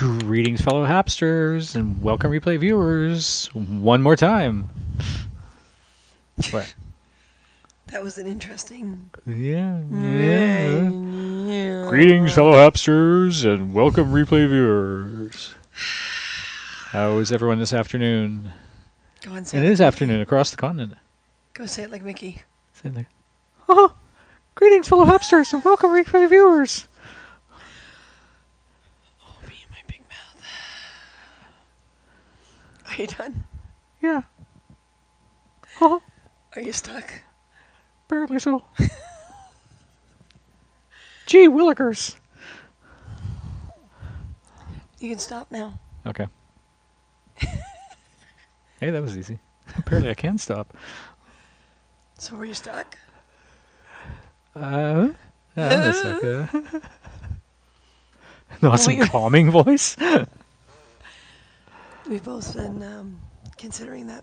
Greetings, fellow Hapsters, and welcome, replay viewers. One more time. What? That was an interesting. Yeah. Greetings, fellow Hapsters, and welcome, replay viewers. How is everyone this afternoon? Go and say It it like is Mickey. afternoon across the continent. Go say it like Mickey. Say it like, oh, greetings, fellow Hapsters, and welcome, replay viewers. Oh, me and my big mouth. Are you done? Yeah. Oh, Are you stuck? barely so. Gee willikers. You can stop now. Okay. Hey, that was easy. Apparently I can stop. So were you stuck? That's like a awesome We- calming voice. We've both been considering that.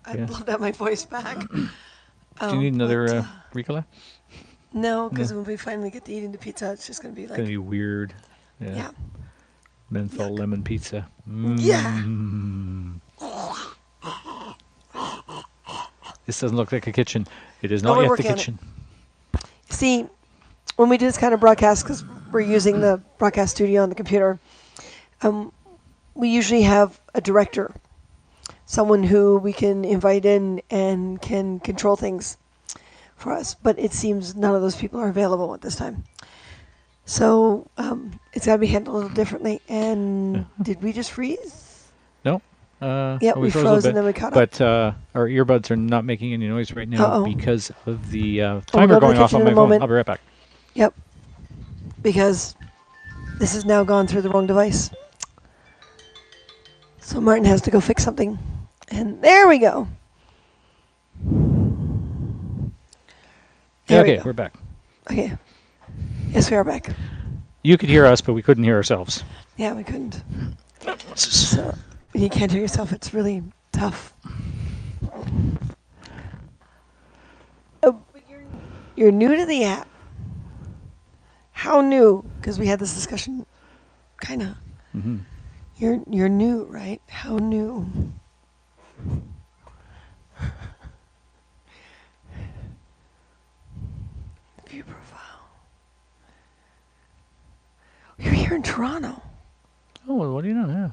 I'd Yeah. love to have my voice back. Do you need another Ricola? No, because when we finally get to eating the pizza, it's just going to be It's like... gonna be weird. Yeah. Menthol Yuck. lemon pizza. Yeah. This doesn't look like a kitchen. It is Oh, not we're yet the working on it. kitchen. See, when we do this kind of broadcast, because we're using the broadcast studio on the computer, we usually have a director, someone who we can invite in and can control things for us. But it seems none of those people are available at this time. So it's got to be handled a little differently. And did we just freeze? No. Yep, well, we froze a froze little and then we caught bit. But our earbuds are not making any noise right now Uh-oh. because of the We'll timer go to the going off kitchen on in my a phone. moment. I'll be right back. Yep. Because this has now gone through the wrong device. So Martin has to go fix something. And there we go. There we Okay, go. we're back. Okay. Yes, we are back. You could hear us, but we couldn't hear ourselves. Yeah, we couldn't. So when you can't hear yourself, it's really tough. Oh, but you're new to the app. How new? Because we had this discussion, kind of. Mm-hmm. You're new, right? How new? View profile. You're here in Toronto. Oh, well, what do you know? Yeah.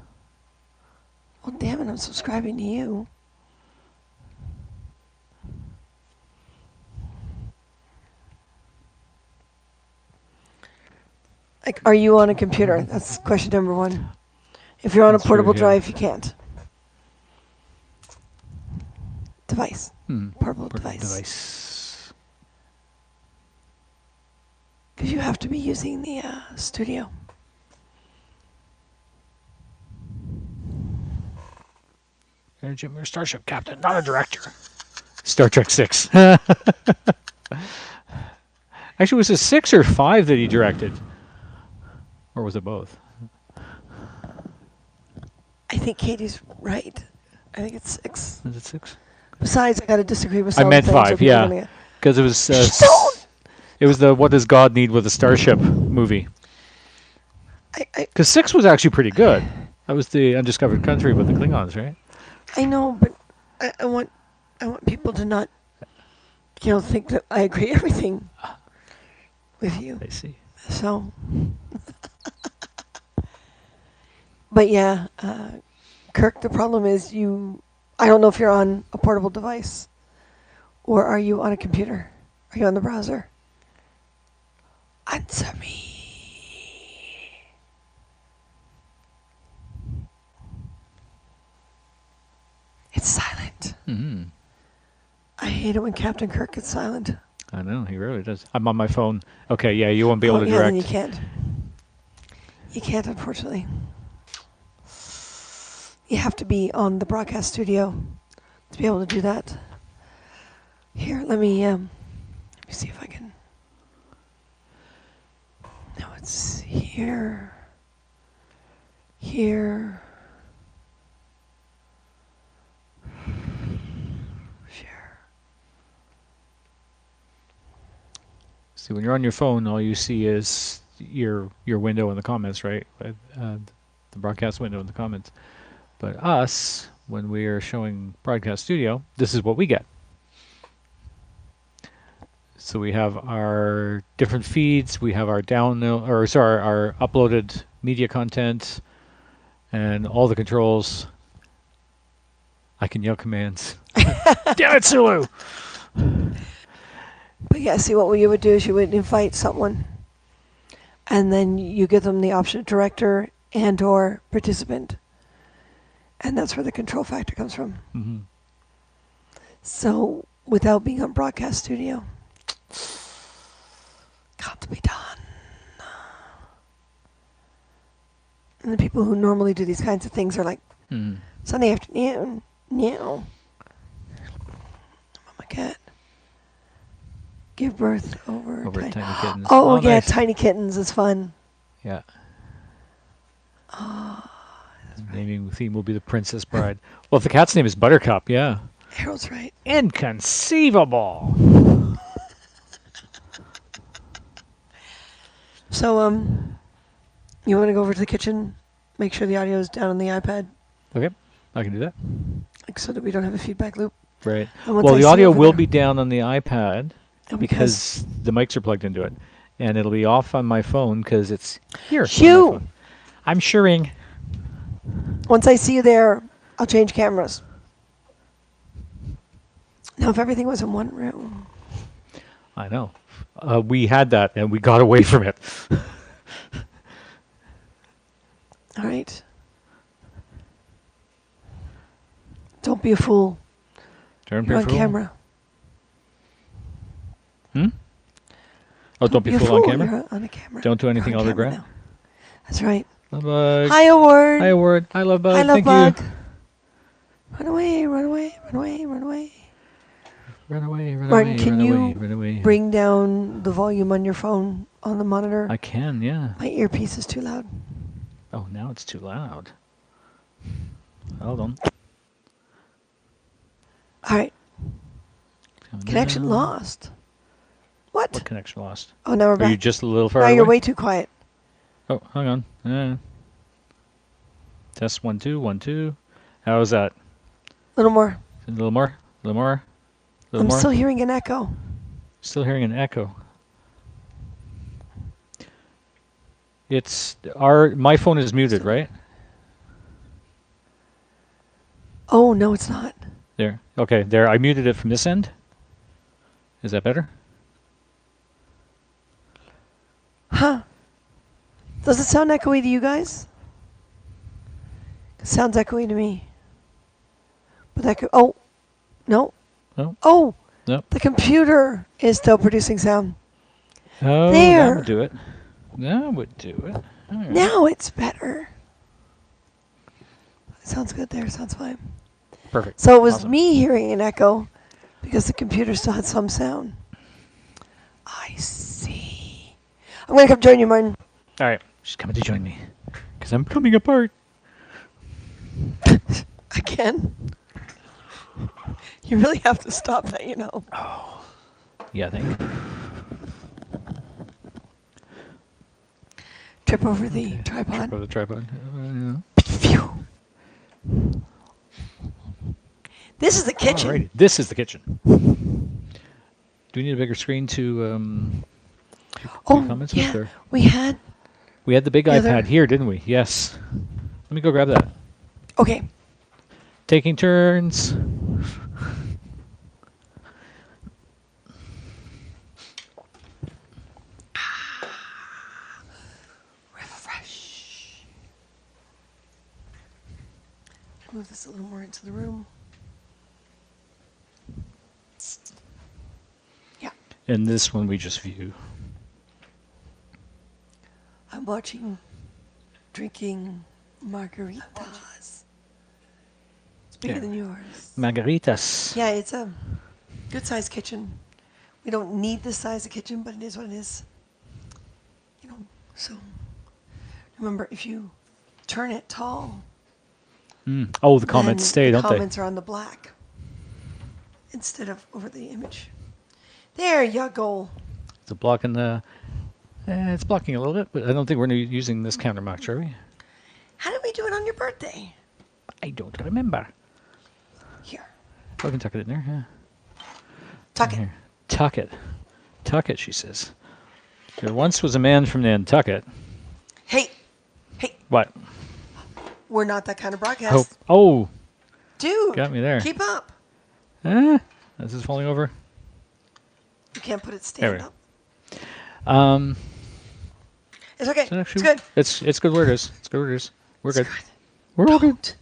Well, damn it, I'm subscribing to you. Like, are you on a computer? That's question number one. If you're on That's a portable true, yeah. drive, you can't. Device. Portable device. Because you have to be using the studio. Jim, you're a starship captain, not a director. Star Trek 6. Actually, was it 6 or 5 that he directed? Or was it both? I think Katie's right. I think it's 6. Was it 6? Besides, I got to disagree with I some meant things. 5, so people are yeah. gonna Because it was Don't! it was the What Does God Need with a Starship movie. Because 6 was actually pretty good. That was the Undiscovered Country with the Klingons, right? I know, but I want people to not, think that I agree everything with you. I see. So, but yeah, Kirk, the problem is I don't know if you're on a portable device or are you on a computer? Are you on the browser? Answer me. It's silent. Mm-hmm. I hate it when Captain Kirk gets silent. I know, he really does. I'm on my phone. Okay, yeah, you won't be able to yeah, direct. then you can't. You can't, unfortunately. You have to be on the broadcast studio to be able to do that. Here, let me see if I can. No, it's here. Here. Share. See, when you're on your phone, all you see is your window in the comments, right? The the broadcast window in the comments. But us, when we are showing Broadcast Studio, this is what we get. So we have our different feeds. We have our our uploaded media content, and all the controls. I can yell commands. Damn it, Sulu! But yeah, see, what you would do is you would invite someone, and then you give them the option of director and or participant. And that's where the control factor comes from. Mm-hmm. So without being on Broadcast Studio, got to be done. And the people who normally do these kinds of things are like, Mm. Sunday afternoon, meow. Oh my cat. Give birth over Over Tiny Kittens. Oh, yeah, nice. Tiny Kittens is fun. Yeah. Naming theme will be the Princess Bride. Well, if the cat's name is Buttercup, yeah. Harold's right. Inconceivable. So, you want to go over to the kitchen, make sure the audio is down on the iPad, Okay, I can do that. like, so that we don't have a feedback loop. Right. And once Well, I the see audio over will there- be down on the iPad and because the mics are plugged into it, and it'll be off on my phone because it's here. on my Shoo! phone. I'm suring. once I see you there, I'll change cameras. Now, if everything was in one room, I know. We had that, and we got away from it. all right. Don't be a fool. Turn You're on fool. camera. Hmm? Oh, don't be a fool on camera. You're on a camera. Don't do anything You're I'll on camera regret. now. That's right. Love bug. Hi, Award. Hi, Award. Hi, love bug. Hi, Love Thank Bug. you. Run away, run away, run away, run away. Run away, run Martin, away, can run you away, run away. bring down the volume on your phone on the monitor? I can, yeah. My earpiece is too loud. Oh, now it's too loud. Hold on. All right. Coming Connection down. lost. What? What connection lost? Oh, now we're Are you back. just a little far Now away? you're way too quiet. Oh, hang on. Test 1 2 1 2. How is that? A little more. A little more. A little more. A little I'm more. still hearing an echo. Still hearing an echo. My phone is muted, right? Oh, no, it's not. There. Okay, there. I muted it from this end. Is that better? Huh. Does it sound echoey to you guys? It sounds echoey to me. But that could. Oh. No. No. Oh. No. The computer is still producing sound. Oh, There. that would do it. That would do it. All right. Now it's better. Sounds good there. Sounds fine. Perfect. So it was Awesome. me hearing an echo because the computer still had some sound. I see. I'm going to come join you, Martin. All right. She's coming to join me because I'm coming apart. Again. You really have to stop that, you know. Yeah, I think. Trip over the tripod. For the tripod. Phew. This is the kitchen. Alrighty. This is the kitchen. Do we need a bigger screen to Oh, comments yeah. with? Or? We had. We had the big The other- iPad here, didn't we? Yes. Let me go grab that. Okay. Taking turns. Refresh. Move this a little more into the room. Yeah. And this one we just view. I'm watching drinking margaritas. It's bigger Yeah. than yours. Margaritas. Yeah, it's a good sized kitchen. We don't need this size of kitchen, but it is what it is. You know, so remember if you turn it tall, Oh, the comments then stay, the don't comments are on the black instead of over the image. There you go. they? It's blocking the. It's blocking a little bit, but I don't think we're using this counter much, are we? How did we birthday? I don't remember. Here. I can tuck it in there. Yeah. Tuck it. Here. Tuck it. Tuck it, she says. There once was a man from Nantucket. Hey. Hey. What? We're not that kind of Oh, broadcast. oh, Dude. got me there. Keep up. This is falling over. You can't put it There we stand go. up. It's okay. Actually, It's good. It's good where it is. It's good where it is. We're It's good. good. We're all good. Don't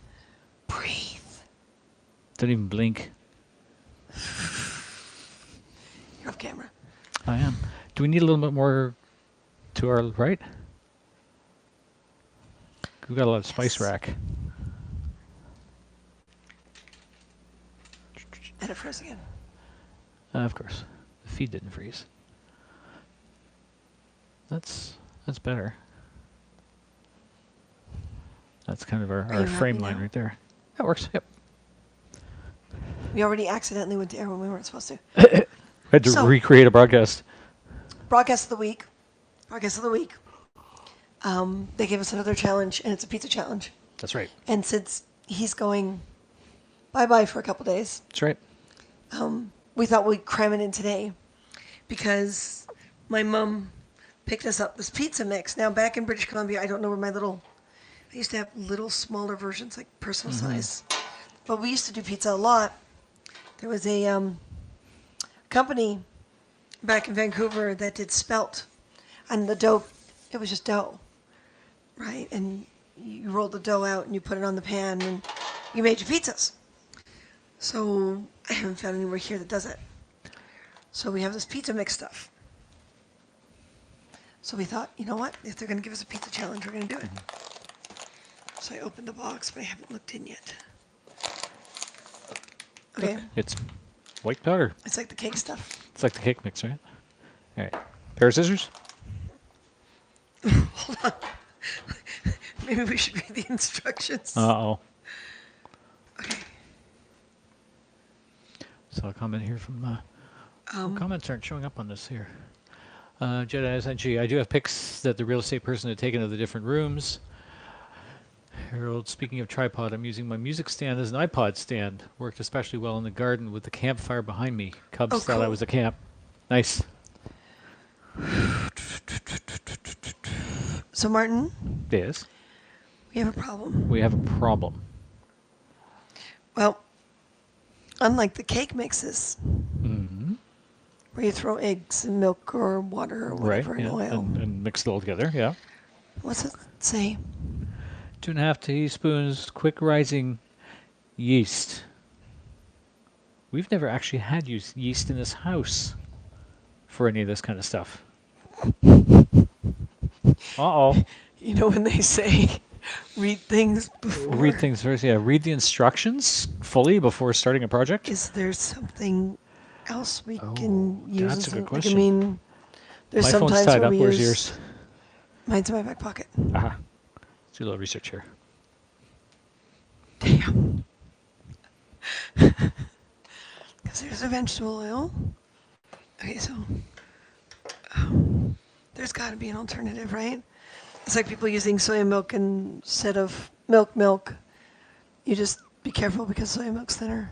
breathe. Don't even blink. You're off camera. I am. Do we need a little bit more to our right? We've got a lot of spice Yes. rack. And it froze again. Of course. The feed didn't freeze. That's better. That's kind of Are our you frame happy line now? right there. That works. Yep. We already accidentally went to air when we weren't supposed to. Had to So- recreate a broadcast. Broadcast of the week. Broadcast of the week. They gave us another challenge, and it's a pizza challenge. That's right. And since he's going bye-bye for a couple days, That's right. we thought we'd cram it in today because my mom picked us up this pizza mix. Now, back in British Columbia, I don't know where I used to have little smaller versions, like personal size. But we used to do pizza a lot. There was a company back in Vancouver that did spelt. And the dough, it was just dough, right? And you rolled the dough out and you put it on the pan and you made your pizzas. So I haven't found anywhere here that does it. So we have this pizza mix stuff. So we thought, you know what? If they're going to give us a pizza challenge, we're going to do it. So I opened the box, but I haven't looked in yet. Okay. It's white powder. It's like the cake stuff. It's like the cake mix, right? All right. Pair of scissors. Hold on. Maybe we should read the instructions. Uh-oh. Okay. Saw a comment here from... comments aren't showing up on this here. Jedi SNG. I do have pics that the real estate person had taken of the different rooms. Harold, speaking of tripod, I'm using my music stand as an iPod stand. Worked especially well in the garden with the campfire behind me. Cubs Oh, thought I cool. was a camp. Nice. So, Martin, Yes. we have a problem. We have a problem. Well, unlike the cake mixes, Mm-hmm. where you throw eggs and milk or water or Right. whatever in Yeah. oil, And mix it all together. Yeah. what's it say? 2.5 teaspoons quick rising yeast. We've never actually had yeast in this house for any of this kind of stuff. Uh-oh. You know when they say, read things before. Read things first. Yeah, read the instructions fully before starting a project. Is there something else we Oh, can use? that's a good Like, question. I mean, there's My phone's sometimes tied where up. we Where's use. yours? Mine's in my back pocket. Aha. Let's do a little research here. Damn. Because there's a vegetable oil. Okay, so there's got to be an alternative, right? It's like people using soya milk instead of milk. You just be careful because soya milk's thinner.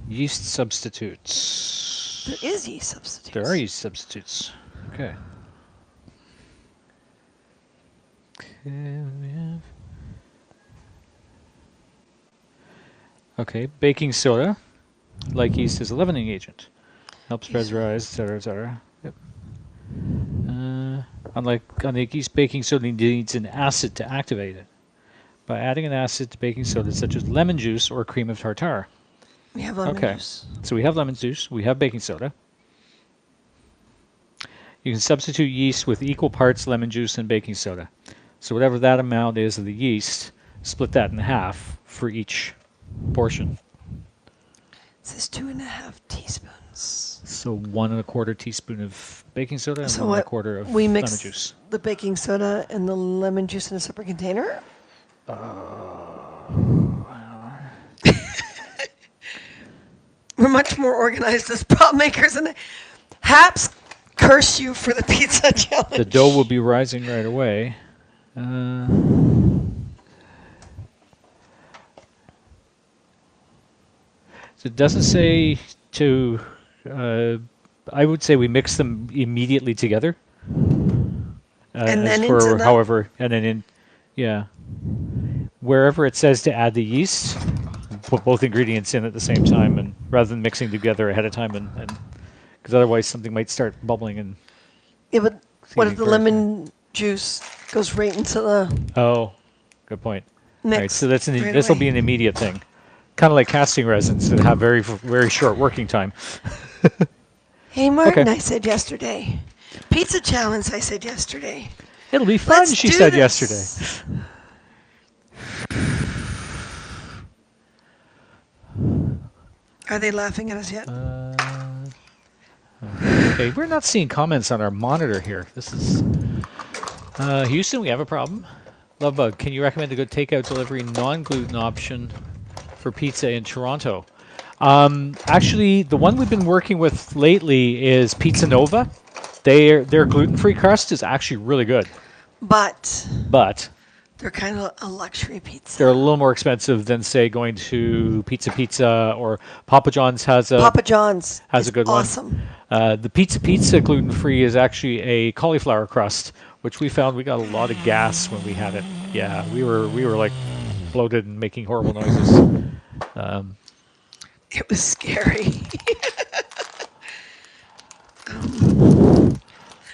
Yeast substitutes. There is yeast substitutes. There are yeast substitutes. Okay. Okay, baking soda, like yeast, is a leavening agent. Helps spreads rise, etc., etc. Yep. Unlike yeast, baking soda needs an acid to activate it. By adding an acid to baking soda, such as lemon juice or cream of tartar. We have lemon Okay. juice. So we have lemon juice, we have baking soda. You can substitute yeast with equal parts lemon juice and baking soda. So whatever that amount is of the yeast, split that in half for each portion. It says 2.5 teaspoons. So 1.25 teaspoon of baking soda and So 1.25 of we lemon mix juice. the baking soda and the lemon juice in a separate container? We're much more organized as prop makers, and Haps curse you for the pizza challenge. The dough will be rising right away. So it doesn't say to. Uh, I would say we mix them immediately together. And As then into for the however, and then in, yeah, wherever it says to add the yeast, put both ingredients in at the same time, and rather than mixing together ahead of time, and because otherwise something might start bubbling and yeah, but what if seething the first. lemon juice goes right into the Oh, good point. All right, so mix right this will away? be an immediate thing, kind of like casting resins that have very short working time. Hey, Okay, Martin, I said yesterday. Pizza challenge, I said yesterday. it'll be fun, Let's she do said yesterday. this. Are they laughing at us yet? Okay, we're not seeing comments on our monitor here. This is Houston. We have a problem. Lovebug, can you recommend a good takeout delivery non-gluten option for pizza in Toronto? Actually, the one we've been working with lately is Pizza Nova. Their gluten-free crust is actually really good, But but they're kind of a luxury they're a pizza. little more expensive than say going to Pizza or Papa John's Papa John's has a is good one. awesome. The Pizza gluten free is actually a cauliflower crust, which we found we got a lot of gas when we had it. Yeah, we were like bloated and making horrible noises. Um, It was scary.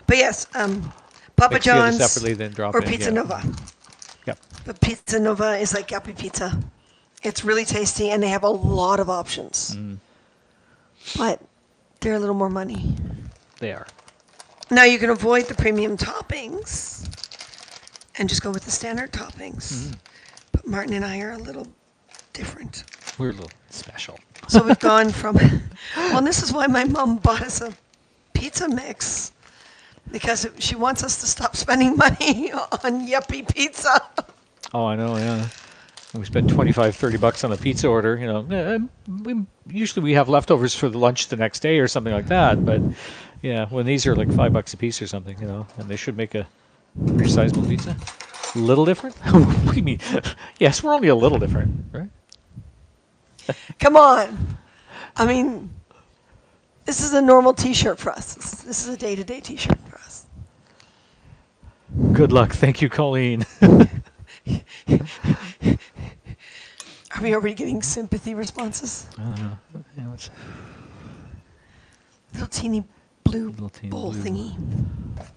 But yes, Papa mix together John's separately, then drop or in. Pizza Yeah, Nova. yep. But Pizza Nova is like yuppie pizza. It's really tasty and they have a lot of options. But they're a little more money. They are. Now you can avoid the premium toppings and just go with the standard toppings. But Martin and I are a little different. We're a little special. So we've gone from, well, and this is why my mom bought us a pizza mix because she wants us to stop spending money on yuppie pizza. Oh, I know. Yeah. We spend 25, $30 on a pizza order. Usually we have leftovers for the lunch the next day or something like that. But yeah, when these are like $5 a piece or something, and they should make a pretty sizable pizza. Little different? What do you mean? Yes, we're only a little different, right? Come on. I mean, this is a normal T-shirt for us. This is a day-to-day T-shirt for us. Good luck. Thank you, Colleen. Are we already getting sympathy responses? I don't know. Yeah, what's Little teeny blue little teeny bowl blue. thingy.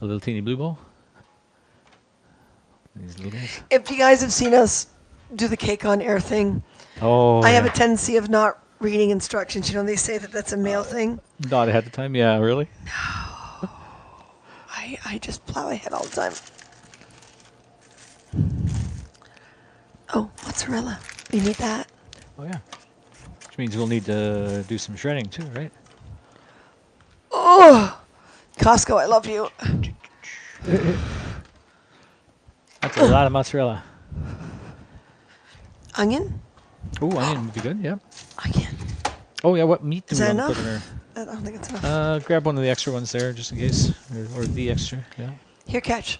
A little teeny blue bowl? These little guys? If you guys have seen us do the cake on air thing, Oh, I have a yeah. tendency of not reading instructions. You know, they say that that's a male thing. Not ahead of time? Yeah, really? I just plow ahead all the time. Oh, mozzarella. We need that. Oh, yeah. Which means we'll need to do some shredding too, right? Oh, Costco, I love you. That's a lot of mozzarella. Onion? Oh, onion would be good, yeah. Onion. Oh, yeah, what meat do Is we that want to put in enough? there? I don't think it's enough. Grab one of the extra ones there, just in case. Or the extra, yeah. Here, catch.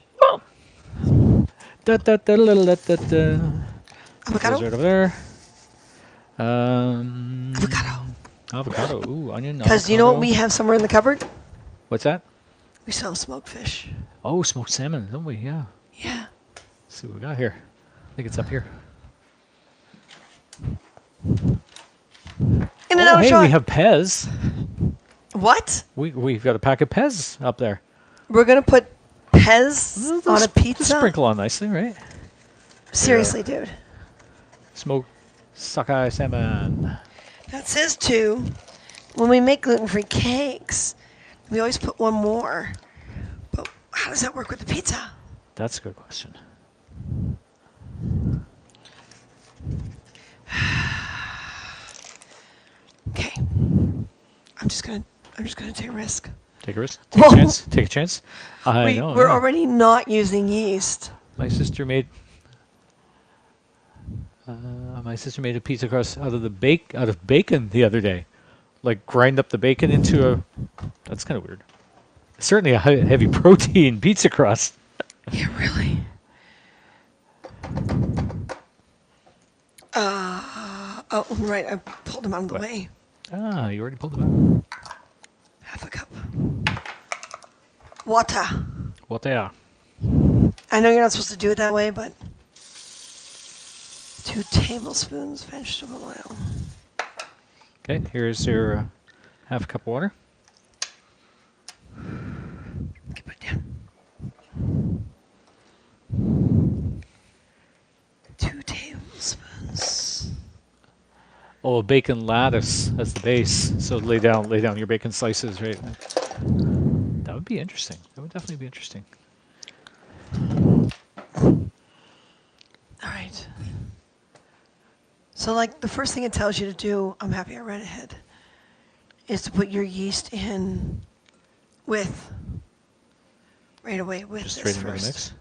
Da, da, da, da, da, da, da. Goes Avocado? right over there. Avocado. Avocado. Ooh, onion, Because you know what avocado. we have somewhere in the cupboard? What's that? We sell smoked fish. Oh, smoked salmon, don't we? Yeah. Yeah. Let's see what we got here. I think it's up here. In and Oh, out of hey, shot. we have Pez. What? We've got a pack of Pez up there. We're going to put Pez They'll on a pizza? sprinkle on nicely, right? Seriously, dude. Smoked sockeye salmon. That says too, when we make gluten-free cakes, we always put one more. But how does that work with the pizza? That's a good question. Okay. I'm just gonna take a risk. Take a risk. Take a chance. Take a chance. I know. We're yeah. already not using yeast. My sister made. My sister made a pizza crust out of bacon the other day. Like grind up the bacon into a. That's kind of weird. Certainly a heavy protein pizza crust. Yeah, really. Oh, right. I pulled them out of the What? way. Ah, you already pulled it out. Half a cup. Water. What they are. I know you're not supposed to do it that way, but 2 tablespoons vegetable oil. Okay, here's your half a cup of water. Okay, put it down. 2 tablespoons. Oh, bacon lattice as the base. So lay down your bacon slices, right? That would be interesting. That would definitely be interesting. All right. So, like, the first thing it tells you to do, I'm happy I read ahead, is to put your yeast in with, right away with Just this straight into the first. mix.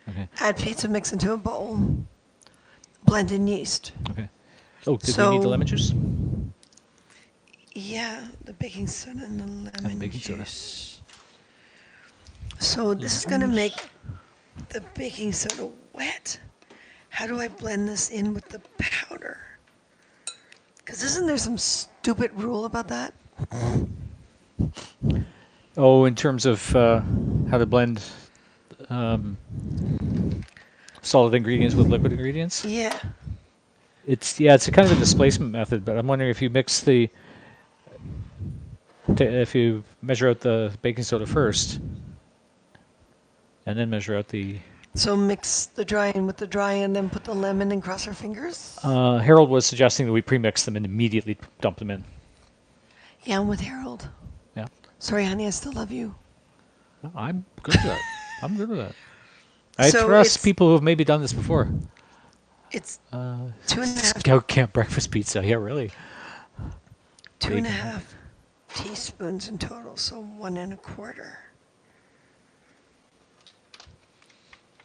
Okay. Add pizza mix into a bowl. Blend in yeast. Okay. Oh, did we need the So, lemon juice yeah, the baking soda and the and the lemon baking soda? juice. So this is Lemon gonna make juice. the baking soda wet. How do I blend this in with the powder? Because isn't there some stupid rule about that? Oh, in terms of how to blend um, solid ingredients with liquid ingredients. Yeah. It's a kind of a displacement method, but I'm wondering if you mix if you measure out the baking soda first and then measure out the. So mix the dry in with the dry and then put the lemon and cross our fingers? Harold was suggesting that we pre-mix them and immediately dump them in. Yeah, I'm with Harold. Yeah, Sorry, honey, I still love you. no, I'm good with that. I'm good with that. I So trust people who have maybe done this before. it's Uh, two and a half Scout Camp breakfast pizza. Yeah, really. two and a Bacon. half teaspoons in total, so 1 1/4.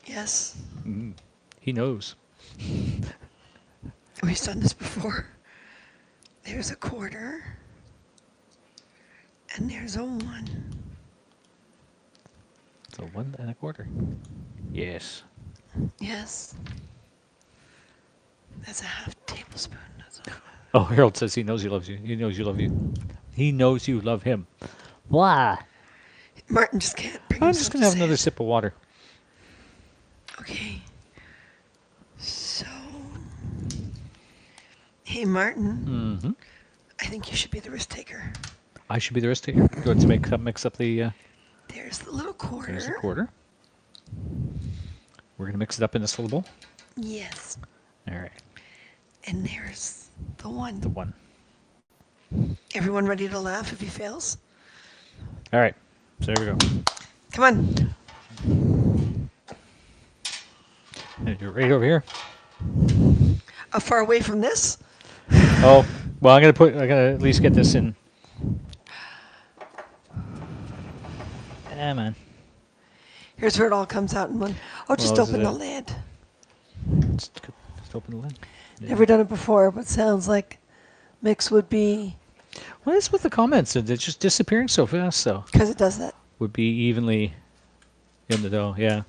Yes, He knows. we've done this before. There's a quarter, and there's a 1. So 1 1/4. Yes. Yes, that's a half tablespoon. That's a, Oh, Harold says he knows he loves you. He knows you love you. He knows you love him. Why? Martin just can't bring I'm just himself going to to have say another it. sip of water. Okay, so, hey Martin, Mm-hmm. I think you should be the risk taker. I should be the risk taker. Going to mix up the. There's the little There's the quarter. quarter. We're going to mix it up in this little bowl. Yes, All right. and there's the The 1. 1. Everyone ready to laugh if he fails? All right. So there we go. Come on. And you're right over here. Far away from this? Oh, well, I'm going to at least get this in. Ah, man. Here's where it all comes out in one. Oh, just Well, this is open the it. lid. Just open the lid. Yeah. Never done it before, but sounds like mix would be What is with the comments? It's just disappearing so fast, though. because it does that. Would be evenly in the dough, yeah.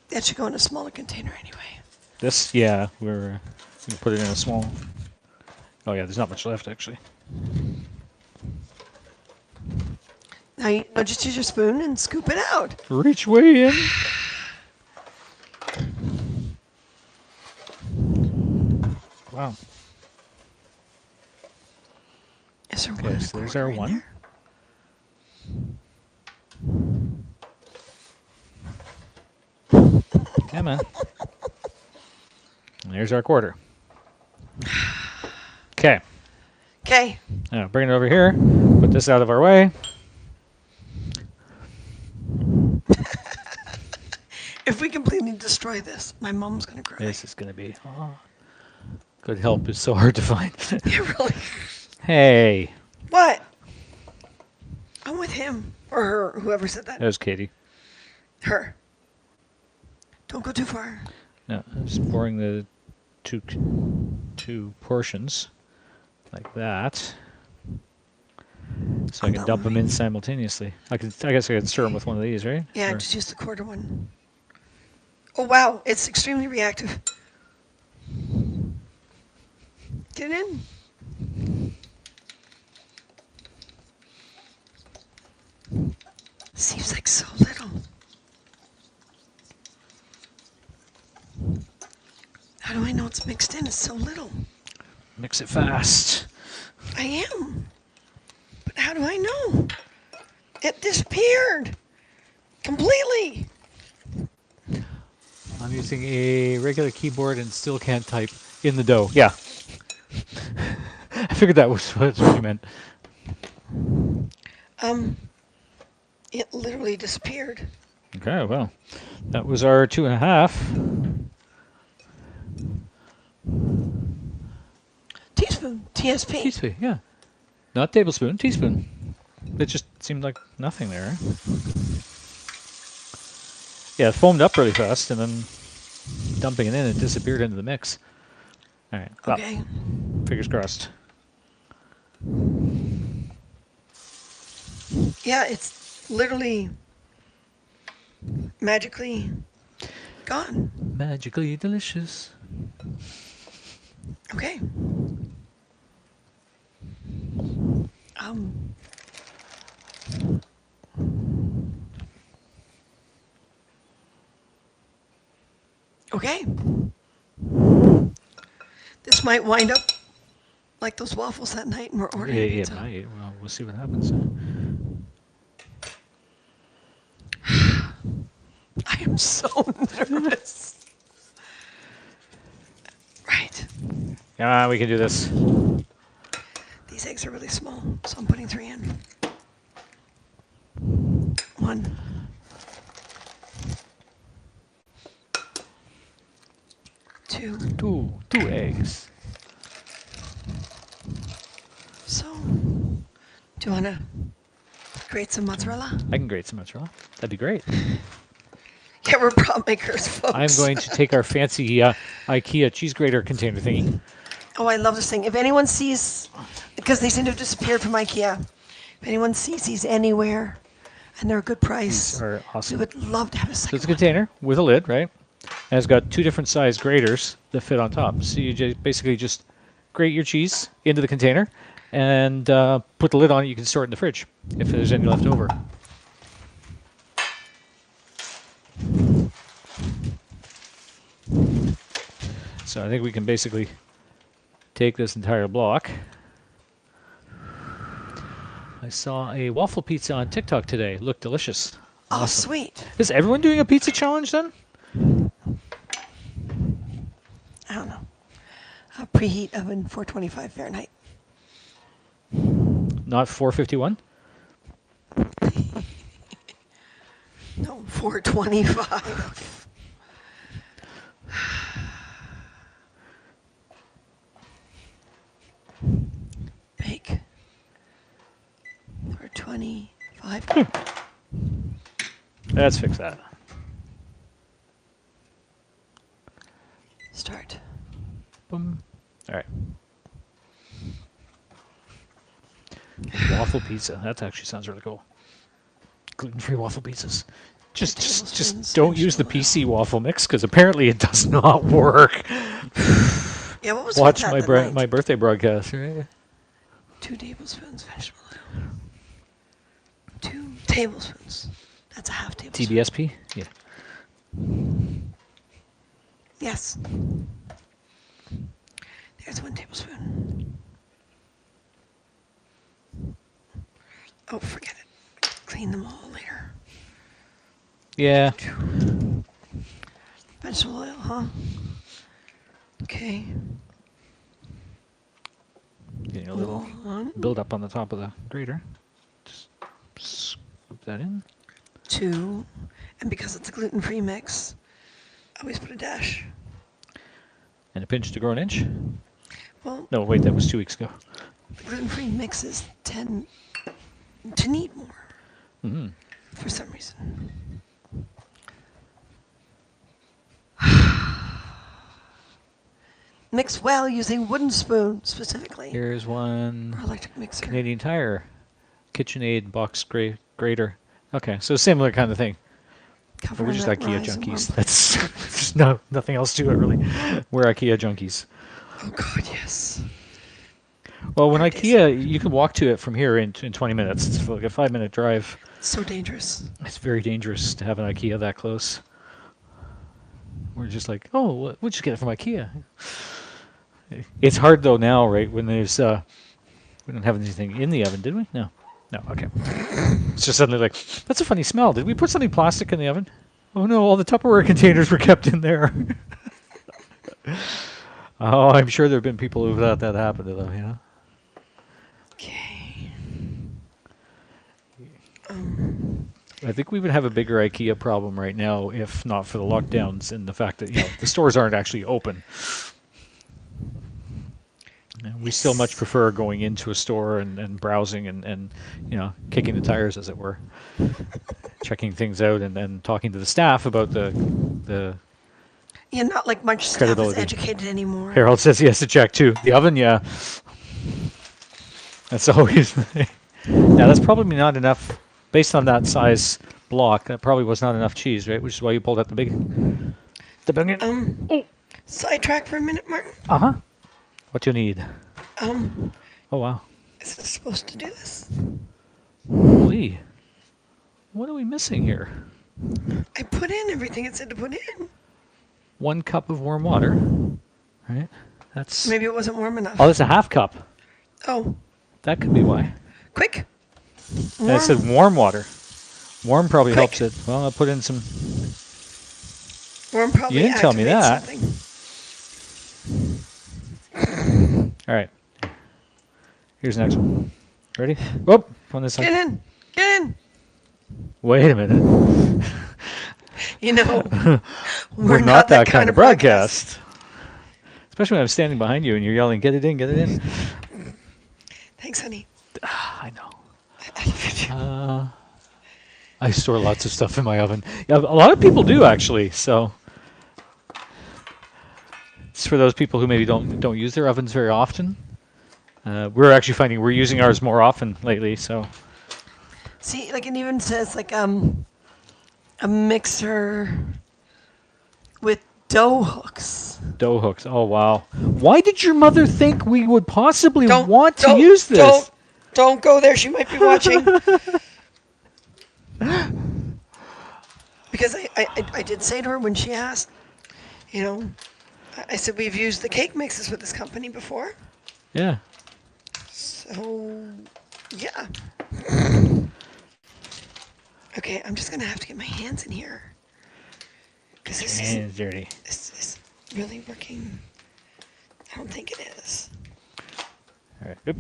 That should go in a smaller container anyway. This, yeah, we're going to put it in a small. Oh, yeah, there's not much left, actually. Now you just use your spoon and scoop it out. Reach way in. Wow. Is there Okay, one so there's 1/4 our in 1. there? Come on. And there's our quarter. Okay. Okay. Now bring it over here. Put this out of our way. If we completely destroy this, my mom's gonna cry. This is going to be. Oh, good help is so hard to find. Yeah, really. Hey. What? I'm with him or her, whoever said that. That was Katie. Her. Don't go too far. No, I'm just pouring the two portions like that, so I can dump them in simultaneously. I guess I could stir them with one of these, right? Yeah, Or- just use the 1/4 one. Oh, wow. It's extremely reactive. Get in. Seems like so little. How do I know it's mixed in? It's so little. Mix it fast. I am. But how do I know? It disappeared completely. I'm using a regular keyboard and still can't type in the dough. Yeah. I figured that was what you meant. Um, it literally disappeared. Okay, well, that was our 2.5. Teaspoon, TSP. Teaspoon, yeah. Not tablespoon, teaspoon. It just seemed like nothing there. Yeah, it foamed up really fast, and then dumping it in, it disappeared into the mix. All right, well, Okay. fingers crossed. Yeah, it's literally magically gone. Magically delicious. Okay. Um, okay. This might wind up like those waffles that night and we're Yeah, ordering yeah, pizza. might. Well, we'll see what happens. I am so nervous. Right. Yeah, we can do this. These eggs are really small, so I'm putting 3 in. 1, 2. Two eggs. So, do you want to grate some mozzarella? I can grate some mozzarella. That'd be great. Yeah, we're prop makers, folks. I'm going to take our fancy IKEA cheese grater container thingy. Oh, I love this thing. If anyone sees, because they seem to have disappeared from IKEA, if anyone sees these anywhere and they're a good price, These are we awesome. would love to have a So second it's a one. container with a lid, right? And it's got 2 different size graters that fit on top. So you basically just grate your cheese into the container and put the lid on it. You can store it in the fridge if there's any left over. So I think we can basically take this entire block. I saw a waffle pizza on TikTok today. Looked delicious. Oh, Awesome. sweet. Is everyone doing a pizza challenge then? I don't know. Preheat oven 425 Fahrenheit. Not 451? No, 425. Bake. 425. Let's fix that. Start. Boom. All right. Waffle pizza. That actually sounds really cool. Gluten-free waffle pizzas. Just Tablespoons, don't use the vegetable oil. PC waffle mix because apparently it does not work. Yeah, what was Watch that my that night? my birthday broadcast. Right? 2 tablespoons vegetable oil. 2 tablespoons. That's a half tablespoon. TBSP. Yeah. Yes. There's 1 tablespoon. Oh, forget it. Clean them all later. Yeah. Vegetable oil, huh? Okay. Getting a little 1, build up on the top of the grater. Just scoop that in. 2, and because it's a gluten-free mix, I always put a dash. And a pinch to grow an inch. Well, No, wait, that was 2 weeks ago. the gluten-free mixes tend to need more Mm-hmm. for some reason. Mix well using wooden spoon specifically, Here's or one electric mixer. Canadian Tire KitchenAid box grater. Okay, so similar kind of thing. But we're Covering just that IKEA rise and junkies. warmth. That's just no nothing else to it really. We're IKEA junkies. Oh God, yes. Well, when Hard days. IKEA, you can walk to it from here in 20 minutes. It's like a 5 minute drive. So dangerous. It's very dangerous to have an IKEA that close. We're just like, oh, we'll just get it from IKEA. It's hard though now, right? When there's we don't have anything in the oven, did we? No, no. Okay. It's just suddenly like, that's a funny smell. Did we put something plastic in the oven? Oh no, all the Tupperware containers were kept in there. Oh, I'm sure there have been people who've let that happen to them. Yeah. Okay. I think we would have a bigger IKEA problem right now if not for the lockdowns and the fact that the stores aren't actually open. And we still much Yes. prefer going into a store and browsing and kicking the tires, as it were, checking things out and then talking to the staff about the Yeah, not like much staff is credibility. educated anymore. Harold says he has to check too. The oven, yeah. That's always. Now that's probably not enough, based on that size block. That probably was not enough cheese, right? Which is why you pulled out the big. Oh. Sidetrack for a minute, Martin. Uh huh. What you need? Um, Oh wow. is it supposed to do this? Holy. What are we missing here? I put in everything it said to put in. 1 cup of warm water. Right. That's. Maybe it wasn't warm enough. Oh, that's a half cup. Oh, That could be why. quick. And it said Warm. warm water. Warm probably Quick. helps it. Well, I'll put in some. Warm probably You didn't tell me activates that. something. All right. Here's the next one. Ready? Whoop! On this Get side. in. Get in. Wait a minute. You know, We're not that kind of broadcast. Especially when I'm standing behind you and you're yelling, "Get it in! Get it in!" Thanks, honey. I know. I store lots of stuff in my oven. Yeah, a lot of people do actually. So it's for those people who maybe don't use their ovens very often. We're actually finding we're using ours more often lately. So See, like it even says like a mixer with dough hooks. dough hooks. Oh wow! Why did your mother think we would possibly Don't want to don't use this? don't go there. She might be watching. Because I did say to her when she asked, you know, I said we've used the cake mixes with this company before. Yeah. So, yeah. Okay, I'm just gonna have to get my hands in here. Because Hands dirty. this is really working. I don't think it is. All right. Oop.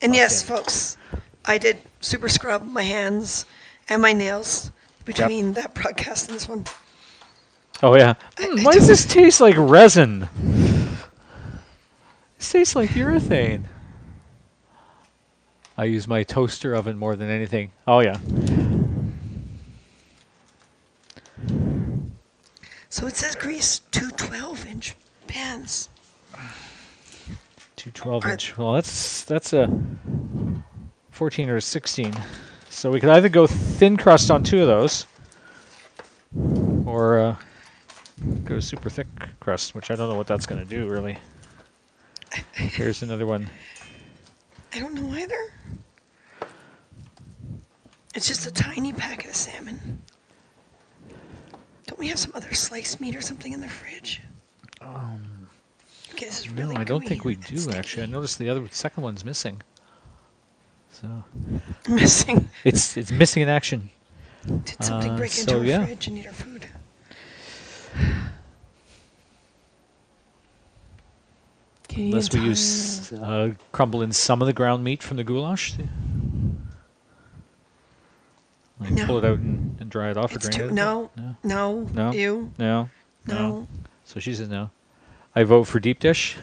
And yes, Okay. folks, I did super scrub my hands and my nails between that broadcast and this one. Oh yeah. Why does this taste like resin? This tastes like urethane. I use my toaster oven more than anything. Oh yeah. So it says grease 2 12-inch pans. 2 12-inch. Well, that's a 14 or a 16. So we could either go thin crust on 2 of those, or go super thick crust, which I don't know what that's going to do really. Here's another one. I don't know either. It's just a tiny packet of salmon. Don't we have some other sliced meat or something in the fridge? Okay, this is No, really I don't think we green and do actually. I sticky. noticed the second one's missing. So Missing. it's missing in action. Did something break so into our yeah. fridge and eat our food? Unless we use crumble in some of the ground meat from the goulash. Like No. pull it out and dry it off or It's drain too. it. No. No. No. No. Ew. No. No. So she says no. I vote for deep dish.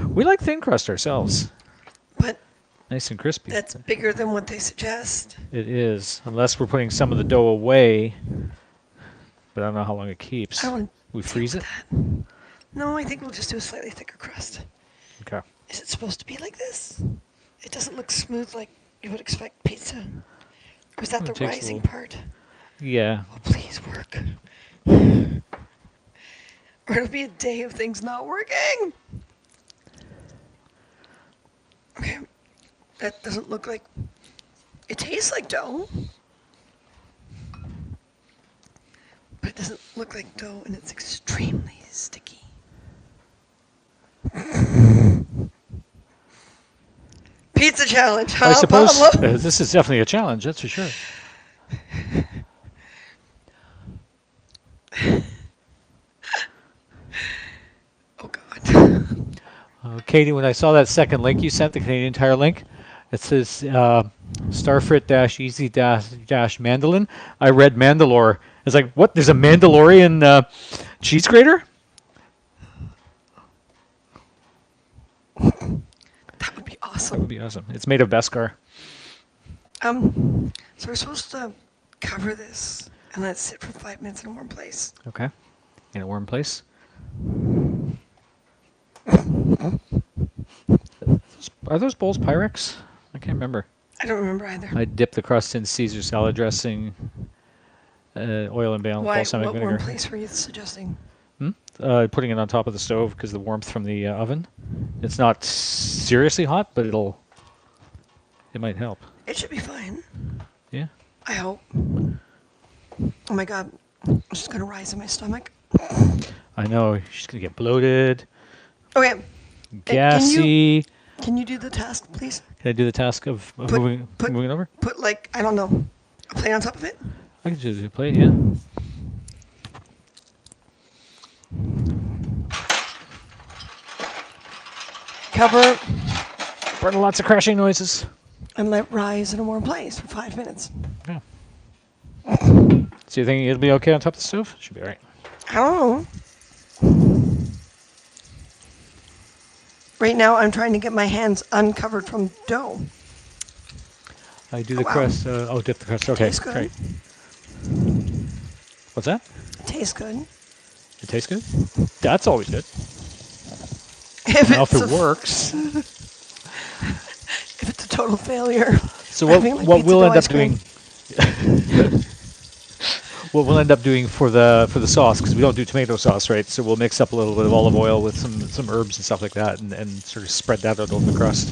We like thin crust ourselves. But Nice and crispy. that's bigger than what they suggest. It is. Unless we're putting some of the dough away. But I don't know how long it keeps. I don't want We to freeze it? that. No, I think we'll just do a slightly thicker crust. Okay. Is it supposed to be like this? It doesn't look smooth like you would expect pizza. Or is that It the takes a rising little- part? Yeah. Oh, please work. Or it'll be a day of things not working. Okay, that doesn't look like. It tastes like dough, but it doesn't look like dough, and it's extremely sticky. Pizza challenge, I huh, suppose Pablo? this is definitely a challenge. That's for sure. Oh God. Katie, when I saw that second link you sent, the Canadian Tire link, it says Starfrit dash easy dash mandolin. I read Mandalore. It's like, what? There's a Mandalorian cheese grater? That would be That would awesome. be awesome. It's made of Beskar. So we're supposed to cover this and let it sit for 5 minutes in a warm place. Okay. In a warm place. Are those bowls Pyrex? I can't remember. I don't remember either. I dipped the crust in Caesar salad dressing, oil and Why? balsamic What warm vinegar. place were you suggesting? Hmm? Putting it on top of the stove because the warmth from the oven. It's not seriously hot, but it might help. It should be fine. Yeah. I hope. Oh my God, it's just gonna rise in my stomach. I know she's gonna get bloated, Okay, gassy. can you do the task, please? Can I do the task of Put moving it over? put like I don't know, a plate on top of it. I can do the plate. Yeah. Cover Burning lots of crashing noises. and let rise in a warm place for 5 minutes. Yeah. So you think it'll be okay on top of the stove? Should be all right. I don't know. Right now, I'm trying to get my hands uncovered from dough. I do Oh, the wow. crust. Dip the crust. Okay, Tastes good. great. What's that? It tastes good. It tastes good. That's always good. If Now, if it's it works. if it's a total failure. So having, like, what pizza we'll dough end ice up cream. doing? What we'll end up doing for the sauce, because we don't do tomato sauce, right? So we'll mix up a little bit of olive oil with some herbs and stuff like that, and sort of spread that out over the crust.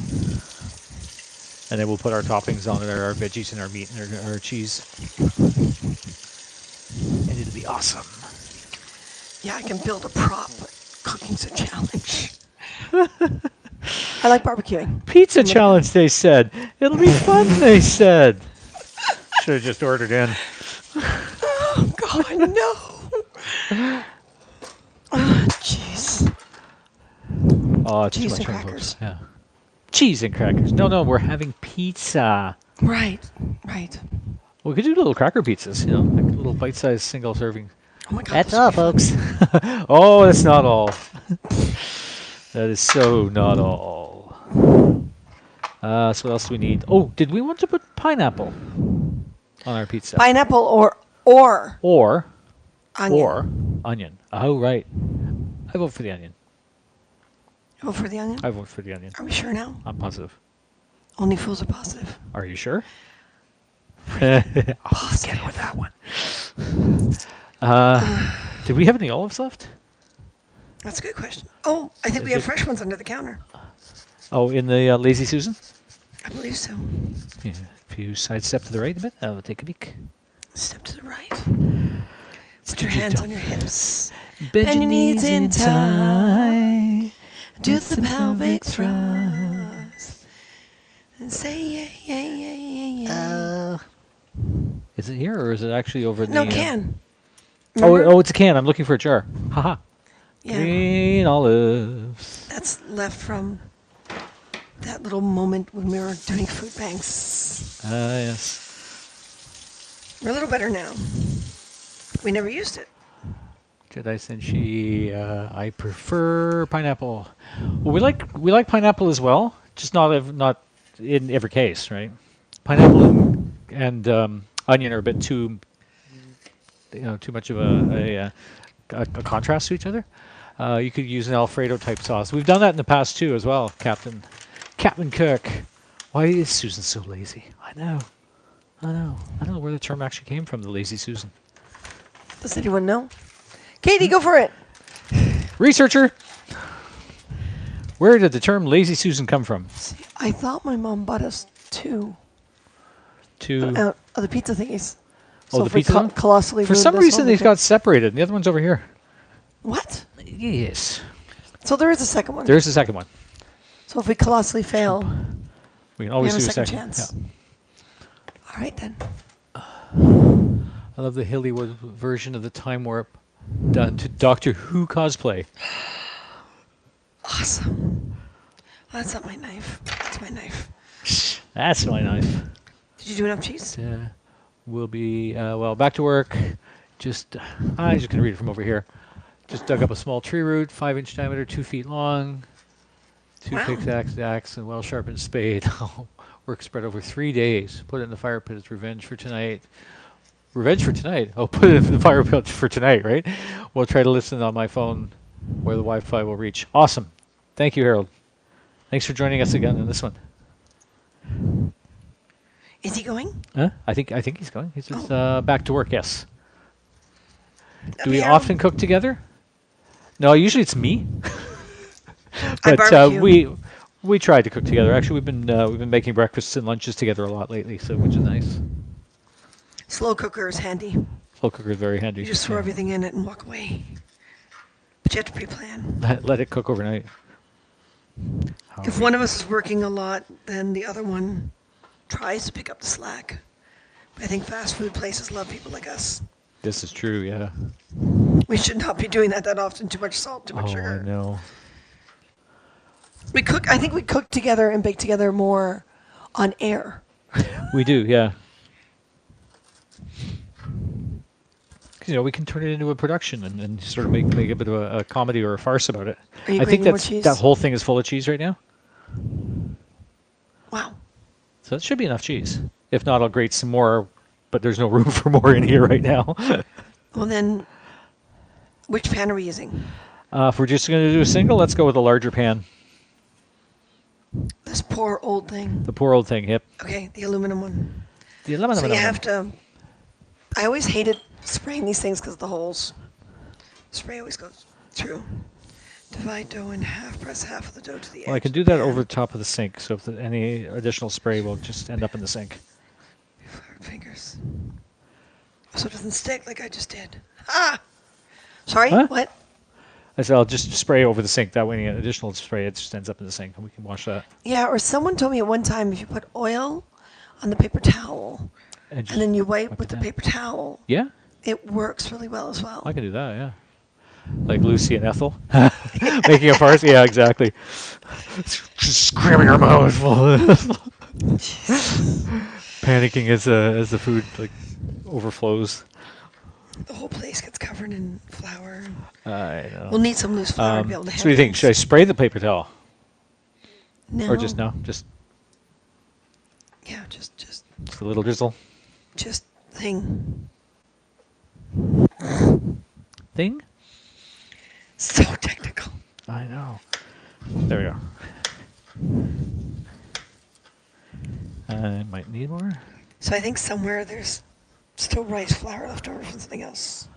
And then we'll put our toppings on it, our veggies and our meat and our cheese, and it'll be awesome. Yeah, I can build a prop. Cooking's a challenge. I like barbecuing. Pizza challenge, they said. It'll be fun, they said. Should have just ordered in. Oh God, no. Oh, jeez. Oh, it's too Cheese much and fun, crackers. folks. Yeah. Cheese and crackers. No, we're having pizza. Right. We could do little cracker pizzas, like little bite-sized single serving. Oh my God. That's this all, would be fun. folks. Oh, that's not all. That is so not all. So what else do we need? Oh, did we want to put pineapple on our pizza? Pineapple or Or onion. onion. Oh, right. I vote for the onion. Vote for the onion. I vote for the onion. Are we sure now? I'm positive. Only fools are positive. Are you sure? I'll get with that one. Did we have any olives left? That's a good question. Oh, I think we have fresh ones under the counter. Oh, in the Lazy Susan? I believe so. Yeah. If you sidestep to the right a bit, I'll take a peek. Step to the right. Put your hands on your hips. Bend your knees in time. Do the pelvic thrust. And say yeah, yeah, yeah, yeah, yeah. Is it here or is it actually over No, the... can. Oh, it's a can. I'm looking for a jar. Haha. Yeah. Green olives. That's left from that little moment when we were doing food banks. Yes. We're a little better now. We never used it. Jedi Senshi. I prefer pineapple. Well, we like pineapple as well, just not in every case, right? Pineapple and onion are a bit too much of a contrast to each other. You could use an Alfredo type sauce. We've done that in the past too, as well, Captain Cook. Why is Susan so lazy? I know. I don't know where the term actually came from, the lazy Susan. Does anyone know? Katie, go for it. Researcher, where did the term lazy Susan come from? See, I thought my mom bought us two To of the pizza thingies. oh, So the if we pizza one? colossally For ruined some this reason, one, we these could... got separated, and the other one's over here. What? Yes. So there is a second one. There's the second one. So if we colossally fail, We can we always have do a a second second. chance. All right, then. I love the Hollywood version of the time warp done to Doctor Who cosplay. Awesome. Well, that's not my knife. That's my knife. That's my knife. Did you do enough cheese? We'll be, well, back to work. I'm just going to read it from over here. Just dug up a small tree root, 5-inch diameter, 2 feet long, two Wow. pickaxe, and well-sharpened spade. Work spread over 3 days. Put it in the fire pit as revenge for tonight. Revenge for tonight? Oh, put it in the fire pit for tonight, right? We'll try to listen on my phone where the Wi-Fi will reach. Awesome. Thank you, Harold. Thanks for joining us again on this one. Is he going? Huh? I think he's going. He's just back to work. Yes. Do we Okay, Harold. often cook together? No, usually it's me. I But barbecue. we tried to cook together. Actually, we've been making breakfasts and lunches together a lot lately, so which is nice. Slow cooker is handy. Slow cooker is very handy. You just throw Yeah. everything in it and walk away. But you have to pre-plan. Let it cook overnight. If one of us is working a lot, then the other one tries to pick up the slack. But I think fast food places love people like us. This is true. Yeah. We should not be doing that often. Too much salt, too much Oh, sugar. I know. I think we cook together and bake together more on air. We do. Yeah. 'Cause, we can turn it into a production and sort of make a bit of a comedy or a farce about it. Are you I think grating more cheese? that whole thing is full of cheese right now. Wow. So that should be enough cheese. If not, I'll grate some more, but there's no room for more in here right now. Well then, which pan are we using? If we're just going to do a single, let's go with a larger pan. This poor old thing. The poor old thing, yep. Okay, the aluminum one. The aluminum So you one. have to. I always hated spraying these things because of the holes. Spray always goes through. Divide dough in half. Press half of the dough to the edge. Well, I can do that over the top of the sink, so if any additional spray will just end up in the sink. Fingers. So it doesn't stick like I just did. Ah! Sorry, Huh? what? I said I'll just spray over the sink. That way, any additional spray, it just ends up in the sink, and we can wash that. Yeah, or someone told me at one time if you put oil on the paper towel And and then you wipe wipe with it the down. paper towel, Yeah, it works really well as well. I can do that. Yeah, like Lucy and Ethel making a farce. Yeah, exactly. Screaming her mouth full, panicking as the food overflows. The whole place gets covered in flour. I know. We'll need some loose flour to be able to So have what do you think? Should I spray the paper towel No. or just no? Just Yeah, just a little drizzle thing. thing. So technical. I know. There we go. I might need more. So I think somewhere there's still rice flour left over from something else.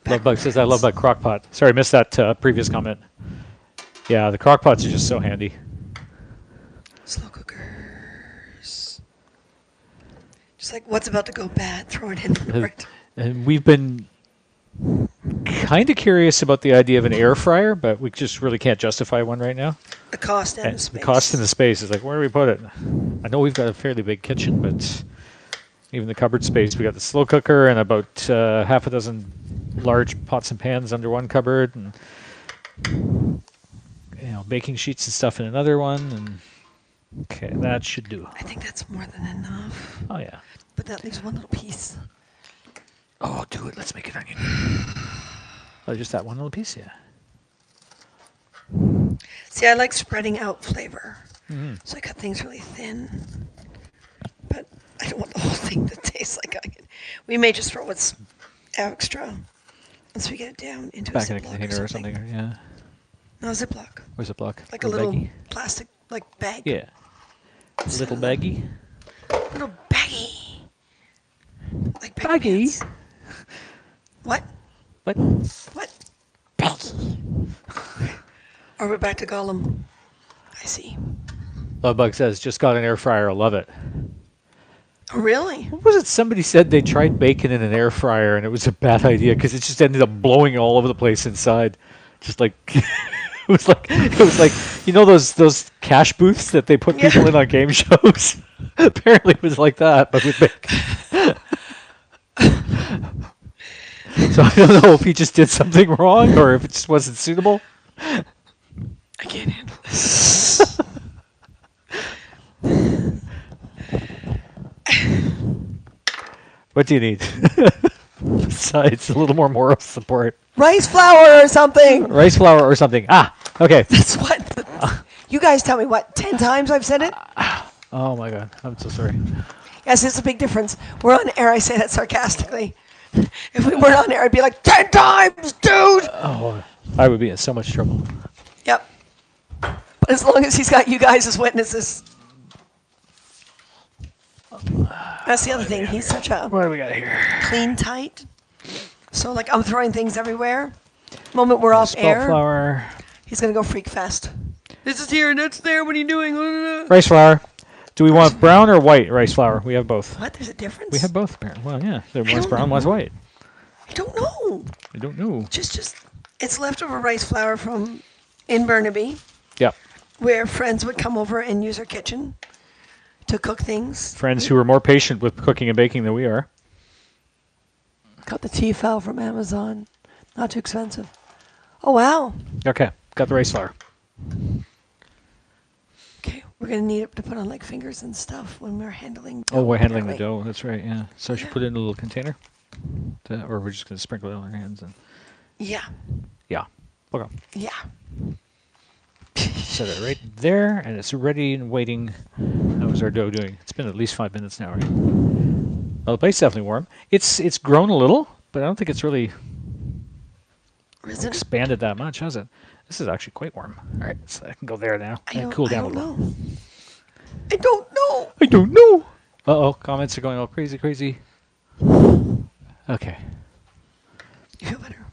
Lovebug says I love that crock pot. Sorry, I missed that previous comment. Yeah, the crock pots are just so handy. Slow cookers. Just like what's about to go bad, throw it in. Right. And we've been kind of curious about the idea of an air fryer, but we just really can't justify one right now. The cost and And the space. the cost and the space is like, where do we put it? I know we've got a fairly big kitchen, but even the cupboard space, we got the slow cooker and about half a dozen large pots and pans under one cupboard, and baking sheets and stuff in another one. And okay, that should do. I think that's more than enough. Oh yeah. But that leaves one little piece. Oh, do it. Let's make it onion. Oh, just that one little piece, yeah. See, I like spreading out flavor. Mm-hmm. So I cut things really thin. But I don't want the whole thing to taste like onion. We may just throw what's extra once we get it down into Back a in a Ziploc container or something, yeah. No, Ziploc. Or Ziploc. Like a little baggie. plastic bag. Yeah. Little baggie. Little baggy. Like baggy Baggy? pants. What? What? What? Baggy. Or we're back to Gollum. I see. Lovebug says, just got an air fryer. Love it. Oh, really? What was it? Somebody said they tried bacon in an air fryer and it was a bad idea because it just ended up blowing all over the place inside. Just like it was like those cash booths that they put Yeah. people in on game shows. Apparently, it was like that, but with bacon. So I don't know if he just did something wrong or if it just wasn't suitable. I can't handle this. What do you need? Besides a little more moral support. Rice flour or something. Rice flour or something. Ah, okay. That's what. You guys tell me what? 10 times I've said it? Oh my god, I'm so sorry. Yes, it's a big difference. We're on air. I say that sarcastically. If we weren't on air, I'd be like, 10 times, dude! Oh, I would be in so much trouble. Yep. But as long as he's got you guys as witnesses. That's the other thing. He's such a What do we got here? clean tight. So, like, I'm throwing things everywhere. Moment we're off Spelt air, flour. he's going to go freak fest. This is here, that's there, what are you doing? Rice flour. Do we want brown or white rice flour? We have both. What? There's a difference? We have both, apparently. Well, yeah. One's don't brown, know. one's white. I don't know. I don't know. Just, it's leftover rice flour from in Burnaby, Yeah. where friends would come over and use our kitchen to cook things. Friends who are more patient with cooking and baking than we are. Got the T-fowl from Amazon. Not too expensive. Oh, wow. Okay. Got the rice flour. Okay, we're going to need it to put on, like, fingers and stuff when we're handling Oh, dough, we're handling the apparently. dough. That's right, yeah. So I should Yeah. put it in a little container? Or we're just going to sprinkle it on our hands? And Yeah. yeah. Okay. Yeah. Set it right there, and it's ready and waiting. How's our dough doing? It's been at least 5 minutes now, right? Well, the plate's definitely warm. It's grown a little, but I don't think it's really Isn't it? expanded that much, has it? This is actually quite warm. All right, so I can go there now and cool down a little. know. I don't know. I don't know. Uh-oh, comments are going all crazy, crazy. Okay. You feel better?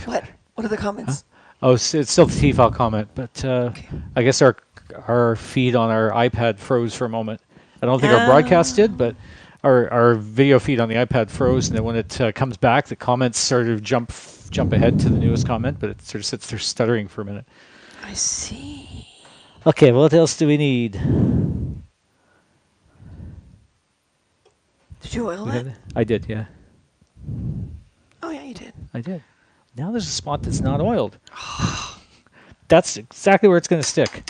What? What are the comments? Oh, it's still the T-file comment, but Okay. I guess our feed on our iPad froze for a moment. I don't think our broadcast did, but our video feed on the iPad froze, and then when it comes back, the comments sort of jump ahead to the newest comment, but it sort of sits there stuttering for a minute. I see. Okay, what else do we need? Did you oil that? I did, yeah. Oh, yeah, you did. I did. Now there's a spot that's not oiled. That's exactly where it's going to stick.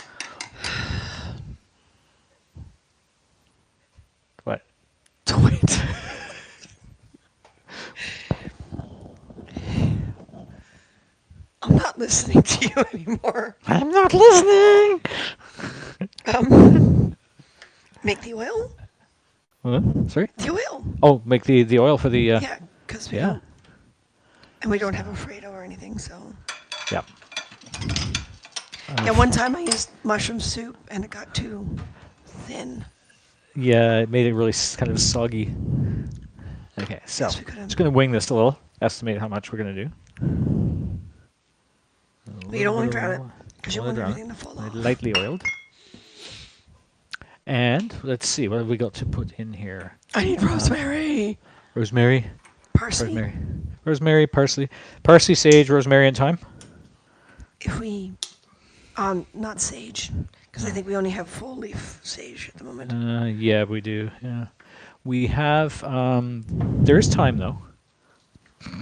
What? Wait. I'm not listening to you anymore. I'm not listening. Make the oil? Huh? Sorry? The oil. Oh, make the oil for the Yeah, because we yeah. don't. And we don't have a Fredo or anything, so. Yeah. Yeah, one time I used mushroom soup and it got too thin. Yeah, it made it really kind of soggy. Okay, so Yes, we could have- just going to wing this a little. Estimate how much we're going to do. But you don't want to drown it because you Wanna want drown it. everything to fall off. Lightly oiled. And let's see, what have we got to put in here? I need rosemary. Rosemary, Parsley. rosemary, parsley, sage, rosemary, and thyme. If we, not sage, because I think we only have full leaf sage at the moment. Yeah, we do. Yeah, we have. There is thyme though.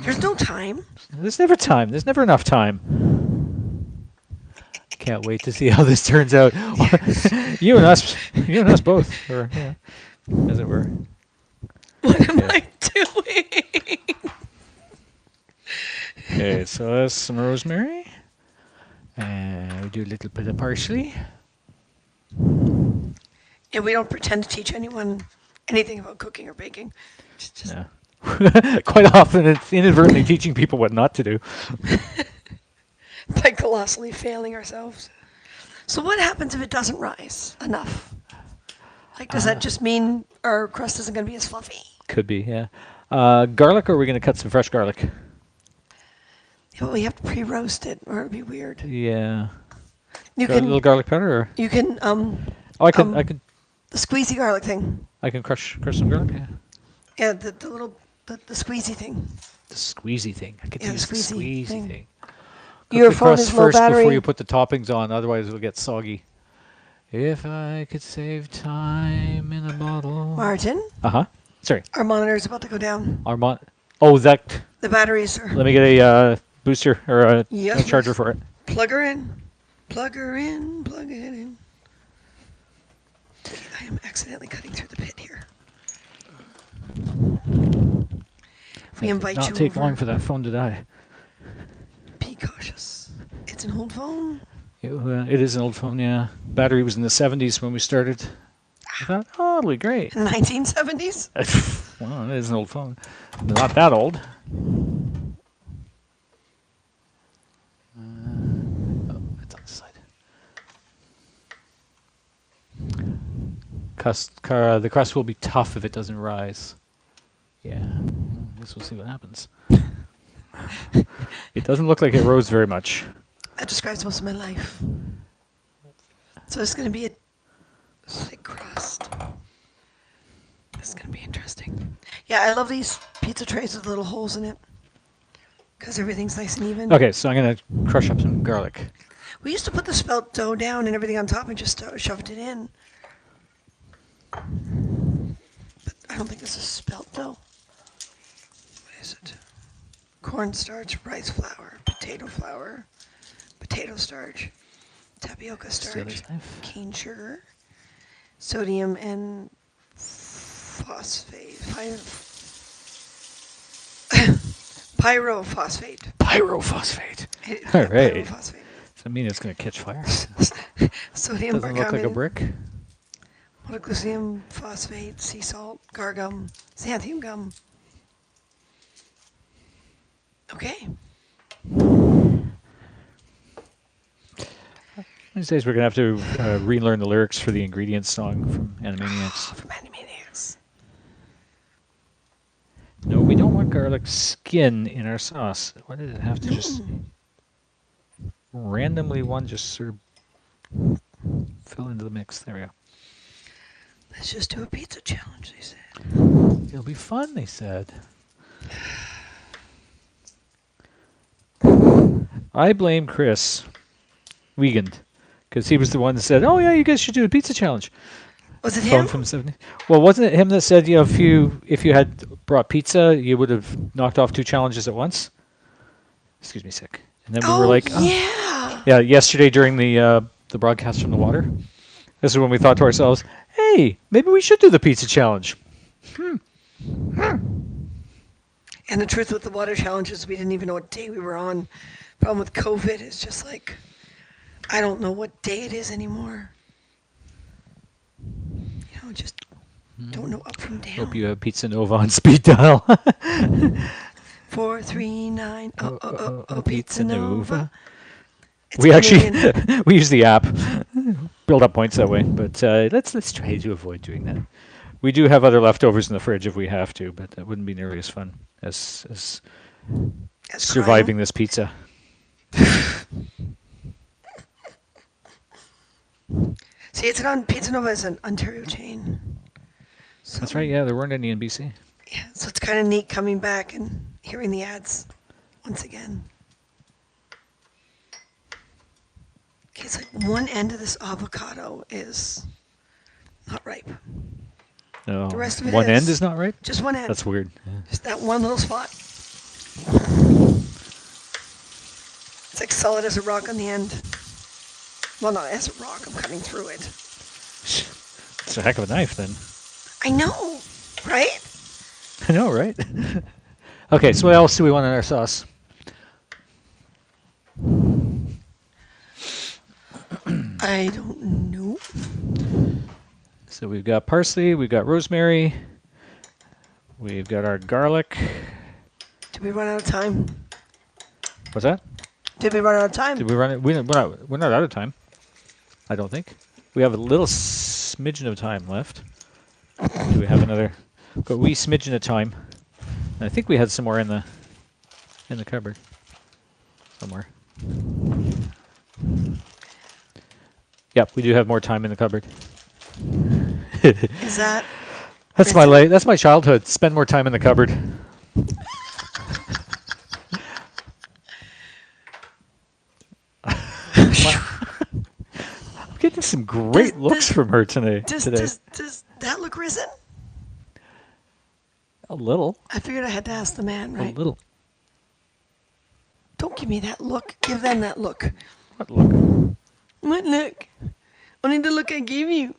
There's no time. There's never time. There's never enough time. Can't wait to see how this turns out. you and us both, or yeah, as it were. What am I doing? Okay, so that's some rosemary, and we do a little bit of parsley. Yeah, we don't pretend to teach anyone anything about cooking or baking. Just Yeah. Quite often, it's inadvertently teaching people what not to do. by colossally failing ourselves. So what happens if it doesn't rise enough? Like, does that just mean our crust isn't going to be as fluffy? Could be, yeah. Garlic, or are we going to cut some fresh garlic? Yeah, but we have to pre-roast it, or it'd be weird. Yeah. You A little can, garlic powder, or you can, oh, the squeezy garlic thing. I can crush some garlic. Yeah. Yeah, the little, the squeezy thing. The squeezy thing. I could Yeah, the use the squeezy squeezy thing. thing. Cook Your the phone crust is low first before battery. you put the toppings on, otherwise it'll get soggy. If I could save time in a bottle. Martin, Uh huh. Sorry. our monitor's about to go down. Armand. Oh, that. The batteries are. Let me get a booster or a Yep. charger for it. Plug her in. Plug her in. Plug it in. I am accidentally cutting through the pit here. If we invite Not you take over, long for that phone to die. be cautious. It's an old phone. It is an old phone, yeah. Battery was in the 70s when we started. I thought, oh, it'll be great. In the 1970s. Well, it is an old phone. Not that old. Oh, it's on the side. The crust will be tough if it doesn't rise. Yeah, I guess we'll see what happens. It doesn't look like it rose very much. That describes most of my life. So it's going to be a thick crust. It's going to be interesting. Yeah, I love these pizza trays with little holes in it because everything's nice and even. Okay, so I'm going to crush up some garlic. We used to put the spelt dough down and everything on top and just shoved it in. But I don't think this is spelt dough. What is it? Cornstarch, rice flour, potato starch, tapioca starch, cane sugar, sodium and phosphate, pyrophosphate. Pyrophosphate. Yeah, All right. pyrophosphate. Does that mean it's going to catch fire? Sodium Doesn't look like a bicarbonate, brick. monoglycerium phosphate, sea salt, gargum, xanthium gum. Okay. These days we're going to have to relearn the lyrics for the Ingredients song from Animaniacs. From Animaniacs. No, we don't want garlic skin in our sauce. Why did it have to just randomly one just sort of fill into the mix? There we go. Let's just do a pizza challenge, they said. It'll be fun, they said. I blame Chris Wiegand because he was the one that said, "Oh yeah, you guys should do a pizza challenge." Was it Phone him? from 70. Well, wasn't it him that said, if you had brought pizza, you would have knocked off 2 challenges at once? Excuse me, sick. And then we were like, yeah. yeah, yesterday during the broadcast from the water. This is when we thought to ourselves, hey, maybe we should do the pizza challenge. And the truth with the water challenge is we didn't even know what day we were on. Problem with COVID is just like, I don't know what day it is anymore. You know, just don't know up from down. Hope you have Pizza Nova on speed dial. 439 Pizza Nova. It's We actually Canadian. we use the app, build up points that way. But let's try to avoid doing that. We do have other leftovers in the fridge if we have to, but that wouldn't be nearly as fun as That's surviving crime. this pizza. See, Pizza Nova is an Ontario chain. So, That's right. Yeah, there weren't any in BC. Yeah, so it's kind of neat coming back and hearing the ads once again. Okay, it's like one end of this avocado is not ripe. No, The rest of it one end is. is not right. Just one end. That's weird. Yeah. Just that one little spot. It's like solid as a rock on the end. Well, not as a rock. I'm cutting through it. It's a heck of a knife, then. I know, right? I know, right? Okay, so what else do we want in our sauce? I don't know. So we've got parsley, we've got rosemary, we've got our garlic. Did we run out of time? What's that? Did we run out of time? Did we run it? We're not out of time. I don't think. We have a little smidgen of time left. Do we have another? Got a wee smidgen of time. And I think we had some more in the cupboard somewhere. Yep, we do have more time in the cupboard. Is that That's my risen? that's my childhood. Spend more time in the cupboard. I'm getting some Does, great looks does, from her today. does, Today, does, does that look risen? a little, I figured I had to ask the man, a right? little. Don't give me that look. Give them that look. What look? What look? Only the look I gave you.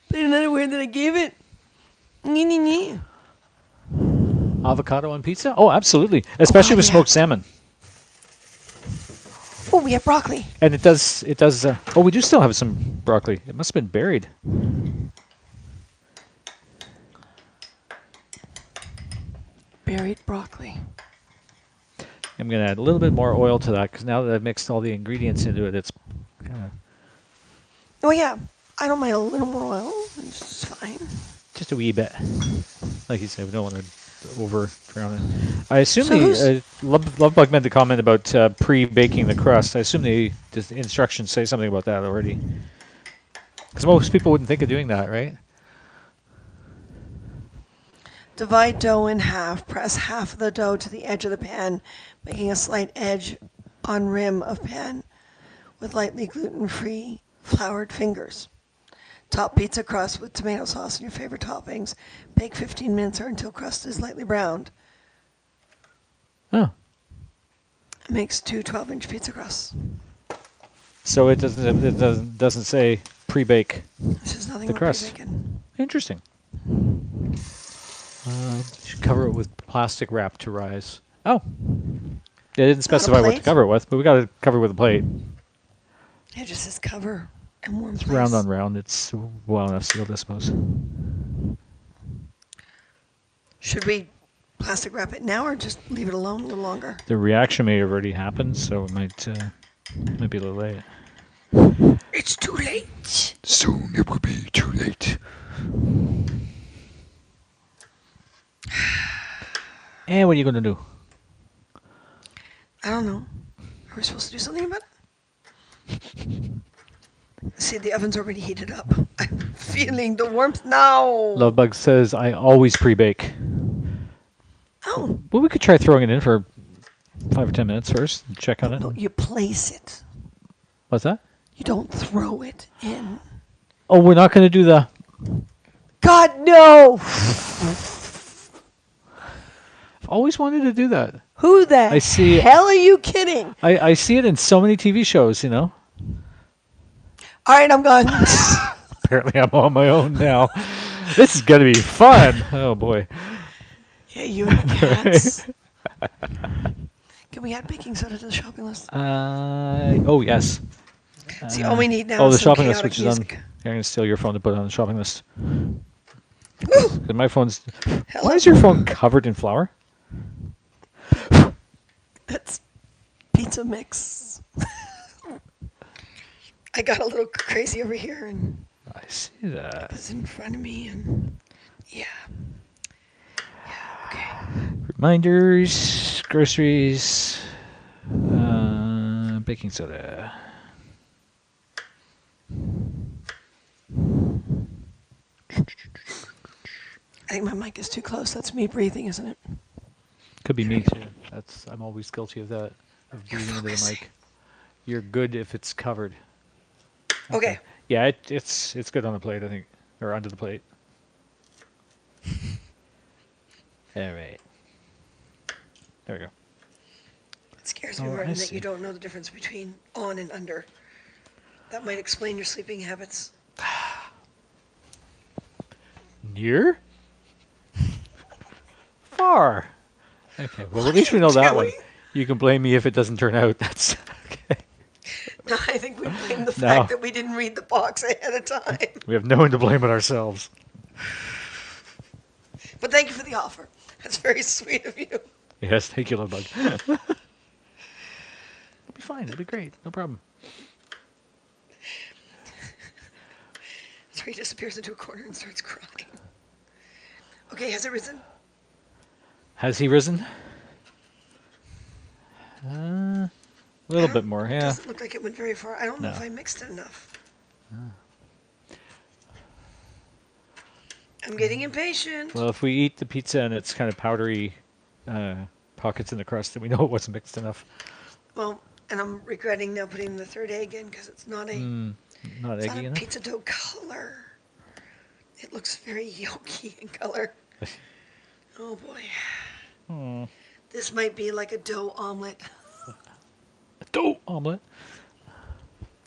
But you're not aware that I gave it. Nee, nee, nee. Avocado on pizza? Oh, absolutely, especially God, with yeah. smoked salmon. Oh, we have broccoli. And it does. It does. Oh, we do still have some broccoli. It must have been buried. Buried broccoli. I'm gonna add a little bit more oil to that because now that I've mixed all the ingredients into it, it's kind of Oh, yeah. I don't mind a little more oil. It's fine. just a wee bit. Like you said, we don't want to over drown it. I assume So who's... the Lovebug meant to comment about pre-baking the crust. I assume the instructions say something about that already. Because most people wouldn't think of doing that, right? Divide dough in half. Press half of the dough to the edge of the pan, making a slight edge on rim of pan with lightly gluten-free floured fingers. Top pizza crust with tomato sauce and your favorite toppings. Bake 15 minutes or until crust is lightly browned. Oh, It makes two 12-inch pizza crusts. so it doesn't say pre-bake This is nothing the but crust. pre-bacon. Interesting. Should cover it with plastic wrap to rise. Oh, they didn't Not a specify what to plate. cover it with, but we got to cover it with a plate. It just says cover and warm It's place. round on round. It's well enough sealed, I suppose. Should we plastic wrap it now or just leave it alone a little longer? The reaction may have already happened, so it might be a little late. It's too late. Soon it will be too late. And what are you going to do? I don't know. Are we supposed to do something about it? See, the oven's already heated up. I'm feeling the warmth now. Lovebug says, I always pre-bake. Oh, Well, we could try throwing it in for 5 or 10 minutes first and check on it. no, you place it. What's that? You don't throw it in. Oh, we're not going to do the... God, no! I've always wanted to do that. Who the I see- hell are you kidding? I see it in so many TV shows, you know? All right, I'm gone. Apparently I'm on my own now. This is going to be fun. Oh, boy. Yeah, you and the cats. Can we add baking soda to the shopping list? Oh, yes. See, all we need now Oh, is the some shopping list, chaotic which is on... music. Here, I'm going to steal your phone to put it on the shopping list. Woo! 'Cause my phone's... Hello? Why is your phone covered in flour? That's pizza mix. I got a little crazy over here and I see that. it's in front of me and yeah. Yeah, okay. Reminders, groceries, baking soda. I think my mic is too close. That's me breathing, isn't it? Could be me too. I'm always guilty of that, of You're breathing into the focusing. mic. You're good if it's covered. Okay. Yeah, it's good on the plate, I think, or under the plate. All right. There we go. It scares me, Oh, I Martin, that see. you don't know the difference between on and under. That might explain your sleeping habits. Near? Far. Okay. Well, What at least are we you know that one. doing? You can blame me if it doesn't turn out. That's okay. No, I think we blame the No. fact that we didn't read the box ahead of time. We have no one to blame but ourselves. But thank you for the offer. That's very sweet of you. Yes, thank you, Lovebug. It'll be fine. It'll be great. No problem. Trey disappears into a corner and starts crying. Okay, has it risen? Has he risen? A I little don't. bit more, It yeah. doesn't look like it went very far. I don't know if No. I mixed it enough. I'm getting impatient. Well, if we eat the pizza and it's kind of powdery uh, pockets in the crust, then we know it wasn't mixed enough. Well, and I'm regretting now putting the third egg in because Not it's not a eggy enough. pizza dough color. It looks very yolky in color. Oh boy. Hmm. This might be like a dough omelet. A dough omelet.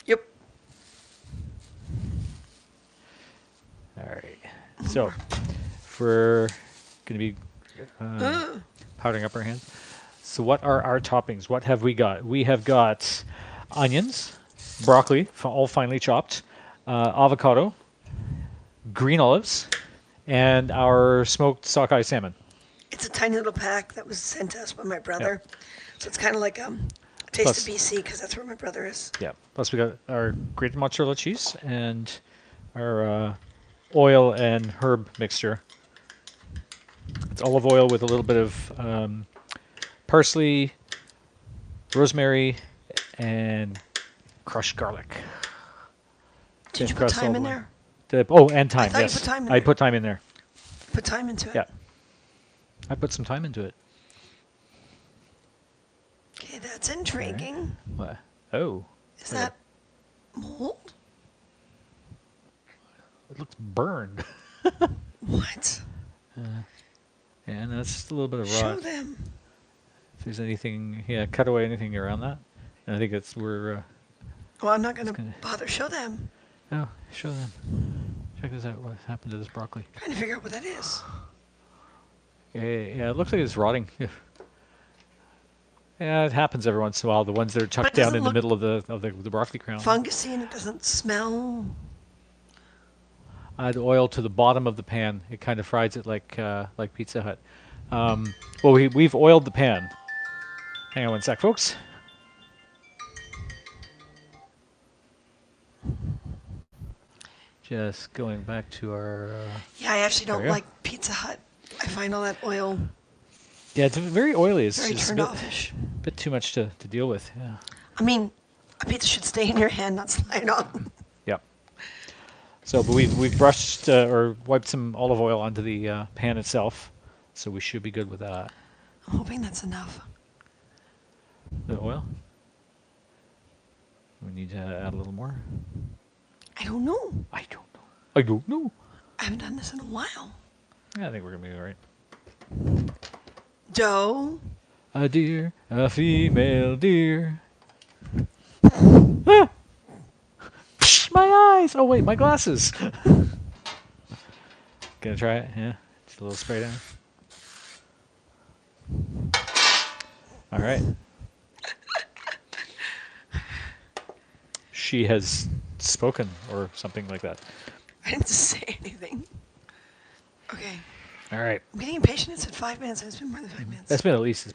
Yep. All right. So, if we're going to be Uh, powdering up our hands. So, what are our toppings? What have we got? We have got onions, broccoli, all finely chopped, avocado, green olives, and our smoked sockeye salmon. it's a tiny little pack that was sent to us by my Yep. brother. So it's kind of like a taste of Plus, BC because that's where my brother is. yeah. Plus, we got our grated mozzarella cheese and our oil and herb mixture. It's olive oil with a little bit of parsley, rosemary, and crushed garlic. Did you put Press all thyme the in way. there? Oh, and I thyme. thought you put Yes, thyme in I there. put thyme in there. Put thyme into it. Yeah, I put some thyme into it. Okay, that's intriguing. What? Oh, Is wait, that mold? it looks burned. What? And that's just a little bit of Show rot. them. If there's anything, yeah, cut away anything around that. And I think it's we're. Well, I'm not It's gonna gonna. bother. Show them. Oh, show them. Check this out. What happened to this broccoli? Trying to figure out what that is. Yeah, it looks like it's rotting. Yeah, it happens every once in a while. The ones that are But tucked it down doesn't in the look middle of the broccoli crown. fungusy and it doesn't smell. Add oil to the bottom of the pan. It kind of fries it like Pizza Hut. Well, we've oiled the pan. Hang on one sec, folks. Just going back to our. Yeah, I actually There we don't go. like Pizza Hut. I find all that oil Yeah, it's very oily. It's very just a turned bit, offish. bit too much to deal with. Yeah. I mean, a pizza should stay in your hand, not slide off. Yep. So, but we've brushed or wiped some olive oil onto the pan itself, so we should be good with that. I'm hoping that's enough. The oil. We need to add a little more. I don't know. I don't know. I don't know. I haven't done this in a while. Yeah, I think we're gonna be all right. Dough. A deer, a female deer. Ah! Psh, my eyes! Oh wait, my glasses. Gonna try it? Yeah, just a little spray down. All right. She has spoken, or something like that. I didn't say anything. Okay. All right. I'm getting impatient. It said 5 minutes. It's been more than 5 minutes. It's been at least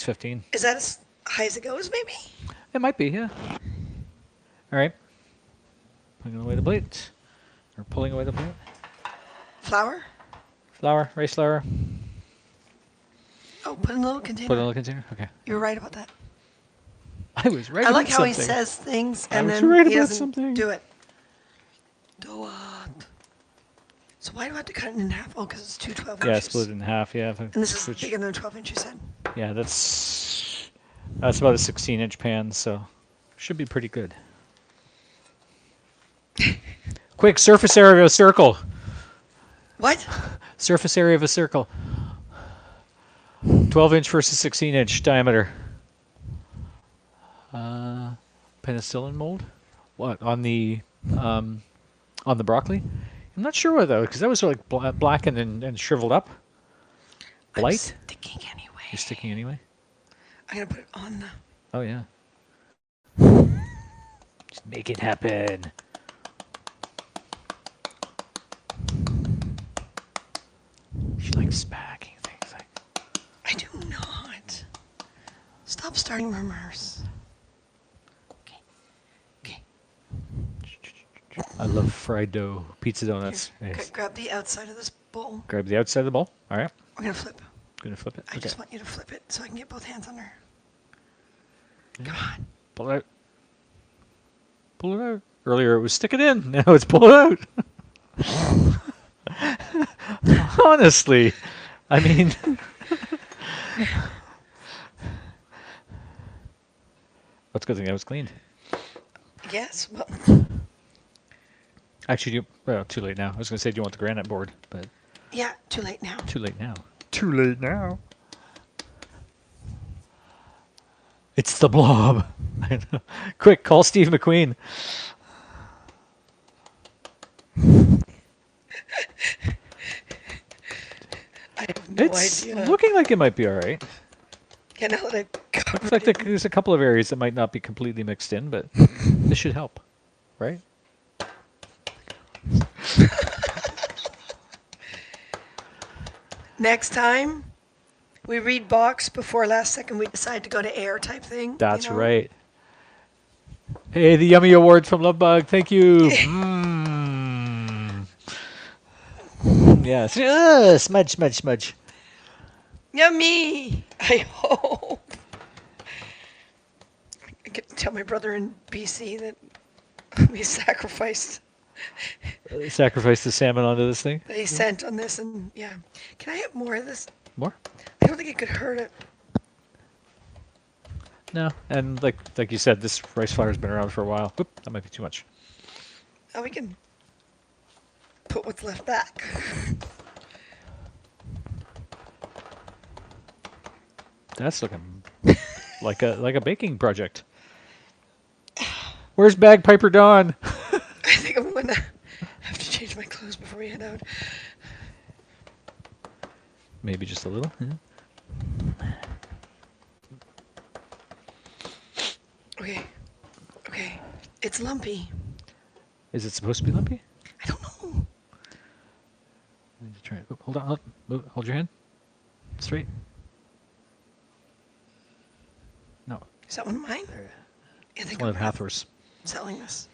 15. Is that as high as it goes, maybe? It might be, yeah. All right. Putting away the plate, or pulling away the plate. Flour? Flour, rice flour. Oh, put in a little container. Put it in the container. Okay. You're right about that. I was right I about like how something. he says things I and was then right he about doesn't something. do it. Do it. So why do I have to cut it in half? Oh, because it's two 12 Yeah, inches. split it in half. Yeah. And this is bigger than a 12 inch, you said? Yeah, that's about a 16-inch pan, so should be pretty good. Quick, surface area of a circle. What? Surface area of a circle. 12-inch versus 16-inch diameter. Penicillin mold? What on the broccoli? I'm not sure what though, because that was like blackened and shriveled up. I'm Blight? sticking anyway. You're sticking anyway. I'm going to put it on the... Oh yeah. Just make it happen. She likes smacking things like. I do not. Stop starting rumors. Okay. Okay. I love fried dough pizza Here, donuts. Nice. grab the outside of this bowl. Grab the outside of the bowl. All right. We're gonna flip. Gonna flip it. I Okay. just want you to flip it so I can get both hands on her. Yeah. Come on. Pull it out. Pull it out. Earlier it was stick it in. Now it's pull it out. Honestly, I mean, that's a good thing that was cleaned. Yes. Well, Actually, well, too late now. I was going to say, do you want the granite board? But yeah. Too late now. too late now. Too late now. It's the blob. Quick, call Steve McQueen. I have no It's idea. looking like it might be all right. Yeah, now that I've Looks covered like it. there's a couple of areas that might not be completely mixed in, but this should help, right? Next time, we read box before last second we decide to go to air type thing. That's right. Hey, the Yummy Award from Lovebug. Thank you. Yes. Smudge, smudge, smudge. Yummy! I hope. I get to tell my brother in BC that we sacrificed Sacrifice the salmon onto this thing. that he sent on this, and yeah. Can I have more of this? More? I don't think it could hurt it. No. And like you said, this rice flour's been around for a while. Whoop, that might be too much. Now we can put what's left back. That's looking like a baking project. Where's Bagpiper Dawn? I think I'm gonna have to change my clothes before we head out. Maybe just a little. Yeah. Okay. Okay. It's lumpy. Is it supposed to be lumpy? I don't know. I need to try it. Oh, hold on. Hold your hand. Straight. No. Is that one of mine? There. I It's think one I'm of Hathor's. selling this.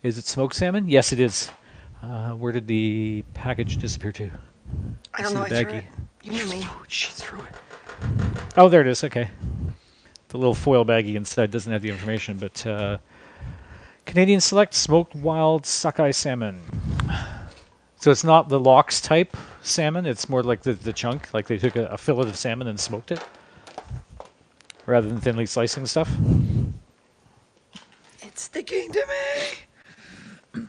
Is it smoked salmon? Yes, it is. Where did the package disappear to? I don't see know. the I threw baggie. it. You know me. She threw it. Oh, there it is. Okay. The little foil baggie inside doesn't have the information, but Canadian Select smoked wild sockeye salmon. So it's not the lox type salmon. It's more like the chunk. Like they took a fillet of salmon and smoked it, rather than thinly slicing stuff. It's sticking to me.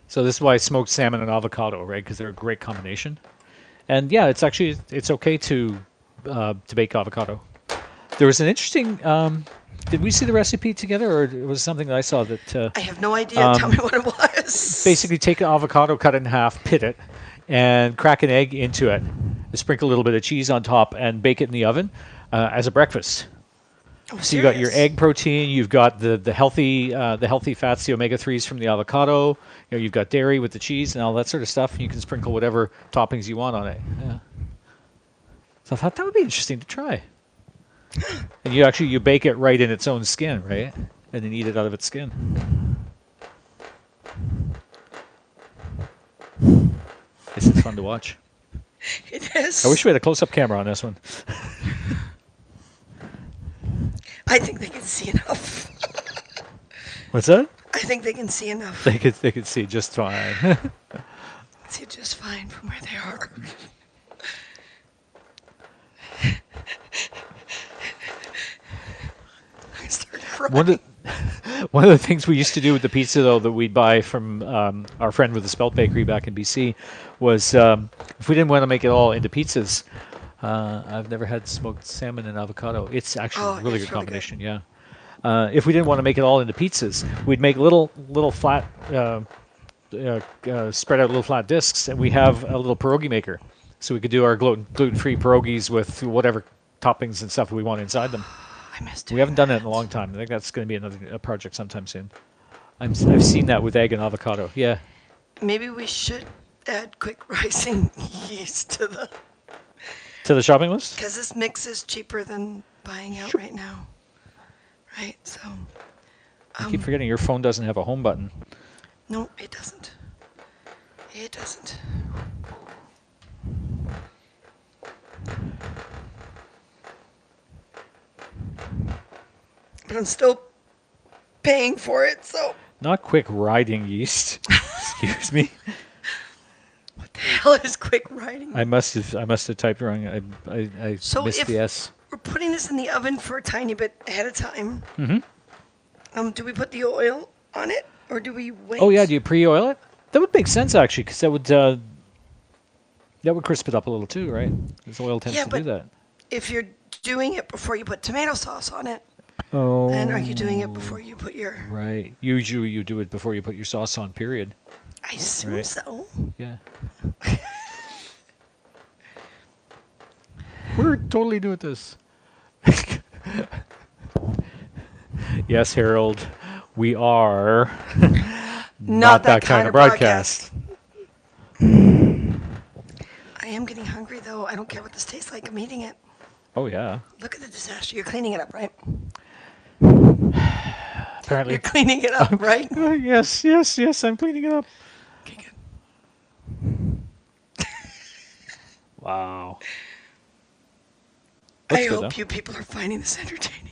So this is why smoked salmon and avocado, right? Because they're a great combination. And yeah, it's okay to bake avocado. There was an interesting. Did we see the recipe together, or was it something that I saw that I have no idea. Tell me what it was. basically take an avocado, cut it in half, pit it, and crack an egg into it, sprinkle a little bit of cheese on top, and bake it in the oven as a breakfast. Oh, So you got your serious? egg protein, you've got the healthy fats, the omega-3s from the avocado. You know, you've got dairy with the cheese and all that sort of stuff. You can sprinkle whatever toppings you want on it. Yeah. So I thought that would be interesting to try. And you bake it right in its own skin, right? And then eat it out of its skin. This is fun to watch. It is. I wish we had a close-up camera on this one. I think they can see enough. What's that? I think they can see enough. They could see just fine. See just fine from where they are. I started crying. One of the things we used to do with the pizza, though, that we'd buy from our friend with the Spelt Bakery back in BC, was if we didn't want to make it all into pizzas, I've never had smoked salmon and avocado. It's actually Oh, a really it's good really good. combination. Yeah. If we didn't want to make it all into pizzas, we'd make little flat, spread out little flat discs, and we have a little pierogi maker, so we could do our gluten-free pierogies with whatever toppings and stuff we want inside them. I missed it. We haven't done it in a long time. I think that's going to be a project sometime soon. I've seen that with egg and avocado. Yeah. Maybe we should add quick rising yeast to to the shopping list. Because this mix is cheaper than buying out Sure. right now. Right? So, I keep forgetting your phone doesn't have a home button. no, it doesn't. It doesn't. But I'm still paying for it, so Not quick riding yeast. Excuse me. what the hell is quick writing? I must have typed wrong. I So missed if the S. we're putting this in the oven for a tiny bit ahead of time, Mm-hmm. do we put the oil on it or do we wait? Oh yeah, do you pre-oil it? That would make sense actually, because that would crisp it up a little too, right? Because oil tends Yeah, to do but that. if you're doing it before you put tomato sauce on it, Oh. then are you doing it before you put your? Right. Usually you do it before you put your sauce on. Period. I assume Right. so. Yeah. We're totally doing this. Yes, Harold. We are not that kind of broadcast. I am getting hungry though. I don't care what this tastes like. I'm eating it. Oh yeah. Look at the disaster. You're cleaning it up, right? Apparently. You're cleaning it up, right? Yes. I'm cleaning it up. Okay, good. Wow. I Looks good, hope though. you people are finding this entertaining.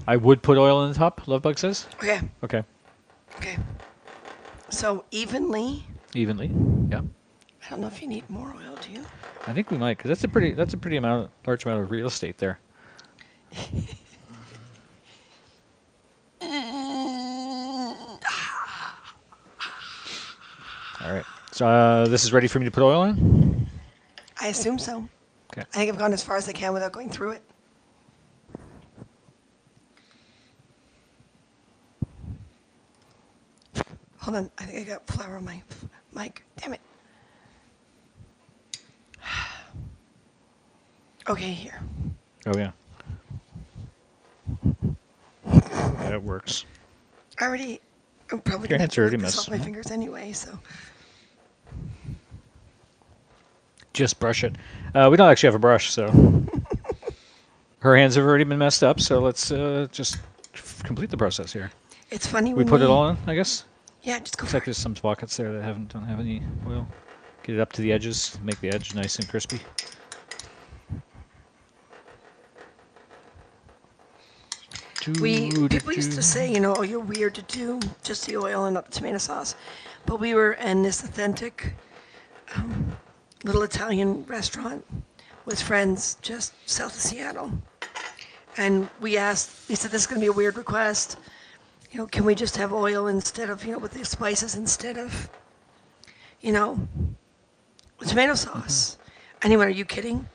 I would put oil on the top. Lovebug says. Okay, Okay. okay. So evenly. Evenly. Yeah. I don't know if you need more oil, do you? I think we might, because that's a pretty large amount of real estate there. All right. So this is ready for me to put oil in. I assume so. Okay. I think I've gone as far as I can without going through it. Hold on, I think I got flour on my mic. Damn it. Okay, here. Oh yeah. That works. I already I'm probably Your gonna have hands to are lick already this messed. off my fingers anyway, so Just brush it. We don't actually have a brush, so her hands have already been messed up. So let's just complete the process here. it's funny We when put it all in, I guess. Yeah, just go Looks for like it. there's some pockets there that don't have any oil. Get it up to the edges, make the edge nice and crispy. People used to say, oh, you're weird to do just the oil and not the tomato sauce, but we were in this authentic little Italian restaurant with friends just south of Seattle, and we said this is going to be a weird request, can we just have oil instead of with the spices instead of tomato sauce? And he went, are you kidding?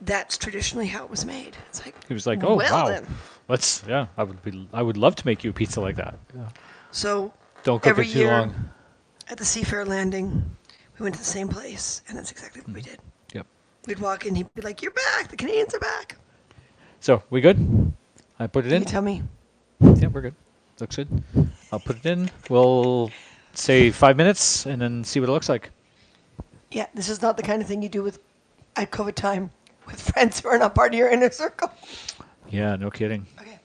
That's traditionally how it was made. It's like, He was like, "Oh well wow, then. I would love to make you a pizza like that. Yeah. So Don't cook every it too year long." at the Seafair Landing, we went to the same place, and that's exactly what we did. Yep. We'd walk in, he'd be like, "You're back. The Canadians are back." So we good? I put it You in. tell me. Yeah, we're good. Looks good. I'll put it in. We'll say 5 minutes and then see what it looks like. Yeah, this is not the kind of thing you do at COVID time with friends who are not part of your inner circle. Yeah, no kidding. Okay.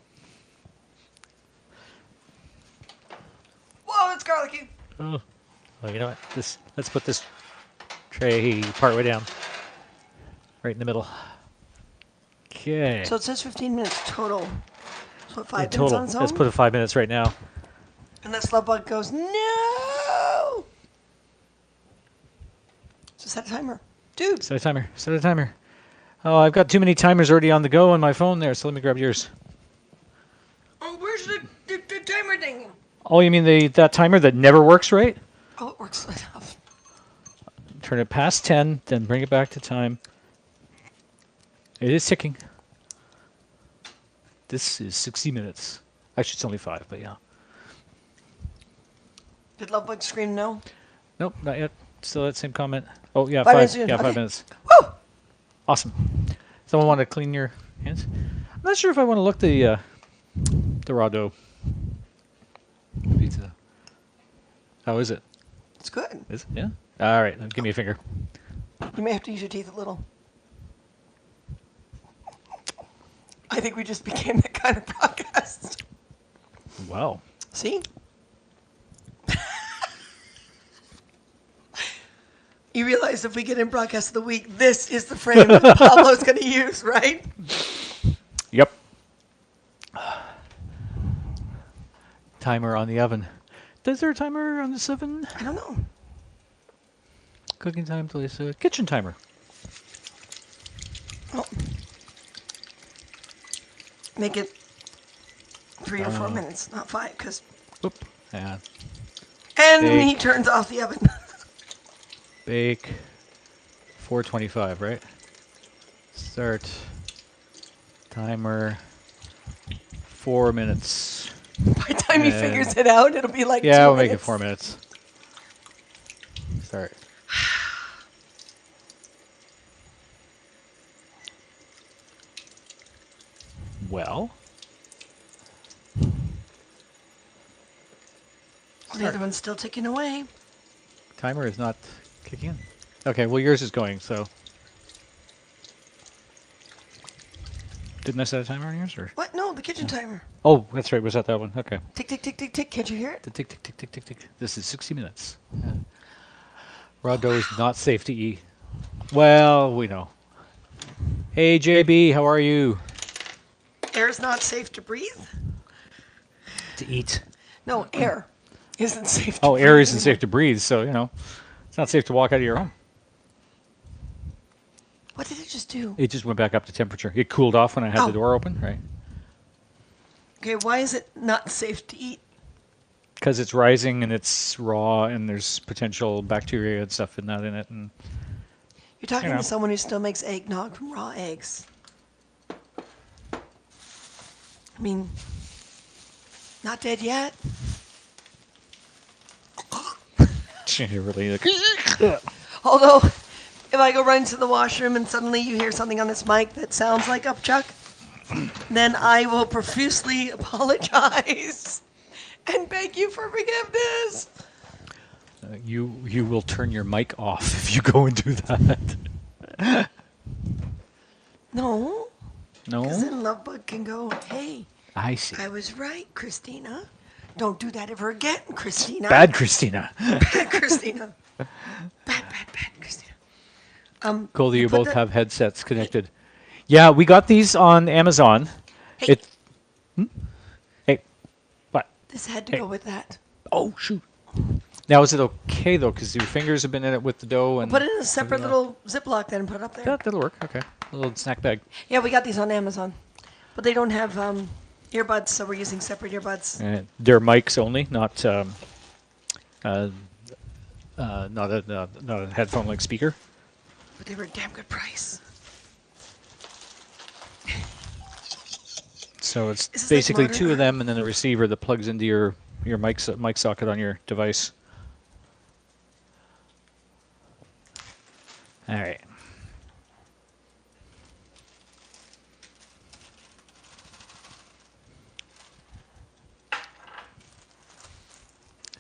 Whoa, it's garlicky. Oh, well, you know what? Let's put this tray part way down, right in the middle. Okay. So it says 15 minutes total. So what, 5 In minutes total, on its let's own? put it 5 minutes right now. Unless Lovebug goes, no! So set a timer. Dude. Set a timer. Set a timer. Oh, I've got too many timers already on the go on my phone there, so let me grab yours. Oh, where's the timer thing? Oh, you mean that timer that never works, right? Oh, it works enough. Turn it past 10, then bring it back to time. It is ticking. This is 60 minutes. Actually, it's only 5, but yeah. Did Lovebug scream no? Nope, not yet. Still that same comment. Oh, yeah, 5 5. minutes. Yeah, 5 Okay. minutes. Woo! Awesome. Someone want to clean your hands? I'm not sure if I want to look the raw dough pizza. How is it? It's good. Is it? Yeah. All right, give me a finger. You may have to use your teeth a little. I think we just became that kind of podcast. Wow. See? You realize if we get in broadcast of the week, this is the frame that Pablo's going to use, right? Yep. Timer on the oven. Is there a timer on this oven? I don't know. Cooking time, please. Kitchen timer. Well, make it 3 or 4 minutes, not 5, because. Oop. Yeah. And Bake. he turns off the oven. Bake. 425, right? Start. Timer. 4 minutes. By the time he figures it out, it'll be like Yeah, 2 we'll make it minutes. 4 minutes. Start. Well. The other one's still ticking away. Timer is not kicking in. Okay, well yours is going, so. Didn't I set a timer on yours? Or? What? No, the kitchen timer. Oh, that's right. Was that one? Okay. Tick, tick, tick, tick, tick. Can't you hear it? The tick, tick, tick, tick, tick, tick. This is 60 minutes. Yeah. Raw dough is not safe to eat. Well, we know. Hey, JB, how are you? Air's not safe to breathe? To eat. No, air isn't safe to Oh, breathe. air isn't safe to breathe, so, it's not safe to walk out of your home. What did it just do? It just went back up to temperature. It cooled off when I had Oh. the door open, right? Okay, why is it not safe to eat? Because it's rising and it's raw and there's potential bacteria and stuff in it. And You're talking You know. to someone who still makes eggnog from raw eggs. I mean, not dead yet. you're really like, Although, if I go run to the washroom and suddenly you hear something on this mic that sounds like Upchuck, then I will profusely apologize and beg you for forgiveness. you will turn your mic off if you go and do that. No, because No? then Lovebug can go, hey, I see. I was right, Christina. Don't do that ever again, Christina. Bad Christina. Bad Christina. Bad, bad, bad Christina. Cool that you put both the- have headsets connected. Yeah, we got these on Amazon. Hey, Hey, what? this had to hey. go with that. Oh, shoot. Now, is it okay, though? Because your fingers have been in it with the dough. And Put it in a separate little Ziploc then and put it up there. That'll work. Okay. A little snack bag. Yeah, we got these on Amazon. But they don't have earbuds, so we're using separate earbuds. They're mics only, not not a headphone-like speaker. But they were a damn good price. So it's Is this like basically modern two of art? them and then a receiver that plugs into your mic socket on your device. All right.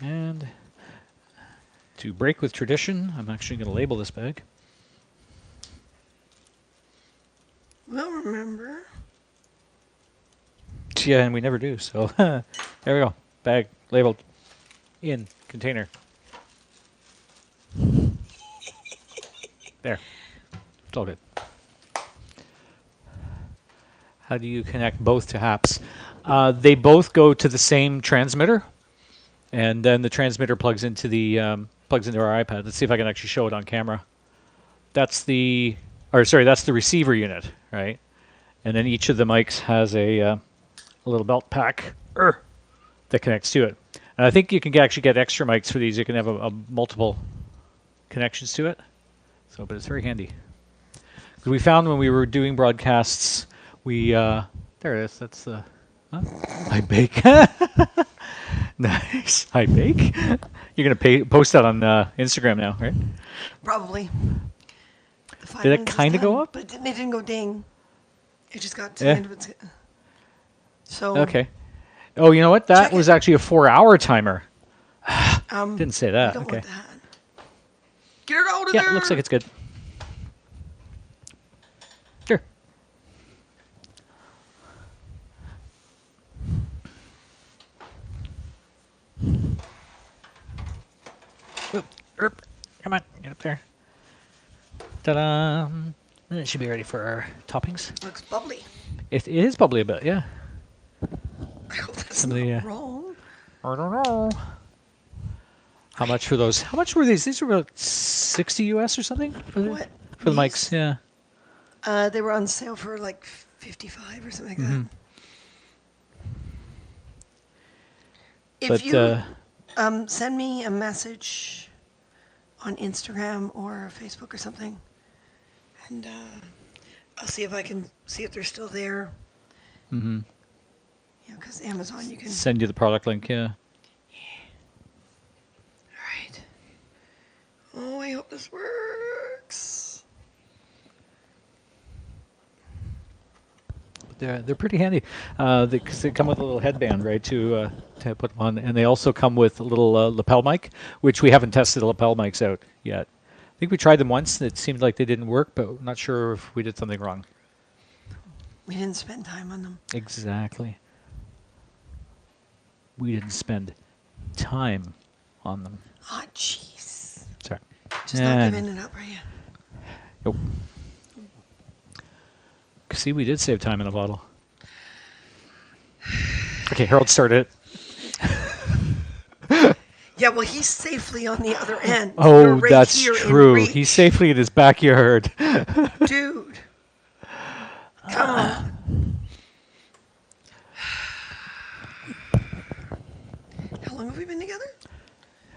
And to break with tradition, I'm actually going to label this bag. We'll remember. Yeah, and we never do. So there we go. Bag labeled in container. There. It's all good. How do you connect both to HAPS? They both go to the same transmitter, and then the transmitter plugs into our iPad. Let's see if I can actually show it on camera. That's the receiver unit, right? And then each of the mics has a little belt pack that connects to it. And I think you can actually get extra mics for these. You can have a multiple connections to it. So, but it's very handy. Because we found when we were doing broadcasts, there it is. That's the. I bake. Nice. I bake. You're gonna post that on Instagram now, right? Probably. The 5 Did it minutes is kinda go done, up? But it didn't go ding. It just got to Yeah. the end of its. So. Okay. Oh, you know what? That Check was it. actually a 4-hour timer. Um, Didn't say we that. don't Okay. want that. Get it out of Yeah, it looks like there. it's good. Sure. Oop, erp. Come on, get up there. Ta-da! And it should be ready for our toppings. Looks bubbly. It is bubbly a bit, yeah. I hope that's Some of not the, wrong. I don't know. How much for those? How much were these? These were about 60 US or something What? for the mics. These? Yeah. They were on sale for like 55 or something like Hmm. that. If But you send me a message on Instagram or Facebook or something, and I'll see if I can see if they're still there. hmm Yeah, because Amazon you can. send you the product link. Yeah. All right. Oh, I hope this works. They're pretty handy. Because they come with a little headband, right, to put them on, and they also come with a little lapel mic, which we haven't tested the lapel mics out yet. I think we tried them once, and it seemed like they didn't work, but not sure if we did something wrong. We didn't spend time on them. Exactly. We didn't spend time on them. Ah, jeez. Sorry. Just not giving it up, are you? Nope. See, we did save time in a bottle. Okay, Harold started it. Yeah, well, he's safely on the other end. You're Oh, right that's here in true. reach. He's safely in his backyard. Dude. Come on. How long have we been together?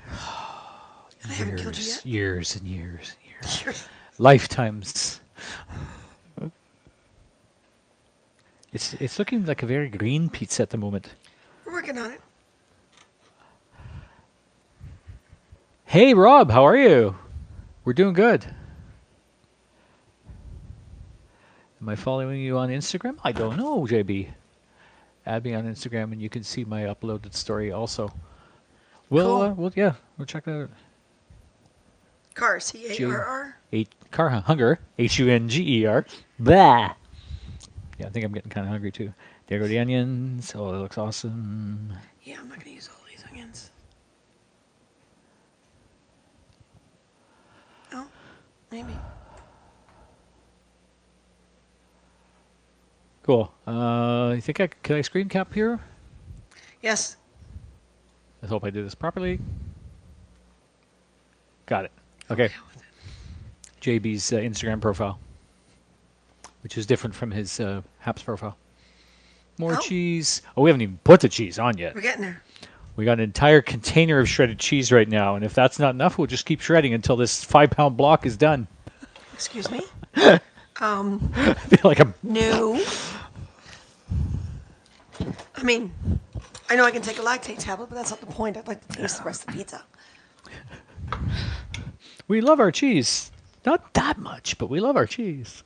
And I haven't killed you yet? Years and years and years. Lifetimes. It's looking like a very green pizza at the moment. We're working on it. Hey, Rob, how are you? We're doing good. Am I following you on Instagram? I don't know, JB. Add me on Instagram, and you can see my uploaded story also. Cool. We'll check that out. Car, C-A-R-R. Car hunger, Hunger. Blah. Yeah, I think I'm getting kind of hungry too. There go the onions. Oh, that looks awesome. Yeah, I'm not going to use all these onions. Oh, maybe. Cool. You think can I screen cap here? Yes. Let's hope I do this properly. Got it. Okay. JB's Instagram profile, which is different from his Haps profile. More Oh. cheese. Oh, we haven't even put the cheese on yet. We're getting there. We got an entire container of shredded cheese right now, and if that's not enough, we'll just keep shredding until this 5-pound block is done. Excuse me? I feel like I'm. No. I mean, I know I can take a lactate tablet, but that's not the point. I'd like to taste the rest of the pizza. We love our cheese. Not that much, but we love our cheese.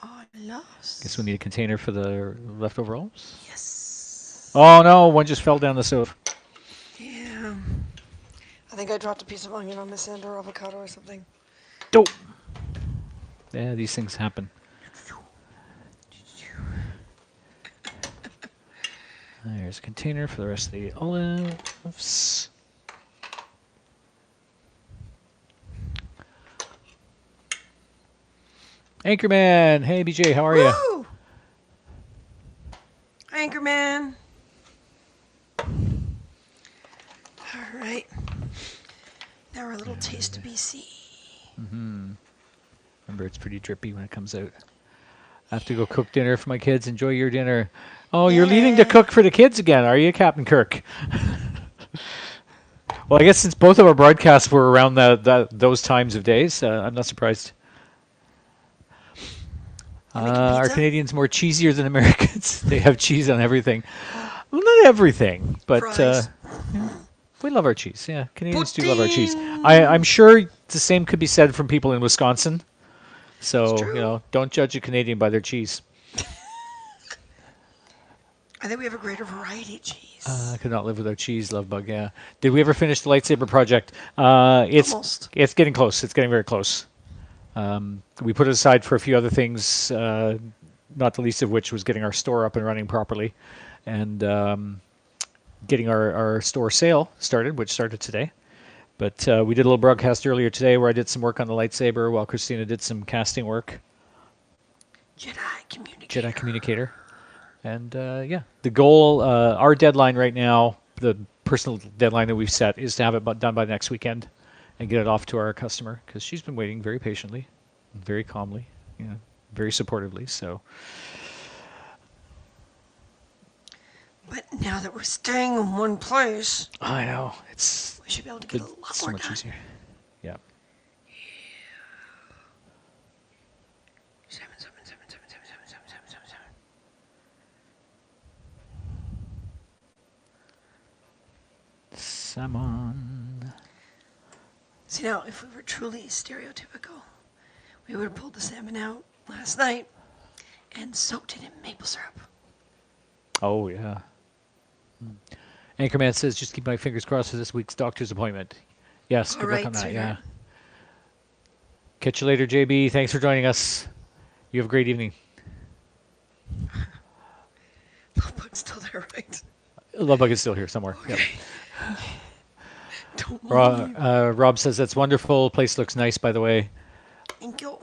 I lost. Guess we need a container for the leftover rolls. Yes. Oh no, one just fell down the stove. Yeah. I think I dropped a piece of onion on this end or avocado or something. Oh. Yeah, these things happen. There's a container for the rest of the olives. Anchorman, hey BJ, how are you? Woo! Anchorman. All right. Now our little taste of BC. Remember, it's pretty drippy when it comes out. I have to go cook dinner for my kids. Enjoy your dinner. Oh, you're leaving to Yeah. cook for the kids again, are you, Captain Kirk? Well, I guess since both of our broadcasts were around those times of days, I'm not surprised. making Are pizza? Canadians more cheesier than Americans? They have cheese on everything. Well, not everything, but Fries. we love our cheese. Yeah, Canadians do love our cheese. Poutine. I'm sure the same could be said from people in Wisconsin. So, It's true. don't judge a Canadian by their cheese. I think we have a greater variety of cheese. Yes. I could not live without cheese, love bug. Yeah. Did we ever finish the lightsaber project? Almost. It's getting close. It's getting very close. We put it aside for a few other things, not the least of which was getting our store up and running properly, and getting our store sale started, which started today. But we did a little broadcast earlier today where I did some work on the lightsaber while Christina did some casting work, Jedi Jedi communicator. communicator. And yeah, the goal, our deadline right now, the personal deadline that we've set is to have it done by next weekend and get it off to our customer because she's been waiting very patiently, very calmly, you know, very supportively. So But now that we're staying in one place, I know it's we should be able to get a lot so more much done. easier. Yeah. Seven, seven, seven, seven, seven, seven, seven, seven, seven, seven. Salmon. See now, if we were truly stereotypical, we would have pulled the salmon out last night and soaked it in maple syrup. Oh yeah. Anchorman says, just keep my fingers crossed for this week's doctor's appointment. Yes, All good luck on right, that. sweetheart. Yeah. Catch you later, JB. Thanks for joining us. You have a great evening. The bug's still there, right? Lovebug is still here somewhere. Yep. Okay. Don't leave. Rob says that's wonderful. Place looks nice, by the way. Thank you.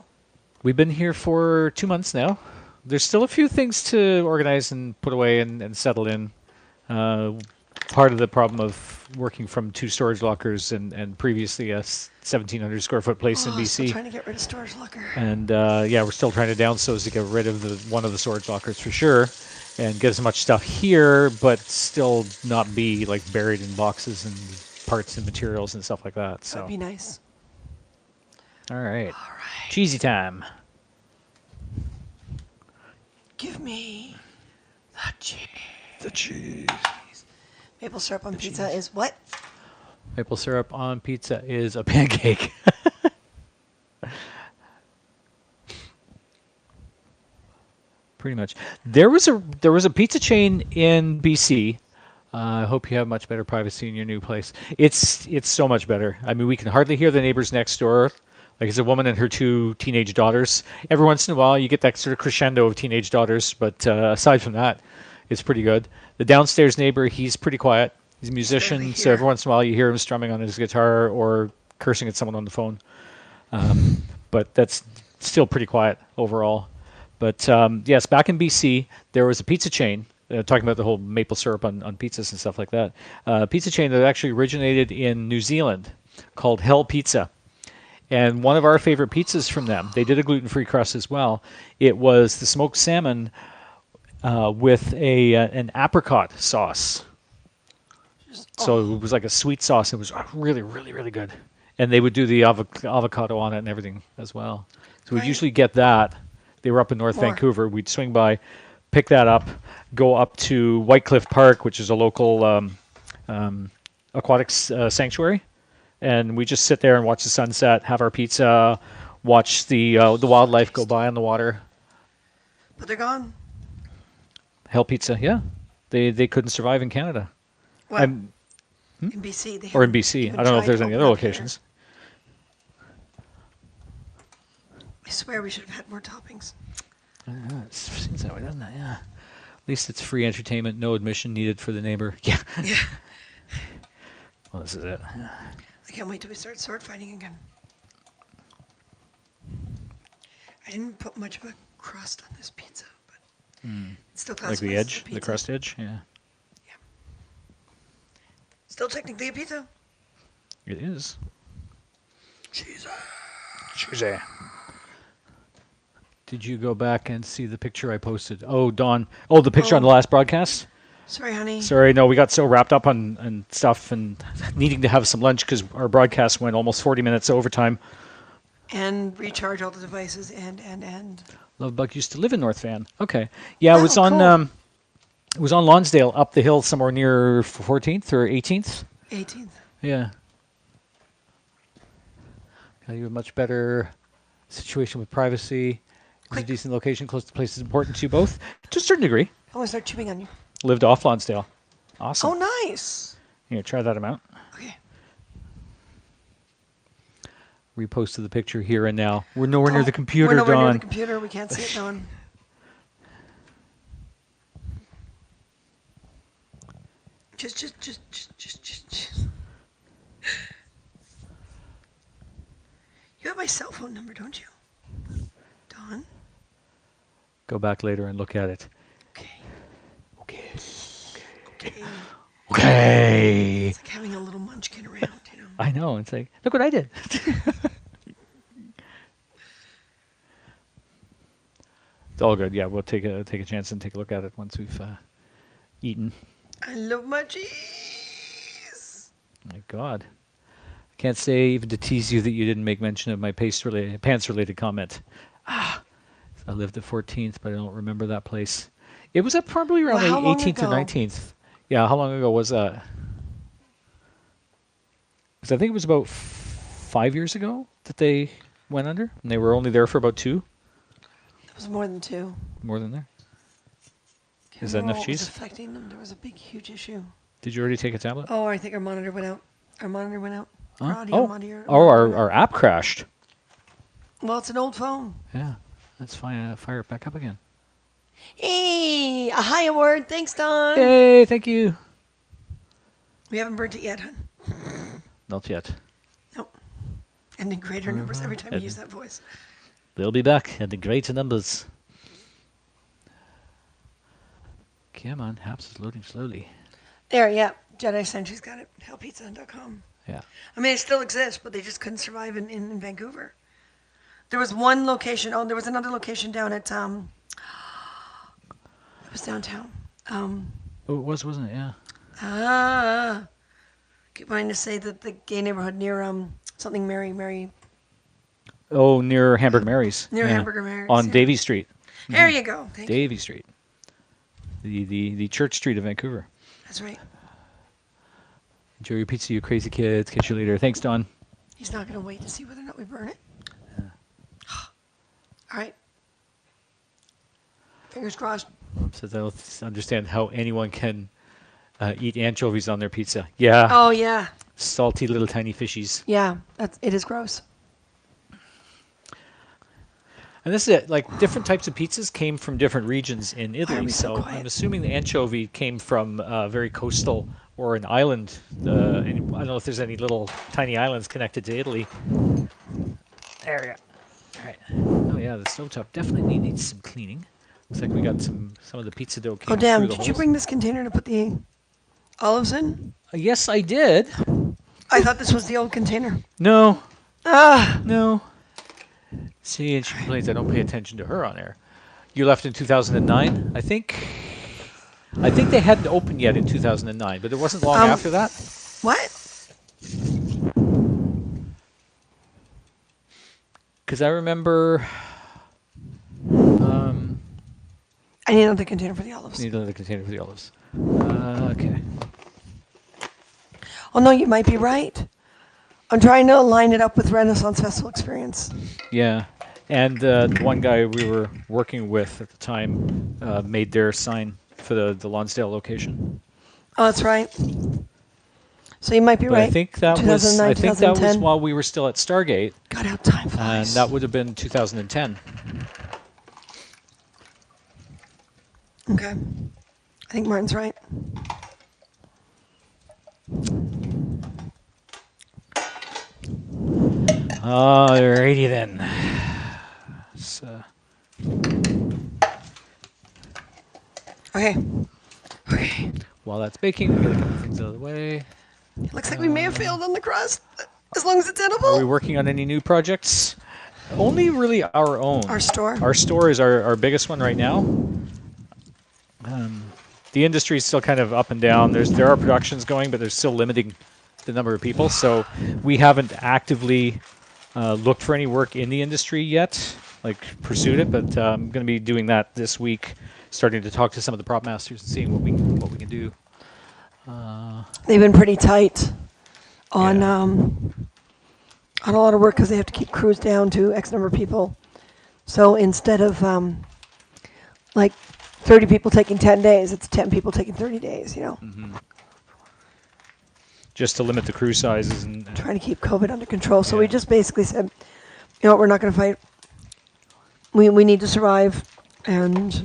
We've been here for 2 months now. There's still a few things to organize and put away and settle in. Uh, Part of the problem of working from two storage lockers and previously a 1,700 square foot place in Oh, still BC. trying to get rid of storage locker. And yeah, we're still trying to downsize to get rid of one of the storage lockers for sure, and get as much stuff here, but still not be like buried in boxes and parts and materials and stuff like that. That would So, be nice. all right, All right. cheesy time. Give me the cheese. The cheese. Maple syrup on pizza cheese. is what? Maple syrup on pizza is a pancake. Pretty much. There was a pizza chain in BC. I hope you have much better privacy in your new place. It's so much better. I mean, we can hardly hear the neighbors next door. Like it's a woman and her two teenage daughters. Every once in a while, you get that sort of crescendo of teenage daughters, but aside from that, it's pretty good. The downstairs neighbor, he's pretty quiet. He's a barely musician, so here. every once in a while, you hear him strumming on his guitar or cursing at someone on the phone. But that's still pretty quiet overall. But yes, back in BC, there was a pizza chain, talking about the whole maple syrup on pizzas and stuff like that. Pizza chain that actually originated in New Zealand called Hell Pizza. And one of our favorite pizzas from them, they did a gluten-free crust as well. It was the smoked salmon with an apricot sauce. So Oh, it was like a sweet sauce. It was really, really, really good. And they would do the avocado on it and everything as well. So we'd great. usually get that. They were up in North More. Vancouver. We'd swing by, pick that up, go up to White Cliff Park, which is a local aquatics sanctuary, and we just sit there and watch the sunset, have our pizza, watch the wildlife go by on the water. But they're gone. Hell Pizza, yeah. They couldn't survive in Canada. Well, I'm, in BC, they or in haven't BC. even I don't know if tried to there's any open other up here. locations. I swear we should have had more toppings. It seems that way, doesn't it? Yeah. At least it's free entertainment, no admission needed for the neighbor. Yeah. Yeah. Well, this is it. I can't wait till we start sword fighting again. I didn't put much of a crust on this pizza, but it's still Like classified the as a edge, the pizza. crust edge. Yeah. Yeah. Still technically a pizza. It is. Jesus. Cheesy. Did you go back and see the picture I posted? Oh, Dawn. Oh, the picture on the Oh. last broadcast? Sorry, honey. Sorry, no, we got so wrapped up on stuff and needing to have some lunch because our broadcast went almost 40 minutes overtime. And recharge all the devices and. Lovebug used to live in North Van. Okay. Yeah, it was Oh, on cool. it was on Lonsdale up the hill somewhere near 14th or 18th. 18th. Yeah. Got you a much better situation with privacy. It's a Quick. decent location, close to places important to you both, to a certain degree. I want to start chewing on you. Lived off Lonsdale. Awesome. Oh, nice. Here, try that amount. Okay. Repost to the picture here and now. We're nowhere near the Oh, we're computer, nowhere near the Dawn. computer. We can't see it, Dawn. Just. You have my cell phone number, don't you? Dawn? Go back later and look at it. Okay. Okay. Okay. Okay. It's like having a little munchkin around, you know. I know. It's like, look what I did. It's all good. Yeah, we'll take a chance and take a look at it once we've eaten. I love my cheese. My God. I can't say even to tease you that you didn't make mention of my pants related comment. I lived at 14th, but I don't remember that place. It was at probably around Well, how the long 18th or ago? 19th. Yeah, how long ago was that? Because I think it was about 5 years ago that they went under, and they were only there for about 2. It was more than 2. More than there. Can't Is that remember enough what was cheese? affecting them. There was a big, huge issue. Did you already take a tablet? Oh, I think our monitor went out. Our monitor went out. Our Huh? audio Oh, monitor. our app crashed. Well, it's an old phone. Yeah, that's fine. Fire it back up again. Hey, a high award. Thanks, Don. Yay! Thank you. We haven't burnt it yet, hun. Not yet. Nope. And in greater numbers every time you use that voice. They'll be back at the greater numbers. Come on, Haps is loading slowly. There, yeah. Jedi Sentry's got it. Hellpizza.com. Yeah. I mean, it still exists, but they just couldn't survive in Vancouver. There was one location. Oh, there was another location down at it was downtown. Oh, it was, wasn't it? Yeah. Keep wanting to say that the gay neighborhood near something Mary Oh, near Hamburg Mary's. near Yeah. Hamburger Mary's. On yeah. Davie Street. There you go. Thank you. Davie Street. The Church Street of Vancouver. That's right. Enjoy your pizza, you crazy kids. Catch you later. Thanks, Don. He's not going to wait to see whether or not we burn it. All right. Fingers crossed. Says I don't understand how anyone can eat anchovies on their pizza. Yeah. Oh yeah, Salty little tiny fishies. yeah. It is gross. And this is it. Like, different types of pizzas came from different regions in Italy. we so So quiet? I'm assuming the anchovy came from very coastal or an island. And I don't know if there's any little tiny islands connected to Italy. There we go. All right. Oh yeah, the stovetop definitely needs some cleaning. Looks like we got some of the pizza dough came Oh damn! through the Did you holes. bring this container to put the olives in? Yes, I did. I thought this was the old container. No, Ah, no. See, and she complains I don't pay attention to her on air. You left in 2009, I think. I think they hadn't opened yet in 2009, but it wasn't long after that. what? Because I remember. I need another container for the olives. Need another container for the olives. Okay. Oh no, you might be right. I'm trying to line it up with Renaissance Festival experience. Yeah, and the one guy we were working with at the time made their sign for the Lonsdale location. Oh, that's right. So you might be But right. I think that was 2009, I think that was 2010. while we were still at Stargate, God, how time and flies. that would have been 2010. Okay. I think Martin's right. Alrighty then. So, Okay. Okay. while that's baking, we get a couple things out of the way. Looks like we may have failed on the crust. As long as it's Are we edible. working on any new projects? Only really our own. Our store. Our store is our biggest one right now. The industry is still kind of up and down. There are productions going, but they're still limiting the number of people. So we haven't actively looked for any work in the industry yet, like pursued it. But I'm going to be doing that this week, starting to talk to some of the prop masters and seeing what we can do. They've been pretty tight on Yeah. on a lot of work because they have to keep crews down to X number of people. So instead of like 30 people taking 10 days. It's 10 people taking 30 days, you know. Just to limit the crew sizes Trying to keep COVID under control. So we Yeah. just basically said, you know what, we're not going to fight. We need to survive. And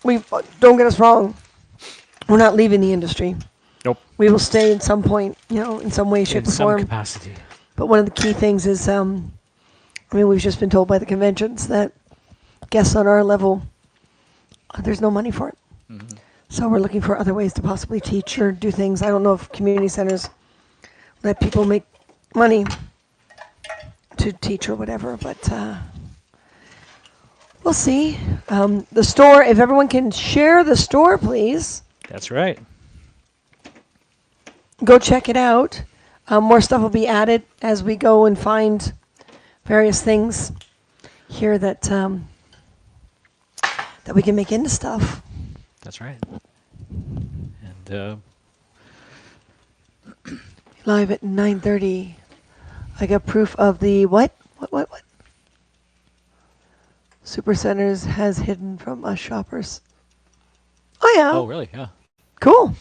we don't get us wrong. We're not leaving the industry. Nope. We will stay in some point, you know, in some way, shape, In or some form. capacity. But one of the key things is, I mean, we've just been told by the conventions that guests on our level, there's no money for it. So we're looking for other ways to possibly teach or do things. I don't know if community centers let people make money to teach or whatever, but we'll see. The store, if everyone can share the store, please. That's right. Go check it out. More stuff will be added as we go and find various things here that that we can make into stuff. That's right. And Live at 9:30. I got proof of the what? What? Supercenters has hidden from us shoppers. Oh yeah. oh, really? Yeah. Cool.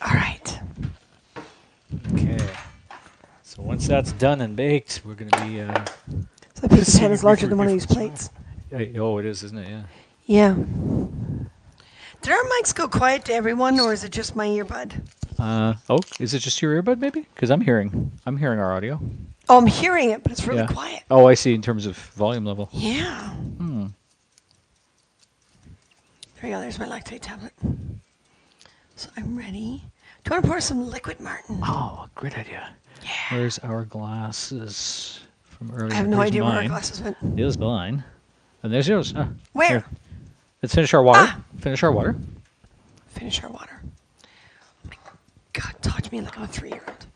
All right. Okay. So once that's done and baked, we're going to be. So the pizza See pan your is larger than brief one of these reference. plates. Oh, it is, isn't it? Yeah. Yeah. Did our mics go quiet to everyone, or is it just my earbud? Oh, is it just your earbud, maybe? Because I'm hearing our audio. Oh, I'm hearing it, but it's really Yeah. quiet. Oh, I see. In terms of volume level. Yeah. Hmm. There you go. There's my lactate tablet. So I'm ready. Do you want to pour some liquid, Martin? Oh, great idea. Yeah. Where's our glasses from earlier? I have no Here's idea where our mine. glasses went. Here's mine. And there's yours. Where? Here. Let's finish our water. Ah! Finish our water. Finish our water. Oh my God, talk to me like I'm a 3-year-old.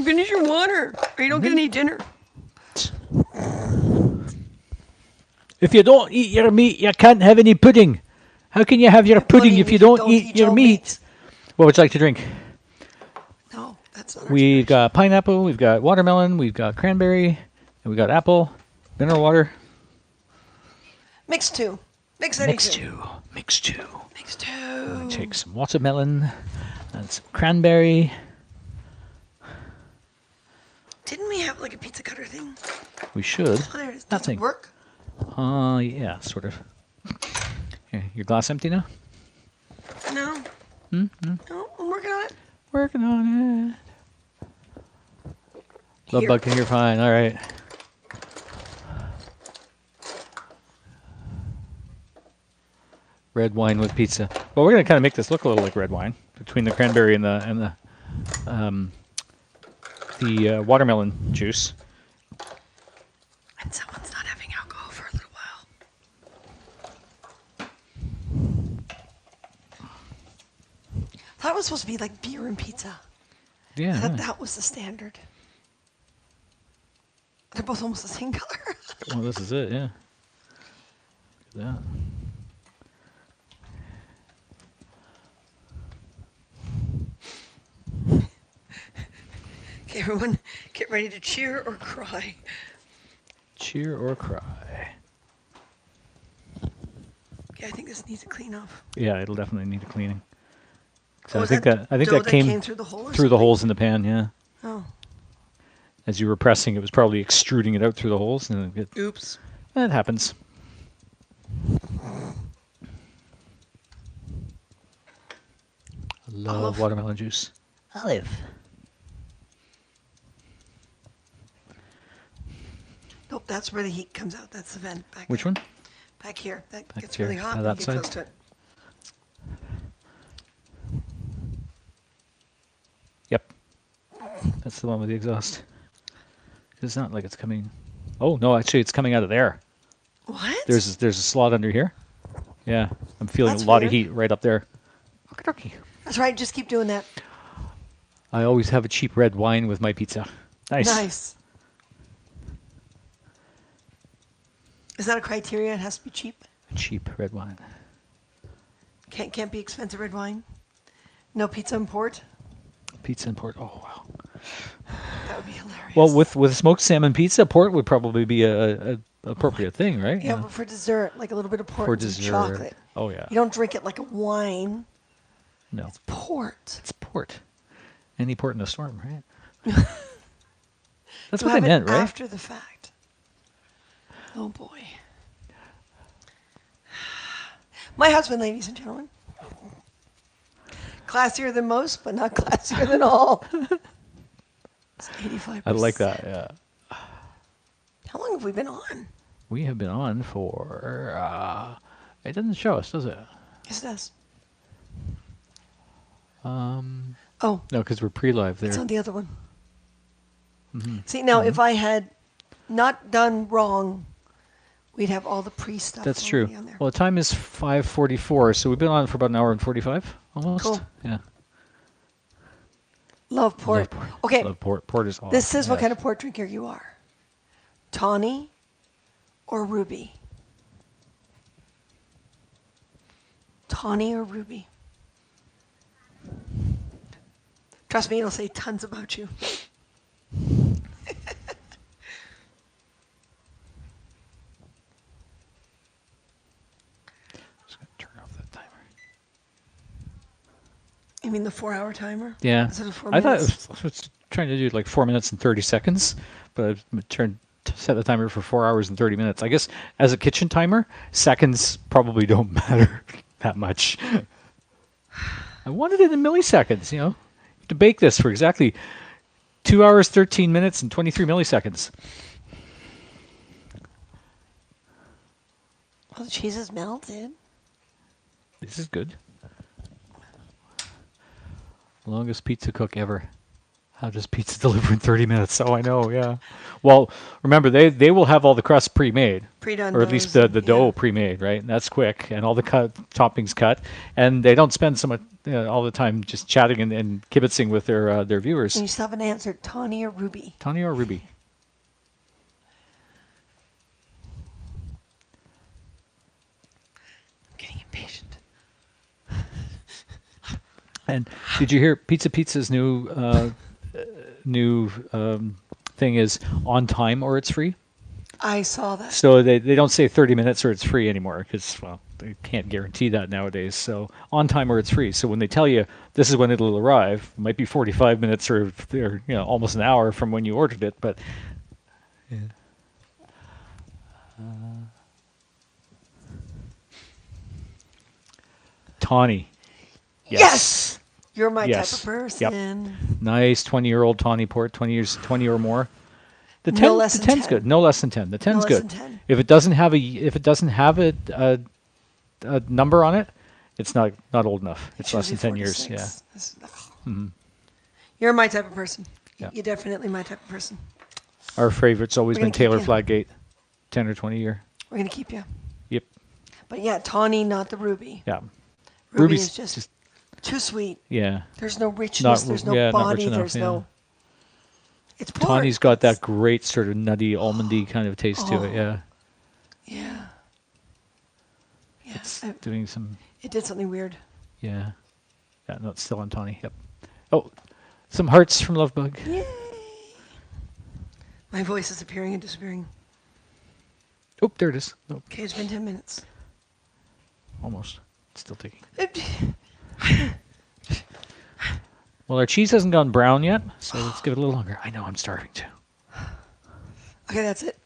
Finish your water, or you don't get any dinner. If you don't eat your meat, you can't have any pudding. How can you have your pudding if you don't eat your all meat? What would you like to drink? No, that's not our We've generation. got pineapple, we've got watermelon, we've got cranberry, and we've got apple, mineral water. Mix two. Mix any Mix two. two. Mix two. Mix two. Take some watermelon and some cranberry. Didn't we have like a pizza cutter thing? We should. Oh, there it is. Does it Nothing. work? Yeah, sort of. Here, your glass empty now? No. No, I'm working on it. Working on it. Love Here. bug can hear fine. All right. Red wine with pizza. Well, we're gonna kind of make this look a little like red wine between the cranberry and the watermelon juice. And someone's not having alcohol for a little while. I thought it was supposed to be like beer and pizza. Yeah. I thought yeah. that was the standard. They're both almost the same color. Well, this is it. Yeah. Look at that. Okay, everyone, get ready to cheer or cry. Cheer or cry. Okay, I think this needs a clean off. Yeah, it'll definitely need a cleaning. So Oh, I is think that that dough came through the hole or through the something? holes in the pan. Yeah. Oh, As you were pressing, it was probably extruding it out through the holes, and oops. that happens. I love Olive. watermelon juice. Olive. Nope, that's where the heat comes out. That's the vent back Which there. one? Back here. That Back gets here. really hot Oh, when you that get side? close to it. Yep. That's the one with the exhaust. It's not like it's coming. Oh no, actually, it's coming out of there. What? There's a slot under here. Yeah, I'm feeling That's a lot weird. of heat right up there. Okey-dokey. That's right. Just keep doing that. I always have a cheap red wine with my pizza. Nice. Nice. Is that a criteria? It has to be cheap. Cheap red wine. Can't be expensive red wine. No pizza import. Pizza import. Oh wow. would be Well, hilarious. with smoked salmon pizza, port would probably be a Oh my appropriate thing, right? Yeah, Yeah. but for dessert, like a little bit of port For and some dessert. chocolate. Oh yeah. You don't drink it like a wine. No, It's port. it's port. Any port in a storm, right? That's You what they have it meant, right? after the fact. Oh boy. My husband, ladies and gentlemen, classier than most, but not classier than all. It's I like 85%. that. Yeah. How long have we been on? We have been on for. It doesn't show us, does it? Yes, it does. Um, Oh, no, because we're pre-live it's there. on the other one. Hmm. See, now Hmm. if I had not done wrong, we'd have all the pre stuff That's true. already on there. Well, the time is 5:44, so we've been on for about an hour and 45, almost. Cool. Yeah. Love Love port. port. Okay, Love port. Port is this awesome. is what Yes. kind of port drinker you are. Tawny or ruby? Tawny or ruby? Trust me, it'll say tons about you. Just gonna turn off that timer. You mean the 4 hour timer? Yeah. Instead of I thought minutes? I was trying to do like 4 minutes and 30 seconds, but I've turned to set the timer for 4 hours and 30 minutes. I guess as a kitchen timer, seconds probably don't matter that much. I wanted it in milliseconds, you know. To bake this for exactly 2 hours, 13 minutes, and 23 milliseconds. Oh, the cheese is melted. This is good. Longest pizza cook ever. How does pizza deliver in 30 minutes? Oh, I know, yeah. Well, remember, they will have all the crust pre-made, Pre-done or at least doughs. the dough Yeah. pre-made, right? And that's quick, and all the toppings cut, and they don't spend so much all the time just chatting and kibitzing with their And viewers. you still haven't answered Tawny or ruby. Tony or Ruby? I'm getting impatient. And did you hear Pizza's new thing is on time or it's free? I saw that. So they don't say 30 minutes or it's free anymore because, well, they can't guarantee that nowadays. So on time or it's free. So when they tell you this is when it'll arrive, it might be 45 minutes or almost an hour from when you ordered it. But yeah. Tawny. Yes! You're my type Yes. of Yep. person. Nice 20-year-old tawny port, 20 years, 20 or more. The No 10, less the than 10's 10. good. No less than 10. The 10's less good. than 10. If it doesn't have a number on it, it's not old enough. It's less than 10 years. Yeah. Mhm. You're my type of person. Yeah. You're definitely my type of person. Our favorite's always We're gonna been keep Taylor you. Fladgate, 10 or 20 year. We're going to keep you. Yep. But yeah, Tawny, not the ruby. Yeah. Ruby Ruby's is just too sweet. yeah. There's no richness. There's no not rich body. enough. There's Yeah. no. It's port. Tawny's got It's- that great sort of nutty, almondy kind of taste to it. Oh. Yeah. Yeah. Yeah. It's doing some. It did something weird. Yeah. Yeah. No, it's still on Tawny. Yep. Oh, some hearts from Lovebug. Yay. My voice is appearing and disappearing. Oh, there it is. Oh, Okay, it's been 10 minutes. almost. It's still ticking. Well, our cheese hasn't gone brown yet, so let's give it a little longer. I know I'm starving too. Okay, that's it.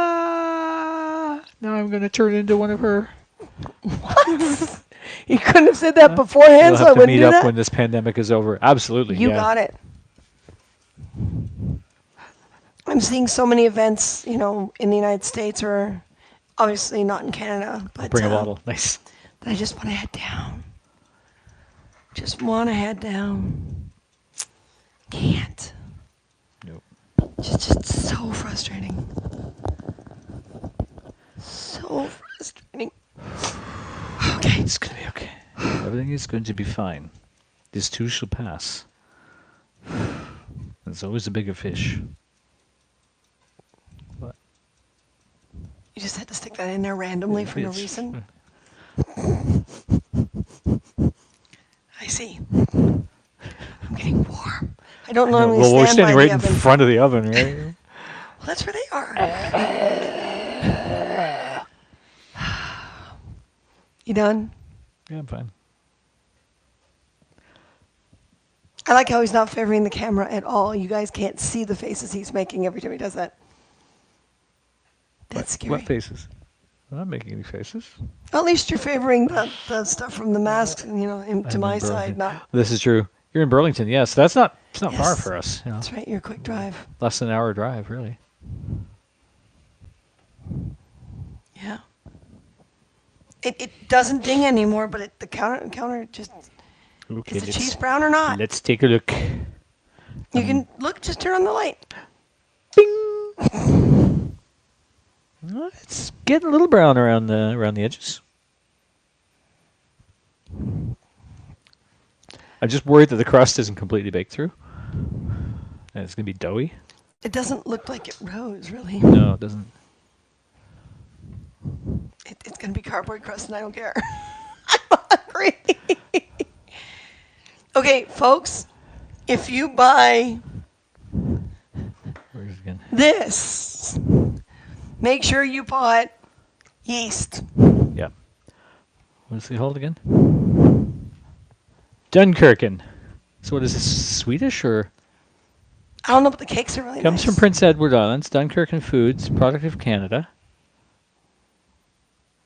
Ah! Now I'm going to turn into one of her. You couldn't have said that beforehand, We'll so I have to wouldn't meet do up that. when this pandemic is over. Absolutely. You yeah. got it. I'm seeing so many events, in the United States or obviously not in Canada, but Bring a bottle. Nice. that I just want to head down. Just want to head down. Can't. Nope. Just so frustrating. So frustrating. Okay. It's going to be okay. Everything is going to be fine. This too shall pass. There's always a bigger fish. What? You just had to stick that in there randomly for no It's- reason. I see. I'm getting warm. I don't No, normally well, we're stand by standing the right in oven. front of the oven, right? Well, that's where they are. You done? Yeah, I'm fine. I like how he's not favoring the camera at all. You guys can't see the faces he's making every time he does that. That's What scary. faces? I'm not making any faces. At least you're favoring the stuff from the mask, to I'm my in side, Burlington. not. This is true. You're in Burlington, yes. That's not. It's not far Yes, for us. You know, that's right. You're a quick drive. less than an hour drive, really. Yeah. It doesn't ding anymore, but the counter just Okay, is the cheese brown or not? let's take a look. You can look. Just turn on the light. Bing. Well, it's getting a little brown around the edges. I'm just worried that the crust isn't completely baked through, and it's gonna be doughy. It doesn't look like it rose really. No, it doesn't. It's gonna be cardboard crust, and I don't care. I'm hungry. Okay, folks, if you buy Where's it again? this, make sure you bought yeast. Yeah. What's it called again? Dunkirken. So what is this? Swedish or I don't know, but the cakes are really comes nice. from Prince Edward Islands? Dunkirken Foods, product of Canada.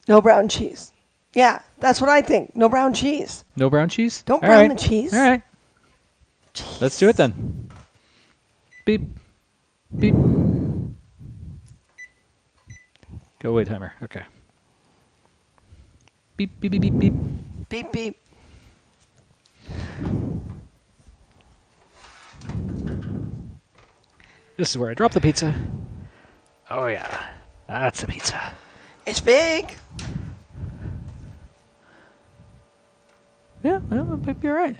No brown cheese. Yeah, that's what I think. No brown cheese. No brown cheese. Don't All brown right. the cheese. All right. Jeez. Let's do it then. Beep. Beep. Go away, timer. Okay. Beep, beep, beep, beep, beep. Beep beep. This is where I drop the pizza. Oh, yeah. That's a pizza. It's big. Yeah, well, it might be all right.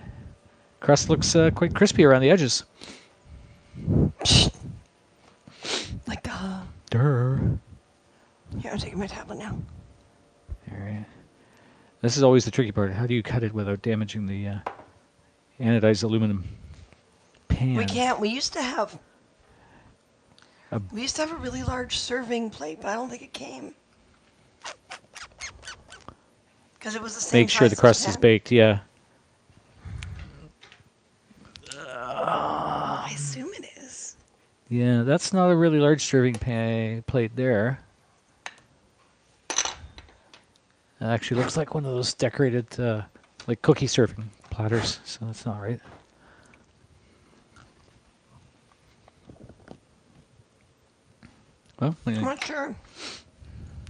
Crust looks quite crispy around the edges. Like the. Durr. Here, I'm taking my tablet now. All right. This is always the tricky part. How do you cut it without damaging the anodized aluminum pan? We can't. We used to have. A- We used to have a really large serving plate, but I don't think it came. Because it was the same. Make sure the size as crust is pan. baked, yeah. I assume it is. Yeah, that's not a really large serving plate there. It actually looks like one of those decorated, like cookie serving platters, so that's not right. Well, I'm not sure.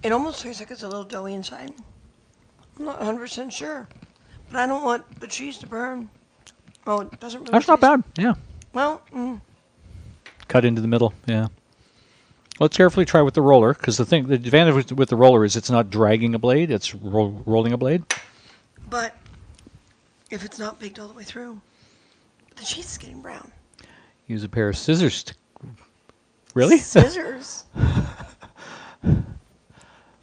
It almost tastes like it's a little doughy inside. I'm not 100% sure. But I don't want the cheese to burn. Oh, it doesn't really that's not taste- bad. Yeah, Well, cut into the middle. Yeah. Let's carefully try with the roller, because the advantage with the roller is it's not dragging a blade; it's rolling a blade. but if it's not baked all the way through, the cheese is getting brown. Use a pair of scissors. Really? Scissors.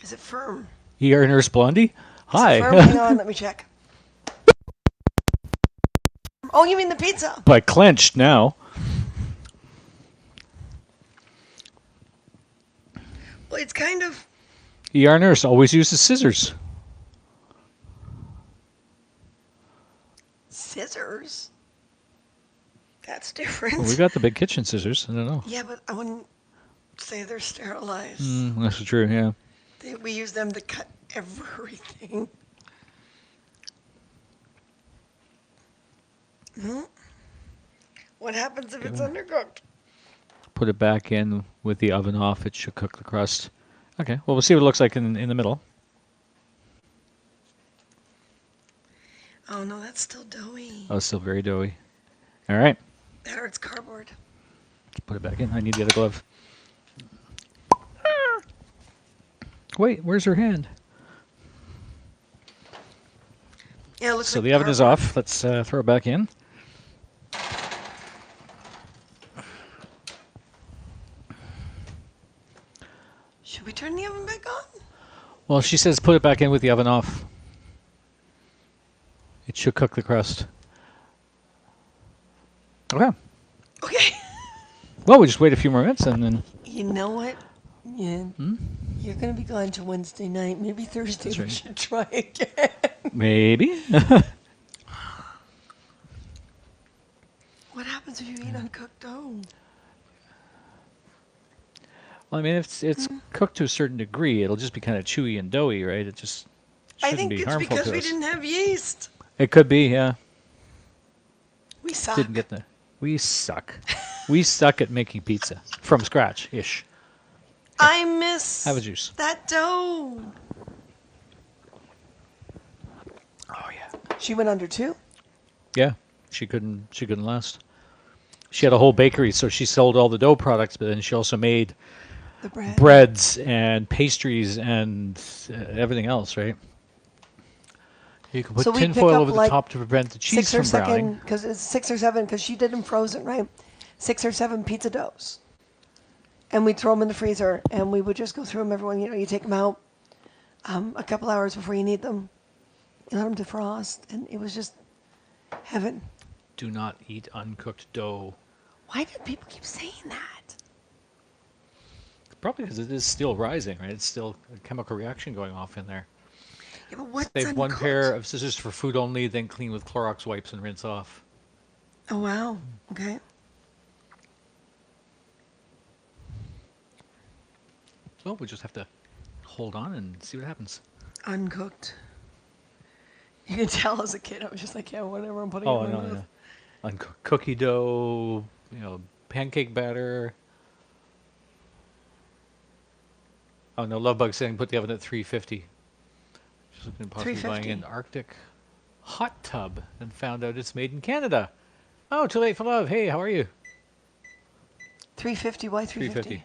Is it firm? ER Nurse Blondie. Is it Hi. firm? Hang on, let me check. Oh, you mean the pizza? But clenched now. Well, it's kind of. ER Nurse always uses scissors. Scissors? That's different. Well, we got the big kitchen scissors. I don't know. Yeah, but I wouldn't say they're sterilized. That's true. Yeah. We use them to cut everything. What happens if it's undercooked? Put it back in with the oven off. It should cook the crust. Okay. Well, we'll see what it looks like in the middle. Oh no, that's still doughy. Oh, it's still very doughy. All right. That or it's cardboard. Let's put it back in. I need the other glove. Wait, where's her hand? Yeah, it looks So like the oven is cardboard. off. Let's throw it back in. Should we turn the oven back on? Well, she says put it back in with the oven off. It should cook the crust. Okay. Okay. Well, we just wait a few more minutes and then. You know what? Yeah, Hmm? you're gonna be gone till Wednesday night. Maybe Thursday That's we right. should try again. Maybe. What happens if you eat uncooked dough? Well, I mean, if it's cooked to a certain degree, it'll just be kind of chewy and doughy, right? It just I shouldn't think be it's harmful because to we us. didn't have yeast. It could be, yeah. We Didn't suck. get the. We suck. We suck at making pizza from scratch ish. Here, I have a miss juice. that dough. Oh yeah. She went under too. Yeah. She couldn't last. She had a whole bakery, so she sold all the dough products, but then she also made The bread. breads and pastries and everything else, right? You can So put we'd pick tinfoil up over the like top to prevent the cheese six or from browning. second, because it's 6 or 7, because she did them frozen, right? 6 or 7 pizza doughs, and we'd throw them in the freezer, and we would just go through them. Everyone, you take them out a couple hours before you need them. You let them defrost, and it was just heaven. Do not eat uncooked dough. Why do people keep saying that? Probably because it is still rising, right? It's still a chemical reaction going off in there. Yeah, but what's Save one pair uncooked? of scissors for food only, then clean with Clorox wipes and rinse off. Oh wow. Okay. So we just have to hold on and see what happens. Uncooked. You can tell as a kid, I was just like, yeah, whatever. I'm putting it in Oh my no, mouth. yeah. Uncooked cookie dough, pancake batter. Oh no, Lovebug saying put the oven at 350. Just looking at Three possibly buying an fifty. Arctic hot tub and found out it's made in Canada. Oh, too late for love. Hey, how are you? 350. Why 350. 350?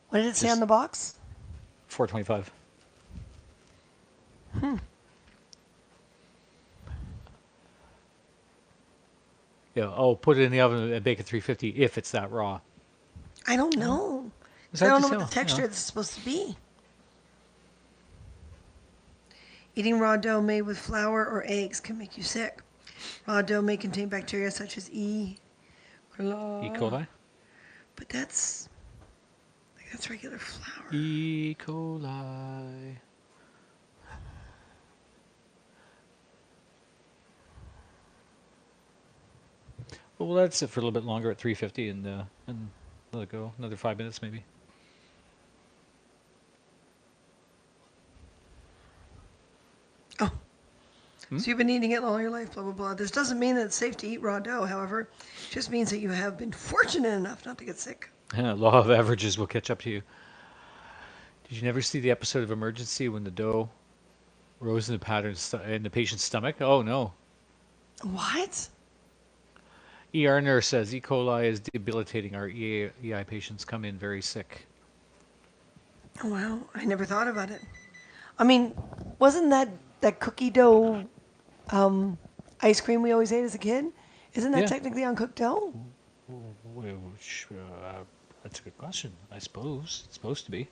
What did it say on Just the box? 425. Yeah. Oh, put it in the oven and bake at 350 if it's that raw. I don't Oh, know. it's 'Cause I hard don't to know what the tell. texture is supposed to be. Eating raw dough made with flour or eggs can make you sick. Raw dough may contain bacteria such as E. E. coli. coli. But that's regular flour. E. coli. Well, that's it for a little bit longer at 350 and let it go another 5 minutes maybe. Oh, Hmm? so you've been eating it all your life, blah, blah, blah. This doesn't mean that it's safe to eat raw dough, however. It just means that you have been fortunate enough not to get sick. Law of averages will catch up to you. Did you never see the episode of Emergency when the dough rose in the in the patient's stomach? Oh no. What? ER nurse says E. coli is debilitating. Our EI patients come in very sick. Oh, wow. I never thought about it. I mean, wasn't that cookie dough um, ice cream we always ate as a kid? Isn't that Yeah. technically uncooked dough? Which, that's a good question. I suppose it's supposed to be.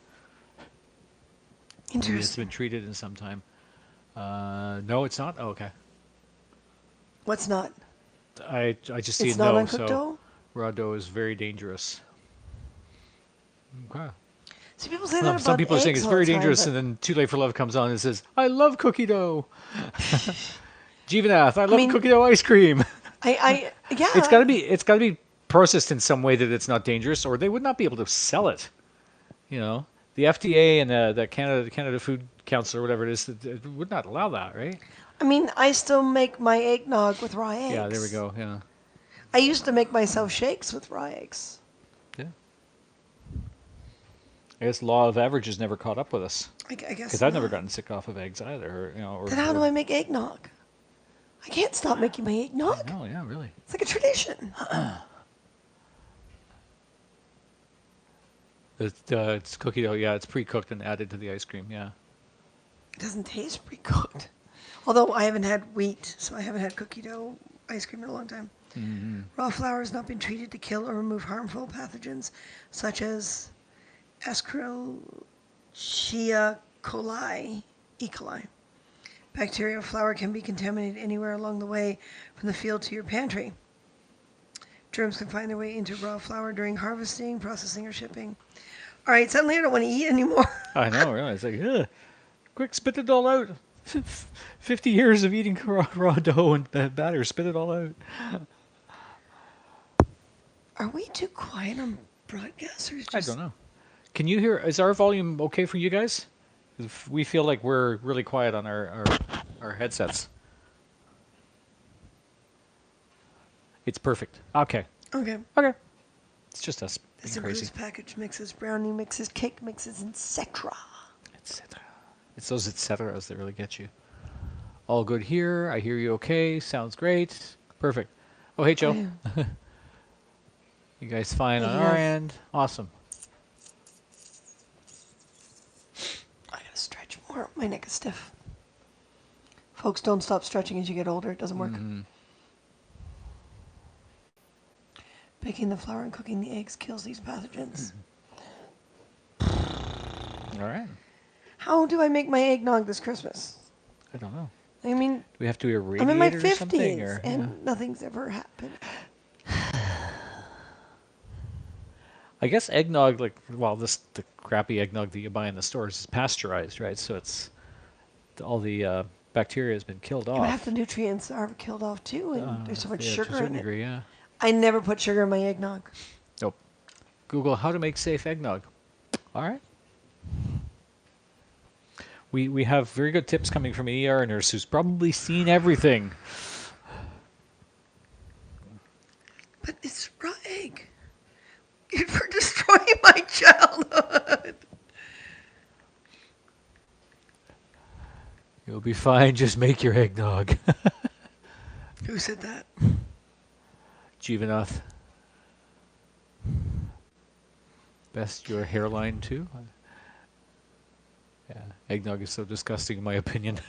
Maybe it's been Interesting. treated in some time. No, it's not. Oh, okay. What's not? I just see a It's not no. uncooked So dough? raw dough is very dangerous. Okay. See, people say that Well, some about people are saying eggs it's all the very time, dangerous, but and then Too Late for Love comes on and says, "I love cookie dough." Jivanath, I I love mean, cookie dough ice cream. It's got yeah. to be. It's got to be processed in some way that it's not dangerous, or they would not be able to sell it. You know, the FDA and the Canada Food Council or whatever it is it would not allow that, right? I mean, I still make my eggnog with raw Yeah, there we eggs. go. Yeah, I used to make myself shakes with raw eggs. yeah. I guess law of averages never caught up with us I because guess I've never not. gotten sick off of eggs either. Then how do I make eggnog? I can't stop making my I eggnog. know. Yeah, really. It's like a tradition. It's cookie dough. Yeah, it's pre-cooked and added to the ice cream. Yeah. It doesn't taste pre-cooked. Although I haven't had wheat, so I haven't had cookie dough ice cream in a long time. Mm-hmm. Raw flour has not been treated to kill or remove harmful pathogens such as Escherichia coli, E. coli. Bacterial flour can be contaminated anywhere along the way from the field to your pantry. Germs can find their way into raw flour during harvesting, processing, or shipping. All right, suddenly I don't want to eat anymore. I know, really. It's like, ugh, quick, spit it all out. 50 years of eating raw dough and batter, spit it all out. Are we too quiet on broadcast or is I just don't know. Can you hear? Is our volume okay for you guys? If we feel like we're really quiet on our headsets. It's perfect. Okay. okay? Okay. It's just us This being crazy. includes package mixes, brownie mixes, cake mixes, etc. Etc. It's those etceteras that really get you. All good here. I hear you okay. Sounds great. Perfect. Oh, hey, Joe. Hey, You guys fine on our yes. end? Awesome. I gotta stretch more. My neck is stiff. Folks, don't stop stretching as you get older. It doesn't work. Baking the flour and cooking the eggs kills these pathogens. All right. How do I make my eggnog this Christmas? I don't know. I mean, Do we have to I'm in my irradiate it or something? 50s Or and nothing's ever happened. I guess eggnog, like, well, the crappy eggnog that you buy in the stores is pasteurized, right? So it's all the bacteria has been killed Yeah, but half the off. nutrients are killed off too, and there's so much Yeah, to a sugar certain in it. degree, yeah. I never put sugar in my eggnog. Nope. Google how to make safe eggnog. All right. We have very good tips coming from an ER nurse who's probably seen everything. But it's raw egg. You're destroying my childhood. You'll be fine. Just make your eggnog. Who said that? Jivanath. Best your hairline too. Yeah, eggnog is so disgusting in my opinion.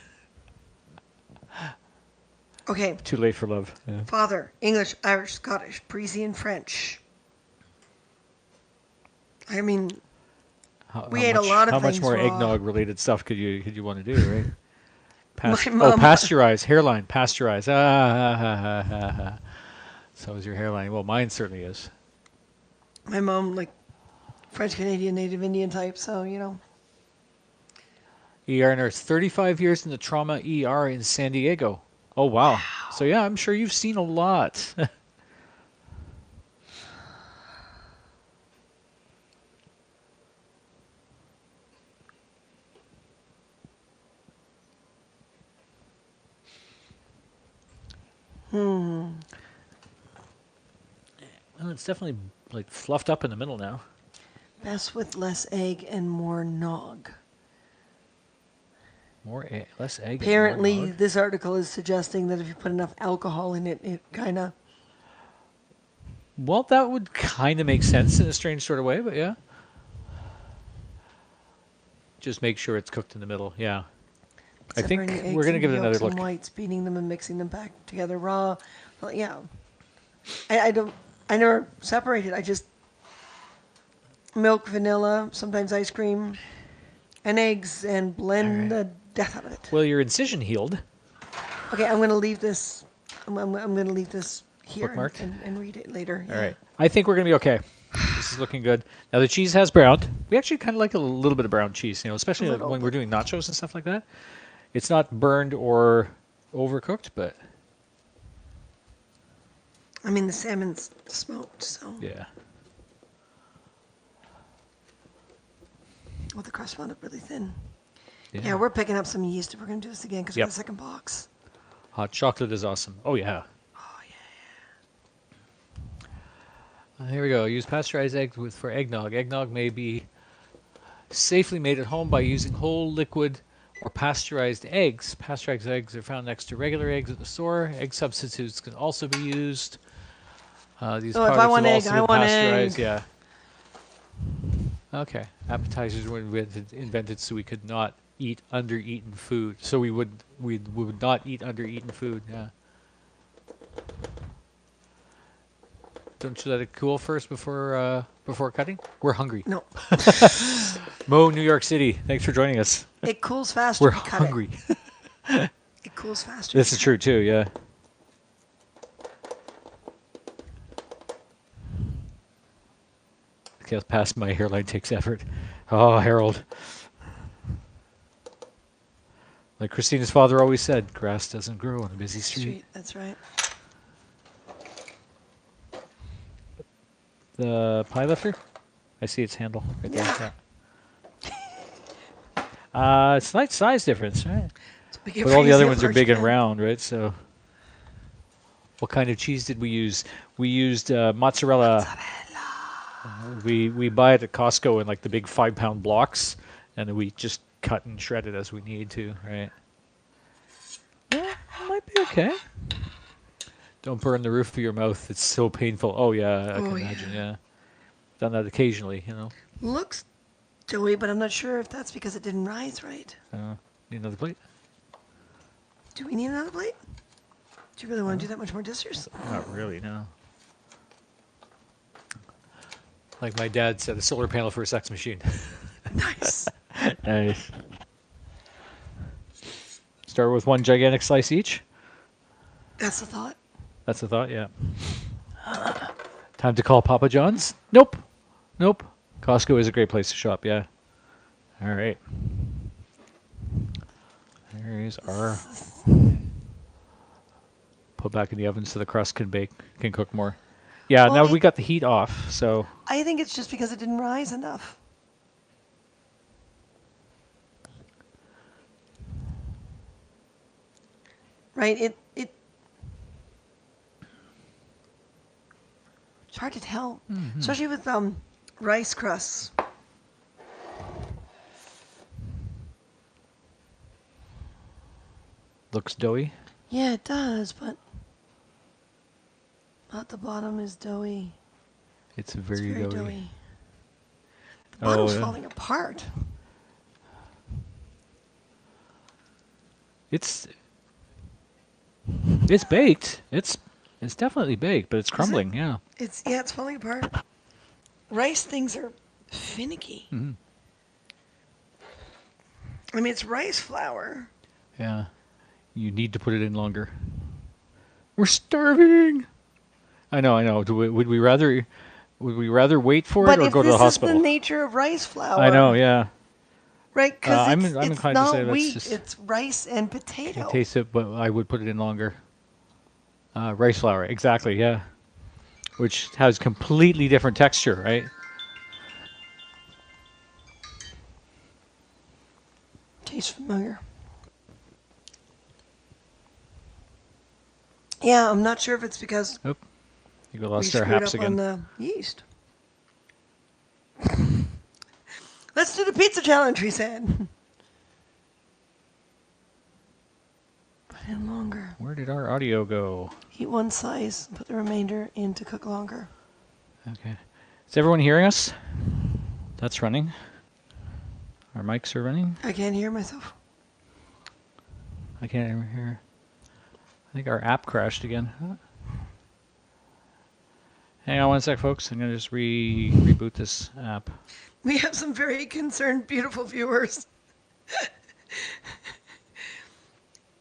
Okay. Too late for love. Yeah. Father, English, Irish, Scottish, Parisian, French. I mean, we ate a lot of how much things more raw. eggnog related stuff could you want to do, right? My mom, Pasteurize, hairline, pasteurize. Ah. So is your hairline. Well, mine certainly is. my mom, like French Canadian, Native Indian type. So ER nurse, 35 years in the trauma ER in San Diego. Oh, wow. So, yeah, I'm sure you've seen a lot. Well, it's definitely like fluffed up in the middle now. best with less egg and more nog. Less egg and more Apparently, nog. this article is suggesting that if you put enough alcohol in it, it kind of. Well, that would kind of make sense in a strange sort of way, but yeah. Just make sure it's cooked in the middle. Yeah. I think Separating we're eggs going to into give it another yolks look. and whites, beating them and mixing them back together raw. Well, yeah. I don't. I never separated. I just milk, vanilla, sometimes ice cream, and eggs, and All blend right. the death out of it. Well, your incision healed. Okay, I'm going to leave this. I'm going to leave this here Bookmarked? and read it later. All right. I think we're going to be okay. This is looking good. Now, the cheese has browned. We actually kind of like a little bit of brown cheese, especially little when we're bit. doing nachos and stuff like that. It's not burned or overcooked, but I mean, the salmon's smoked, so. yeah. Well, the crust wound up really thin. Yeah, Yeah, we're picking up some yeast if we're going to do this again because we Yep. got a second box. Hot chocolate is awesome. Oh, yeah. Oh, yeah. Here we go. Use pasteurized eggs for eggnog. Eggnog may be safely made at home by using whole liquid or pasteurized eggs. Pasteurized eggs are found next to regular eggs at the store. Egg substitutes can also be used. These Oh, if I products want have egg, also I been want pasteurized. egg. Yeah. Okay. Appetizers were invented so we could not eat under-eaten food. So we would not eat under-eaten food. Yeah. Don't you let it cool first before cutting? We're hungry. No, Mo, New York City. Thanks for joining us. it cools faster We're if you cut hungry. it. It cools faster. This is true too. Yeah. Get past my hairline takes effort. Oh, Harold. Like Christina's father always said, grass doesn't grow on a busy street. That's right. The pie lifter? I see its handle right there. Yeah. It's a nice size difference, right? So we get But all the other a ones are large big and pan. round, right? So, what kind of cheese did we use? We used mozzarella. We buy it at Costco in like the big 5 pound blocks, and then we just cut and shred it as we need to, right? Yeah, it might be okay. Don't burn the roof of your mouth. It's so painful. Oh yeah, I Oh, can yeah. imagine. Yeah, done that occasionally. Looks doughy, but I'm not sure if that's because it didn't rise right. Need another plate? Do we need another plate? Do you really want to do that much more dishes? Not really. No. Like my dad said, a solar panel for a sex machine. Nice. Nice. Start with one gigantic slice each. That's the thought. That's the thought. Yeah. Time to call Papa John's? Nope. Nope. Costco is a great place to shop. Yeah. All right. There's our. Put back in the oven so the crust can bake, can cook more. Yeah. Well, Now we got the heat off, so I think it's just because it didn't rise enough. Right? It's hard to tell, especially with rice crusts. looks doughy. Yeah, it does, but not the bottom is doughy. It's It's very, very doughy. doughy. The Oh, bottom's yeah. falling apart. It's baked. It's definitely baked, but it's crumbling. Yeah. It's falling apart. Rice things are finicky. Mm-hmm. I mean, it's rice flour. Yeah. You need to put it in longer. We're starving. I know. I know. Would we rather wait for it But or if go to the this is the hospital? nature of rice flour, I know. Yeah. right? Because I'm it's inclined to say not that's wheat; just it's rice and can't potato. taste it, but I would put it in longer. Rice flour, exactly. Yeah. Which has completely different texture, right? Tastes familiar. Yeah, I'm not sure if it's because Oop. You we lost our screwed haps up on again. the yeast. Let's do the pizza challenge, he said. Put in longer. Where did our audio go? Heat one slice, put the remainder in to cook longer. Okay. Is everyone hearing us? That's running. Our mics are running. I can't hear myself. I can't even hear. I think our app crashed again. Huh? Hang on one sec, folks. I'm going to just reboot this app. We have some very concerned, beautiful viewers.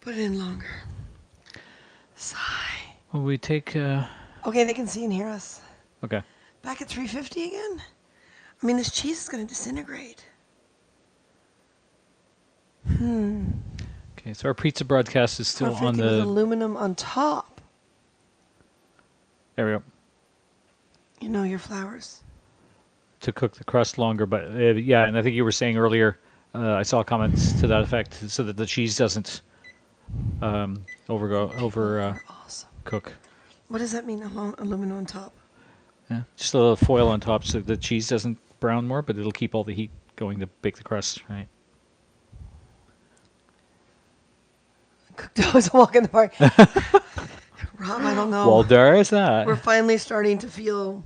Put it in longer. Sigh. Will we take... Okay, they can see and hear us. Okay. Back at 350 again? I mean, this cheese is going to disintegrate. Okay, so our pizza broadcast is still 450 on with the... aluminum on top. There we go. You know your flowers. To cook the crust longer, but yeah, and I think you were saying earlier, I saw comments to that effect, so that the cheese doesn't over Awesome. cook. What does that mean, aluminum on top? Yeah, just a little foil on top so the cheese doesn't brown more, but it'll keep all the heat going to bake the crust, right? Cooked dough is a walk in the park. Rob, I don't know. Well, there is that. We're finally starting to feel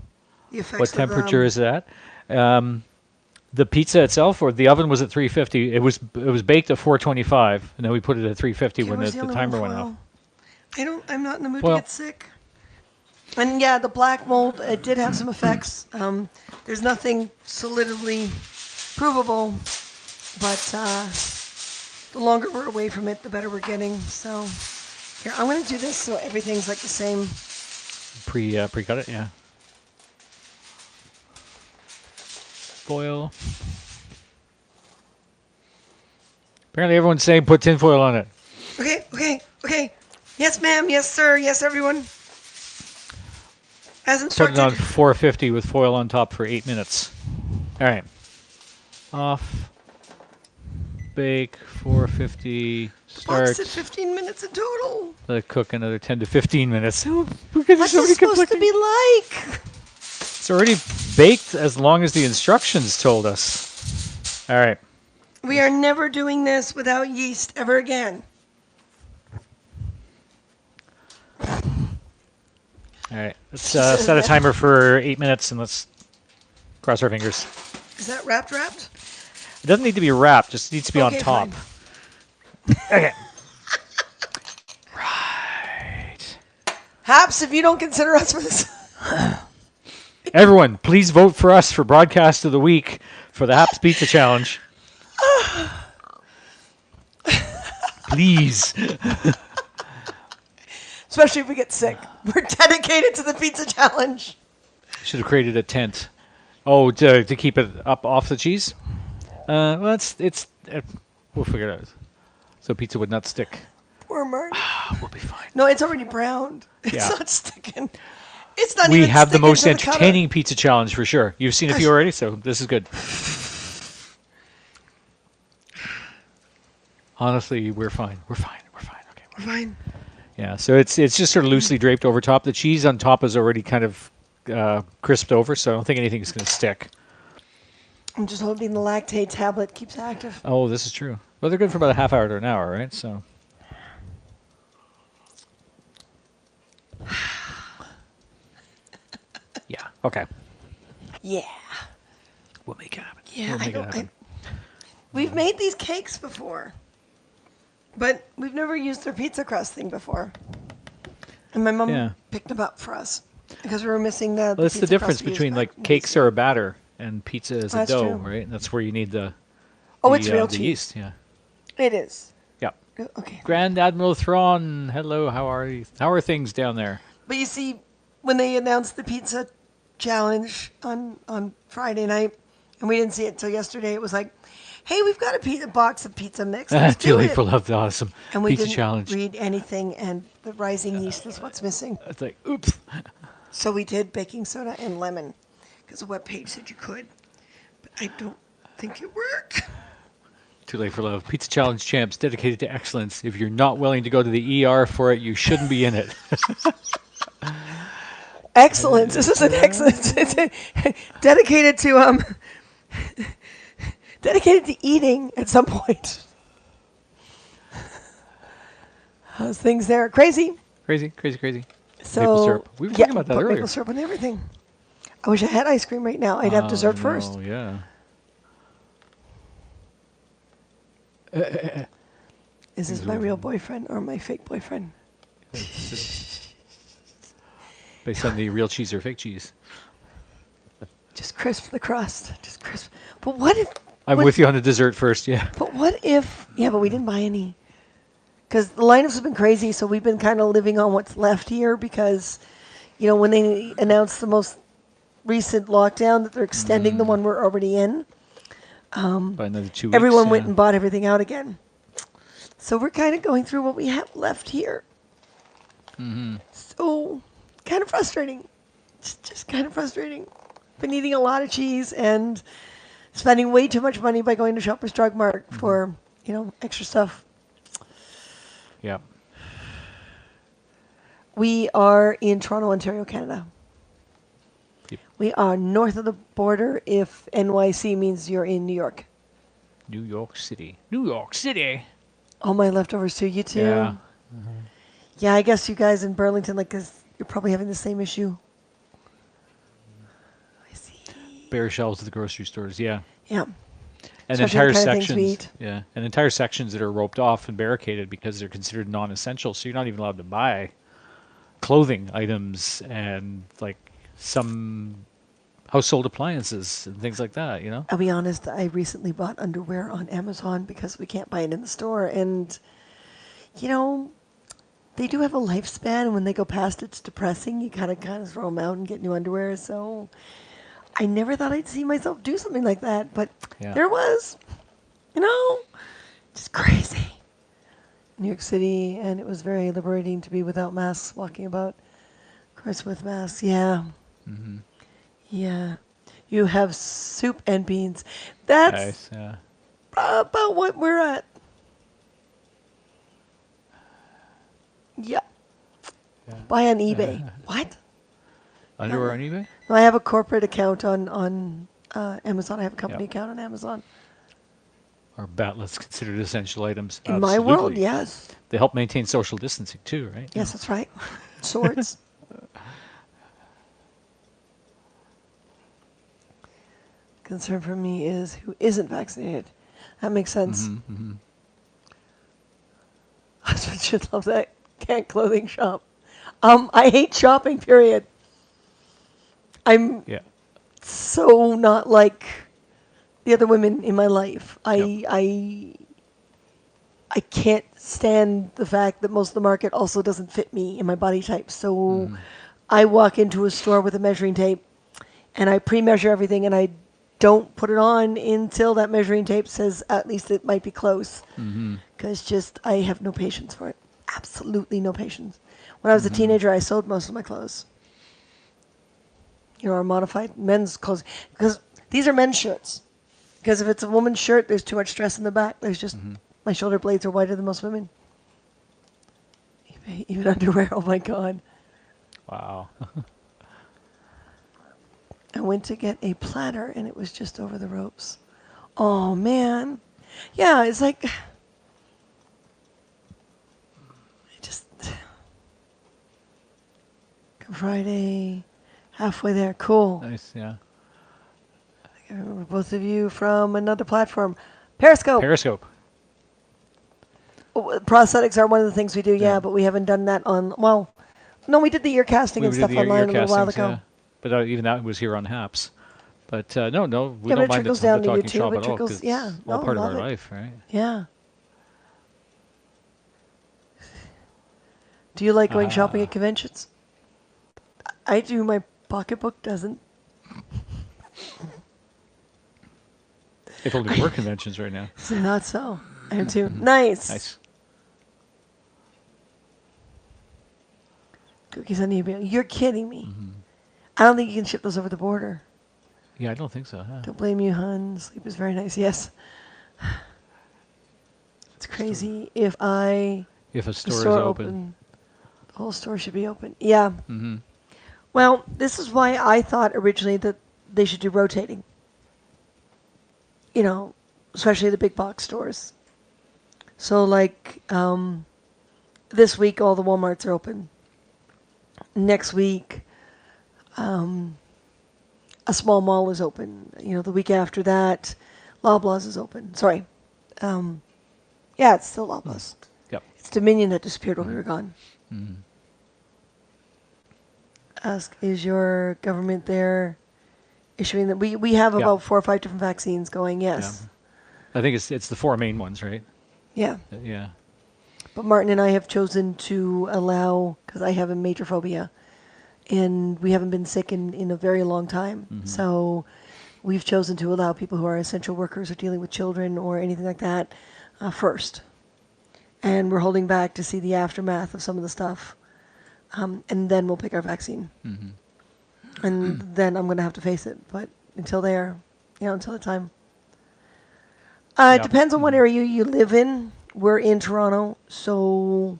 the effects What of temperature is that? The pizza itself, or the oven was at 350. It was baked at 425, and then we put it at 350 when where's the aluminum timer went off. foil? I'm not in the mood Well- to get sick. And yeah, the black mold, it did have some effects. There's nothing solidly provable, but the longer we're away from it, the better we're getting. So here, I'm going to do this so everything's like the same. Pre-cut it, yeah. foil. Apparently, everyone's saying put tinfoil on it. Okay, okay, okay. Yes, ma'am. Yes, sir. Yes, everyone. As Put it on instructed. 450 with foil on top for 8 minutes. All right. Off. Bake 450. Box said Start. 15 minutes in total. Let it cook another 10 to 15 minutes. Oh, because there's What's so this many supposed to conflicting. be like? It's already baked as long as the instructions told us. All right. We are never doing this without yeast ever again. All right. Let's She says set a never. timer for 8 minutes and let's cross our fingers. Is that wrapped? It doesn't need to be wrapped, just needs to be on Okay, top. fine. Okay. Right. Haps, if you don't consider us for this. Everyone, please vote for us for Broadcast of the Week for the Haps Pizza Challenge. Please. Especially if we get sick. We're dedicated to the pizza challenge. Should have created a tent. Oh, to keep it up off the cheese? Well, we'll figure it out. So pizza would not stick. Poor Marty. We'll be fine. No, it's already browned. It's Yeah. not sticking. It's not We even have the sticking most to the cutter. entertaining pizza challenge for sure. You've seen a few already, so this is good. Honestly, we're fine. We're fine. We're fine. Okay. We're fine. Yeah, so it's just sort of loosely draped over top. The cheese on top is already kind of crisped over, so I don't think anything's going to stick. I'm just hoping the lactate tablet keeps active. Oh, this is true. Well, they're good for about a half hour to an hour, right? So. Yeah. Okay. Yeah. We'll make it happen. Yeah, We'll I make it don't. happen. We've made these cakes before, but we've never used their pizza crust thing before. And my mom Yeah. picked them up for us because we were missing the. Well, that's the pizza difference crust we used between back like in cakes BC. are a batter and pizza is a That's dough, true. right? And that's where you need the Oh, it's real the cheese. yeast. Yeah. It is. Yep. Okay. Grand Admiral Thrawn, hello. How are you? How are things down there? But you see, when they announced the pizza challenge on Friday night, and we didn't see it till yesterday, it was like, "Hey, we've got a box of pizza mix. Let's Too do late it." for love. The awesome And we pizza didn't challenge. read anything, and the rising yeast is what's missing. It's like, oops. So we did baking soda and lemon, because the webpage said you could, but I don't think it worked. Too late for love. Pizza challenge champs dedicated to excellence. If you're not willing to go to the ER for it, you shouldn't be in it. Excellence. This is an excellence. It's dedicated to dedicated to eating at some point. How's things there? Crazy. Crazy, crazy, crazy. So Maple syrup. We were talking about that put earlier. maple syrup on everything. I wish I had ice cream right now. I'd have dessert first. Oh, yeah. Is this my real boyfriend or my fake boyfriend? Based on the real cheese or fake cheese. Just crisp the crust. Just crisp. But what if? I'm what- with you on the dessert first, yeah. But what if? Yeah, but we didn't buy any. Because the lineups have been crazy, so we've been kind of living on what's left here. Because, when they announced the most recent lockdown that they're extending the one we're already in, By another 2 weeks. everyone yeah. went and bought everything out again. So we're kind of going through what we have left here. So, kind of frustrating. It's just kind of frustrating. Been eating a lot of cheese and spending way too much money by going to Shoppers Drug Mart for, extra stuff. Yeah. We are in Toronto, Ontario, Canada. Yep. We are north of the border if NYC means you're in New York. New York City. New York City. All my leftovers too. You too? Yeah. Yeah, I guess you guys in Burlington, you're probably having the same issue. I see. Bare shelves at the grocery stores, yeah. Yeah. And Especially entire the kind of things we sections. eat. Yeah. And entire sections that are roped off and barricaded because they're considered non-essential. So you're not even allowed to buy clothing items and like some household appliances and things like that, I'll be honest, I recently bought underwear on Amazon because we can't buy it in the store. And, they do have a lifespan. And when they go past, it's depressing. You kind of throw them out and get new underwear. So I never thought I'd see myself do something like that, but Yeah. there it was. You know, just crazy. New York City, and it was very liberating to be without masks, walking about. Of course, with masks, yeah, Mm-hmm. yeah. You have soup and beans. That's Nice. Yeah. about what we're at. Yeah. Buy on eBay. Yeah. What? Underwear No, on eBay? no, I have a corporate account on Amazon. I have a Yep. company account on Amazon. Are batlets considered essential items? In my world, Absolutely. yes. They help maintain social distancing too, right? Yes, that's right. Swords. Concern for me is who isn't vaccinated. That makes sense. Mm-hmm. Mm-hmm. Husband should love that cat clothing shop. I hate shopping, period. I'm Yeah. so not like the other women in my life. Yep. I can't stand the fact that most of the market also doesn't fit me in my body type. So Mm-hmm. I walk into a store with a measuring tape and I pre-measure everything and I don't put it on until that measuring tape says at least it might be close. Mm-hmm. Because just I have no patience for it. Absolutely no patience. When I was a Mm-hmm. teenager, I sewed most of my clothes. Or modified men's clothes because these are men's shirts. Because if it's a woman's shirt, there's too much stress in the back. There's just Mm-hmm. my shoulder blades are wider than most women. Even underwear. Oh my god! Wow. I went to get a platter and it was just over the ropes. Oh man, yeah. It's like I just Friday, halfway there. Cool. Nice. Yeah. I remember both of you from another platform, Periscope. Periscope. Oh, prosthetics are one of the things we do, Yeah. yeah, but we haven't done that on. Well, no, we did the ear casting and We did stuff the ear online a little while castings. ago. Yeah. But even that was here on Haps. But no, no, we Yeah, but don't it mind trickles the down to talking YouTube. shop It at all trickles, because yeah. it's all No, part of love our it. life, right? Yeah. Do you like going shopping at Ah. conventions? I do. My pocketbook doesn't. If only there were conventions right now. So not so. I am too. Mm-hmm. Nice. Nice. Cookies on eBay. You're kidding me. Mm-hmm. I don't think you can ship those over the border. Yeah, I don't think so. Huh? Don't blame you, hun. Sleep is very nice. Yes. It's Store. crazy. If If a the store is store open. open, the whole store should be open. Yeah. Mm-hmm. Well, this is why I thought originally that they should do rotating. You know, especially the big box stores. So like this week, all the WalMarts are open. Next week, um, a small mall is open. You know, the week after that, Loblaws is open. Sorry. Um, yeah, it's still Mm. Loblaws. Yep. It's Dominion that disappeared while we Mm-hmm. were gone. Mm-hmm. Ask, is your government there issuing that? We have Yeah. about 4 or 5 different vaccines going, Yeah. yes. I think it's the four main ones, right? Yeah. Yeah. But Martin and I have chosen to allow, because I have a major phobia, and we haven't been sick in a very long time. Mm-hmm. So we've chosen to allow people who are essential workers or dealing with children or anything like that first. And we're holding back to see the aftermath of some of the stuff. And then we'll pick our vaccine. Mm-hmm. And then I'm going to have to face it. But until there, until the time. It Yep. depends on what Mm-hmm. area you live in. We're in Toronto, so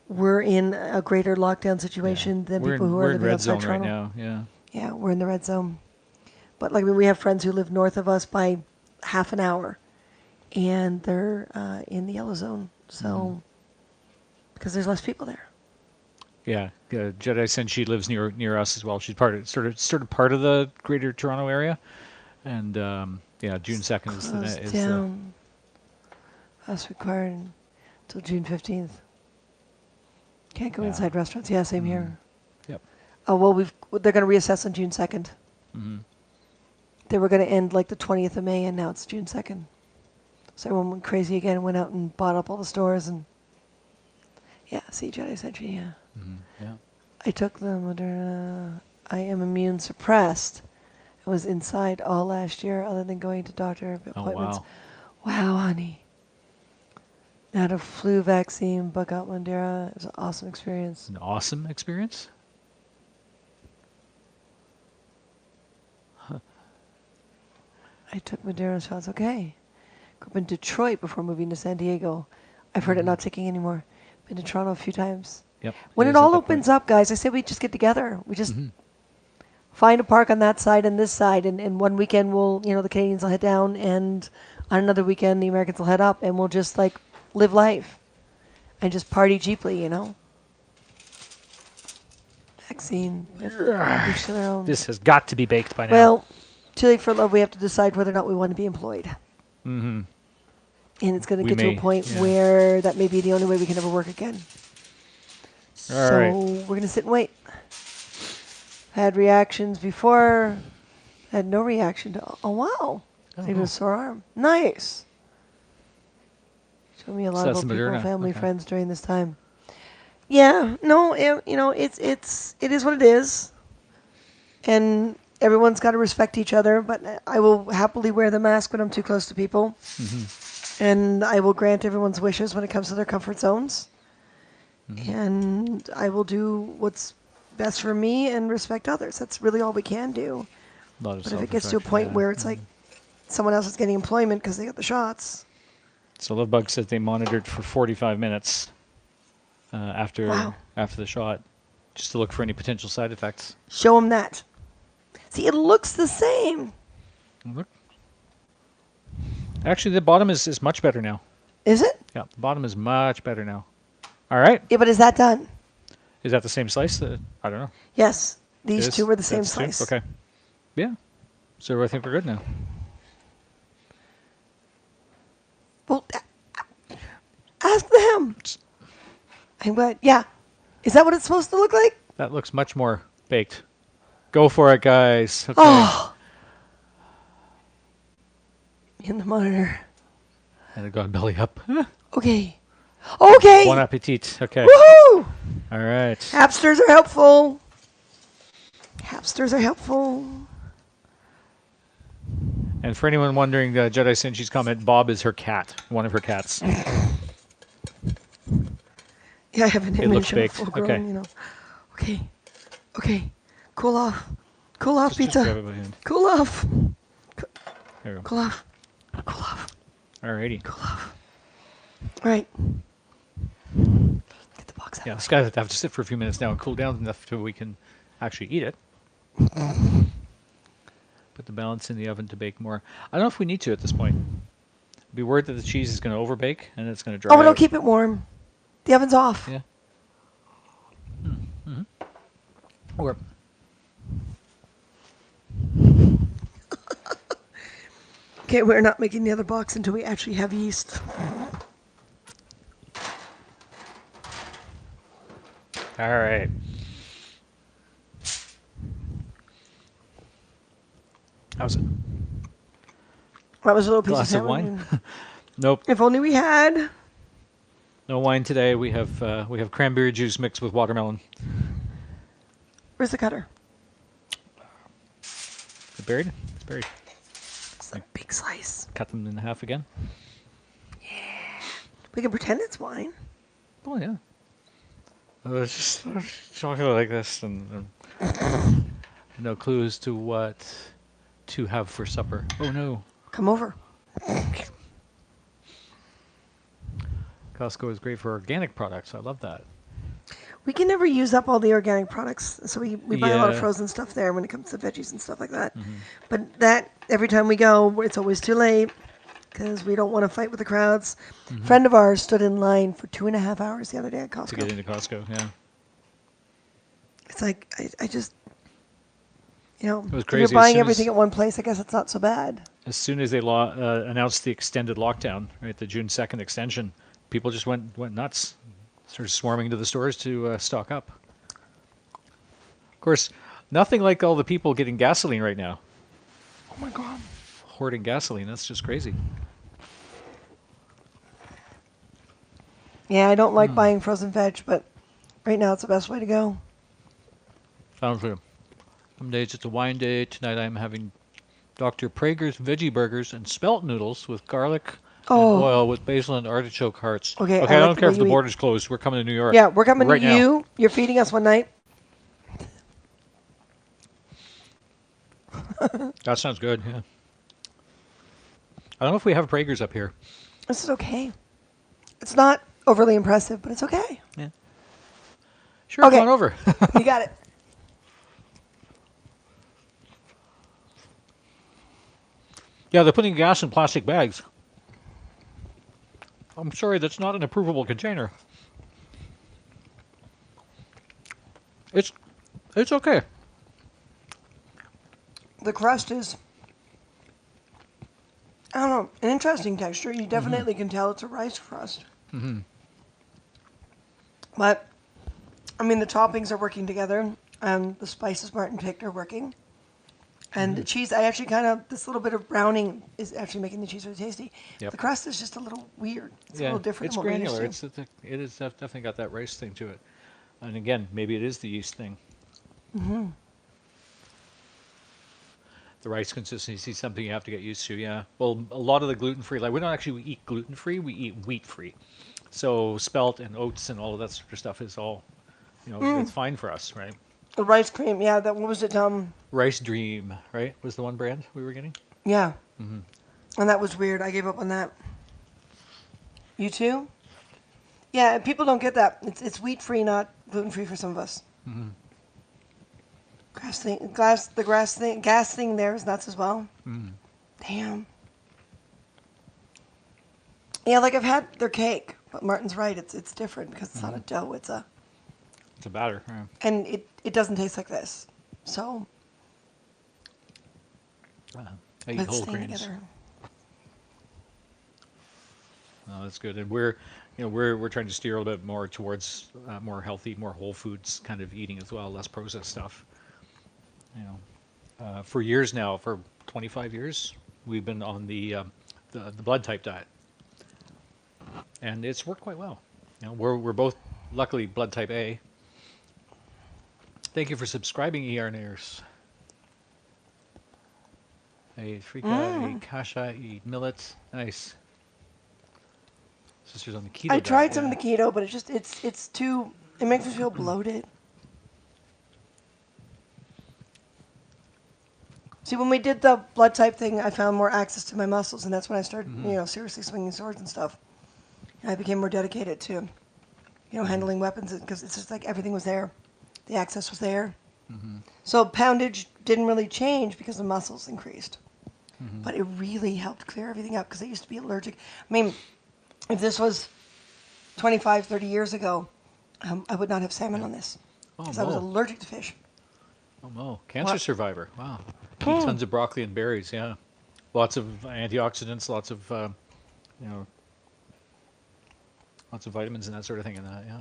we're in a greater lockdown Yeah. situation than people who are We're in living red outside zone right Toronto. now. Yeah. Yeah, we're in the red zone. But like we have friends who live north of us by half an hour, and they're in the yellow zone. Mm-hmm. So because there's less people there. Yeah. Jedi said she lives near us as well. She's sort of part of the Greater Toronto area, and yeah, June 2nd is Closed is the down. That's required until June 15th. Can't go yeah. inside restaurants. Yeah, same Mm-hmm. here. Yep. Oh well, they're going to reassess on June 2nd. Mm-hmm. They were going to end like the 20th of May, and now it's June 2nd. So everyone went crazy again, went out and bought up all the stores, and yeah, see, Jedi Sentry, yeah. Mm-hmm. Yeah. I took the Moderna. I am immune suppressed, I was inside all last year, other than going to doctor Oh, appointments. wow. Wow, honey. Had a flu vaccine, bug out Mandera. It was an awesome experience. An awesome experience? I took Mandera shots. Okay. Grew up in Detroit before moving to San Diego. I've heard it Mm-hmm. not taking anymore. Been to Toronto a few times. Yep, When it it is at all that point. opens up, guys, I say we just get together. We just Mm-hmm. find a park on that side and this side, and one weekend we'll, the Canadians will head down, and on another weekend the Americans will head up, and we'll just like live life and just party cheaply. Vaccine, each to their own. This has got to be baked by now. Well, too late for love. We have to decide whether or not we want to be employed, Mm-hmm. and it's going to We get to a may, point yeah. where that may be the only way we can ever work again. All So right. we're going to sit and wait. Had reactions before. Had no reaction to. Oh wow! Even a sore arm. Nice. Showed me a So lot of that's old the people, Moderna. family, Okay. friends during this time. Yeah, no, it is what it is, and everyone's got to respect each other. But I will happily wear the mask when I'm too close to people, and I will grant everyone's wishes when it comes to their comfort zones, and I will do what's best for me and respect others. That's really all we can do. A lot of But if it gets to a self-reflection. point Yeah. where it's like someone else is getting employment because they got the shots, So Lovebug says they monitored for 45 minutes wow, after the shot, just to look for any potential side effects. show them that. See, it looks the same. Look. Actually, the bottom is much better now. Is it? Yeah, the bottom is much better now. All right. Yeah, but is that done? Is that the same slice? I don't know. Yes. It These is? two were the same That's two? slice. Okay. Yeah. So I think we're good now. Well, ask them. I'm glad. Yeah. Is that what it's supposed to look like? That looks much more baked. Go for it, guys. Okay. Oh. In the monitor. And it got belly up. Okay. Okay. Bon appetit. Okay. Woohoo! All right. Hapsters are helpful. Hapsters are helpful. And for anyone wondering, Jedi Senchi's comment, Bob is her cat, one of her cats. Yeah, I have an It image looks of baked. full grown, Okay. Okay. Okay. Cool off. Cool off, Just pizza. grab it by hand. Cool off. There we go. Cool off. Cool off. Alrighty. Cool off. All right. Get the box out. Yeah, this guy have to sit for a few minutes now and cool down enough so we can actually eat it. Put the balance in the oven to bake more. I don't know if we need to at this point. Be worried that the cheese is going to overbake and it's going to dry Oh, but I'll out. keep it warm. The oven's off. Yeah. Or Okay, we're not making the other box until we actually have yeast. all right. How's it? That was a little piece Glass of of salmon. wine? Nope. If only we had. No wine today. We have cranberry juice mixed with watermelon. Where's the cutter? Is it buried? It's buried. It's a big slice. Cut them in half again. We can pretend it's wine. Oh yeah. It's just chocolate like this, and no clues to what to have for supper. Oh no. Come over. Costco is great for organic products. I love that. We can never use up all the organic products, so we buy a lot of Yeah. frozen stuff there when it comes to veggies and stuff like that. But that, every time we go, it's always too late because we don't want to fight with the crowds. A friend of ours stood in line for 2.5 hours the other day at To Costco. get into Costco, yeah. It's like, I just, It was if you're crazy. As buying soon everything as- at one place, I guess it's not so bad. As soon as they announced the extended lockdown, right, the June 2nd extension, people just went nuts. Started swarming to the stores to stock up. Of course, nothing like all the people getting gasoline right now. Oh my God. Hoarding gasoline, that's just crazy. Yeah, I don't like buying frozen veg, but right now it's the best way to go. Sounds good. Some days it's a wine day. Tonight I'm having Dr. Prager's veggie burgers and spelt noodles with garlic and Oh, oil with basil and artichoke hearts. okay. I Okay, I like don't the care way if the you eat. border's closed. We're coming to New York Yeah, we're coming to right now. you. You're feeding us one night. That sounds good. Yeah. I don't know if we have Prager's up here. This is okay. It's not overly impressive, but it's okay. Yeah. Sure, come Okay, on over. you got it. Yeah, they're putting gas in plastic bags. I'm sorry, that's not an approvable container. It's it's okay. The crust is, I don't know, an interesting texture. You Mm-hmm. definitely can tell it's a rice crust. Mm-hmm. But, I mean, the toppings are working together, and the spices Martin picked are working. And Mm-hmm. the cheese, I actually kind of, this little bit of browning is actually making the cheese really tasty. Yep. The crust is just a little weird. It's a Yeah, little different it's than what we're used granular. to. It is definitely got that rice thing to it. And again, maybe it is the yeast thing. The rice consistency is something you have to get used to. Yeah. Well, a lot of the gluten free, like we don't actually eat gluten free. We eat wheat free. So spelt and oats and all of that sort of stuff is all, it's fine for us, right? The rice cream, yeah, that, what was it? Rice Dream, right? Was the one brand we were getting. Yeah. Mm-hmm. And that was weird. I gave up on that. You too? Yeah, people don't get that. It's wheat free, not gluten free for some of us. Mm-hmm. Gas thing there is nuts as well. Mm-hmm. Damn. Yeah, like I've had their cake, but Martin's right. It's different because it's not Mm-hmm. a dough. It's a It's a batter. Yeah. and it doesn't taste like this. So, Uh, I but eat it's whole staying grains. together. Oh, that's good. And we're trying to steer a little bit more towards more healthy, more whole foods kind of eating as well, less processed stuff. You know, for years now, for 25 years, we've been on the blood type diet, and it's worked quite well. We're both luckily blood type A. Thank you for subscribing, ERNers. A Frika, a Mm. Kasha, a Millet. Nice. Sisters on the I keto diet, tried some of yeah. the keto, but it's too. It makes me feel bloated. See, when we did the blood type thing, I found more access to my muscles, and that's when I started, Mm-hmm. seriously swinging swords and stuff. And I became more dedicated to, handling weapons because it's just like everything was there, the access was there. Mm-hmm. So poundage didn't really change because the muscles increased, Mm-hmm. but it really helped clear everything up because I used to be allergic. I mean, if this was 25, 30 years ago, I would not have salmon Yeah. on this Oh, because I was Mo. allergic to fish. Oh, Mo. Cancer What? survivor. Wow. Eat Hmm. tons of broccoli and berries, yeah. Lots of antioxidants, you know, lots of vitamins and that sort of thing in that, yeah.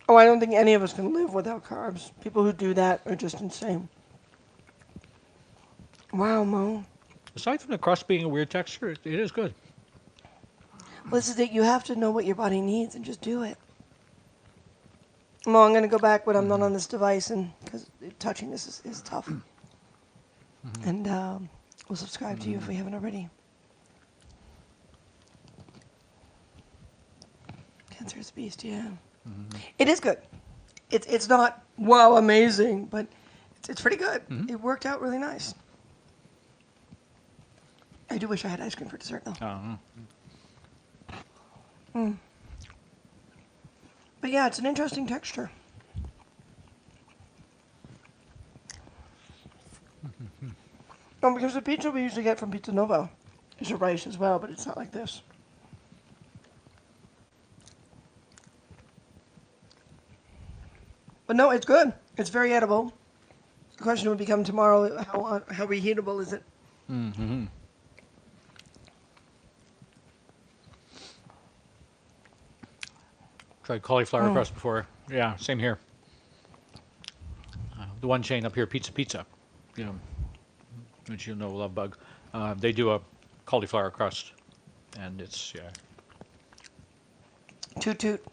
Oh, I don't think any of us can live without carbs. People who do that are just insane. Wow, Mo. Aside from the crust being a weird texture, it is good. Well, this is it. You have to know what your body needs and just do it. Mo, I'm going to go back when I'm not Mm-hmm. on this device, and because touching this is tough. Mm-hmm. And we'll subscribe to you if Mm-hmm. we haven't already. Cancerous beast, yeah. Mm-hmm. It is good. It's not wow amazing, but it's pretty good. Mm-hmm. It worked out really nice. I do wish I had ice cream for dessert though. Uh-huh. Mm. But yeah, it's an interesting texture. Oh, because the pizza we usually get from Pizza Nova is a rice as well, but it's not like this. But no, it's good. It's very edible. The question would become tomorrow: how reheatable is it? Mm-hmm. Tried cauliflower Mm. crust before. Yeah, same here. The one chain up here, Pizza Pizza, you know, which you know, love bug. They do a cauliflower crust, and it's yeah. Toot toot.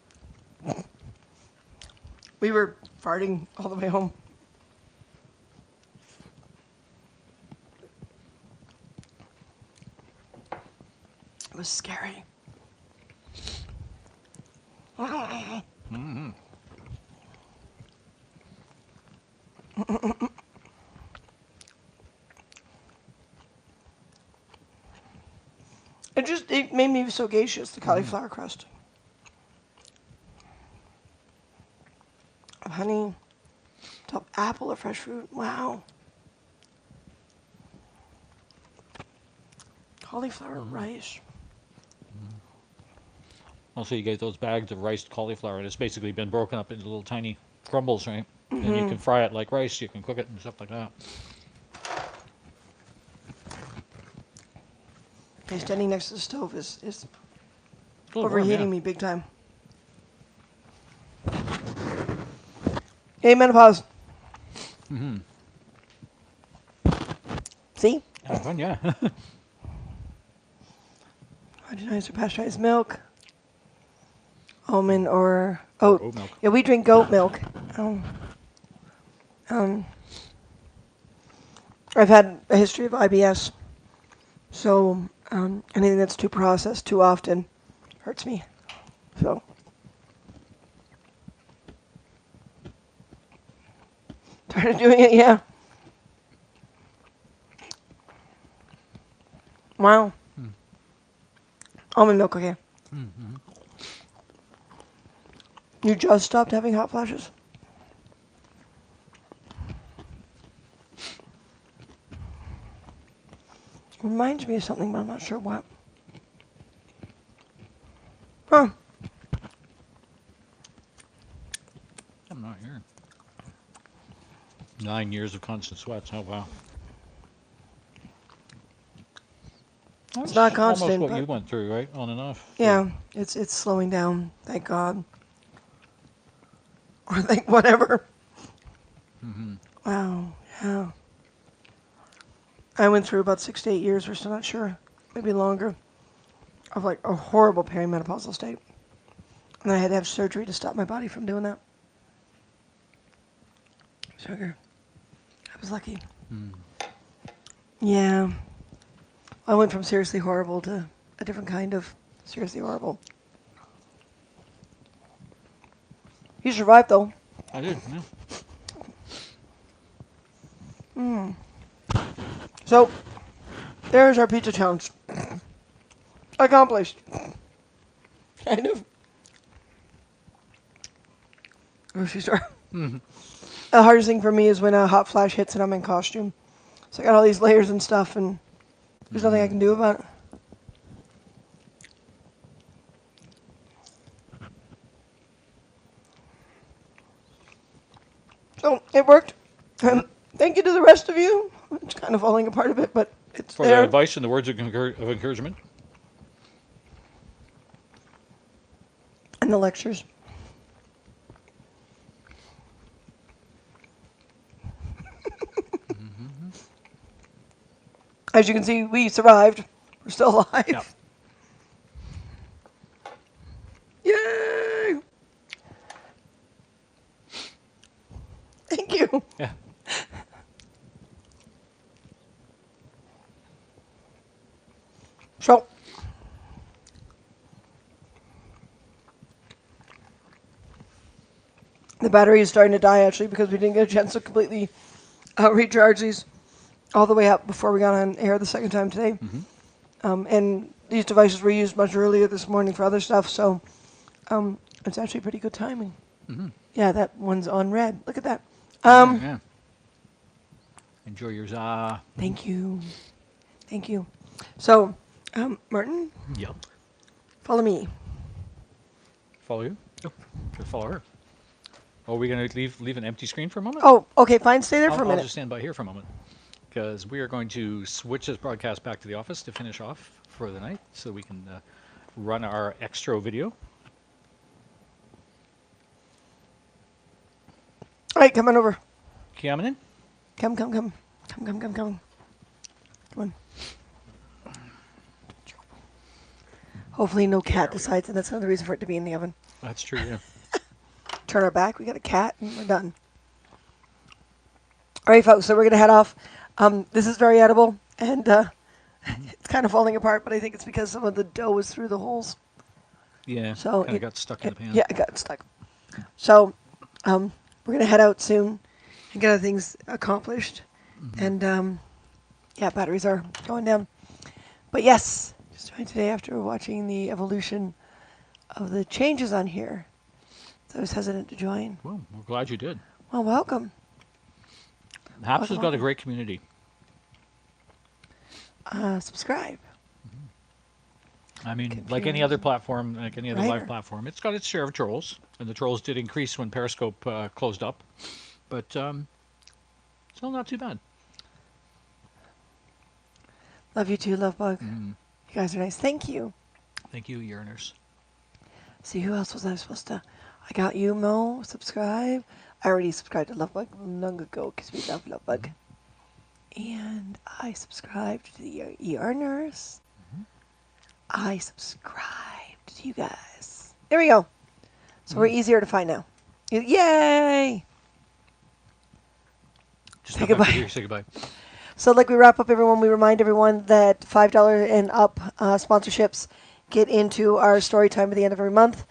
We were farting all the way home. was scary. Mm-hmm. It made me so gaseous, the Mm-hmm. cauliflower crust. Honey, top apple or fresh fruit. Wow. Cauliflower rice. Also, you get those bags of riced cauliflower, and it's basically been broken up into little tiny crumbles, right? And you can fry it like rice. You can cook it and stuff like that. Okay, standing next to the stove is It's a little warm, yeah. overheating me big time. Hey, menopause. Mm-hmm. See? Have fun, yeah. Hydrogenized or pasteurized milk. Almond or Or oat. oat milk. Yeah, we drink goat milk. Um, um, I've had a history of IBS, so anything that's too processed too often hurts me. So, started doing it, yeah. Wow. Almond milk, okay. Mm-hmm. You just stopped having hot flashes? Reminds me of something, but I'm not sure what. Huh. I'm not here. 9 years of constant sweats. Oh, wow. It's not That's almost constant, what but you went through, right? On and off. For, yeah, it's slowing down, thank God. Or thank whatever. mm-hmm. Wow, yeah. I went through about 6 to 8 years, we're still not sure, maybe longer, of like a horrible perimenopausal state. And I had to have surgery to stop my body from doing that. Sugar. I was lucky. Mm. Yeah. I went from seriously horrible to a different kind of seriously horrible. You survived though. I did, yeah. So, there's our pizza challenge. Accomplished. Kind of. Grocery store. Mm-hmm. The hardest thing for me is when a hot flash hits and I'm in costume. So I got all these layers and stuff, and there's nothing I Mm-hmm. can do about it. So it worked. Work. Thank you to the rest of you. It's kind of falling apart a bit, but it's For the there. advice and the words of, of encouragement. And the lectures. Mm-hmm. As you can see, we survived. We're still Yep. alive. Yay! Thank you. Yeah. So, the battery is starting to die actually because we didn't get a chance to completely recharge these all the way up before we got on air the second time today. Mm-hmm. And these devices were used much earlier this morning for other stuff, so it's actually pretty good timing. Mm-hmm. Yeah, that one's on red. Look at that. Yeah, yeah. Enjoy your za. Thank you. Thank you. So, Martin, Yep. follow me. Follow you? Oh, could follow her. Oh, are we going to leave an empty screen for a moment? Oh, okay, fine. Stay there I'll, for a I'll minute. just stand by here for a moment because we are going to switch this broadcast back to the office to finish off for the night so we can run our extra video. All right, come on over. Coming in? Come, come, come. Come, come, come, come. Come on. Hopefully no cat decides, and that's another reason for it to be in the oven. That's true, yeah. Turn our back, we got a cat, and we're done. All right, folks, so we're going to head off. This is very edible, and It's kind of falling apart, but I think it's because some of the dough was through the holes. Yeah, So kind of got stuck in the pan. Yeah, it got stuck. So we're gonna head out soon and get other things accomplished. And yeah, batteries are going down. But yes, just joined today after watching the evolution of the changes on here. So I was hesitant to join. Well, we're glad you did. Well, welcome. Haps has got a welcome. great community. Subscribe. I mean, like any other platform, like any other live Writer. platform, it's got its share of trolls, and the trolls did increase when Periscope closed up, but still not too bad. Love you too, Love Bug. You guys are nice. Thank you. Thank you, yearners. See, who else was I supposed to? I got you, Mo. Subscribe. I already subscribed to Lovebug long ago because we love Lovebug. And I subscribed to the ER nurse. I subscribed to you guys. There we go. So we're easier to find now. Yay! Just Say come back goodbye. here, say goodbye. So, like we wrap up, everyone, we remind everyone that $5 and up sponsorships get into our story time at the end of every month.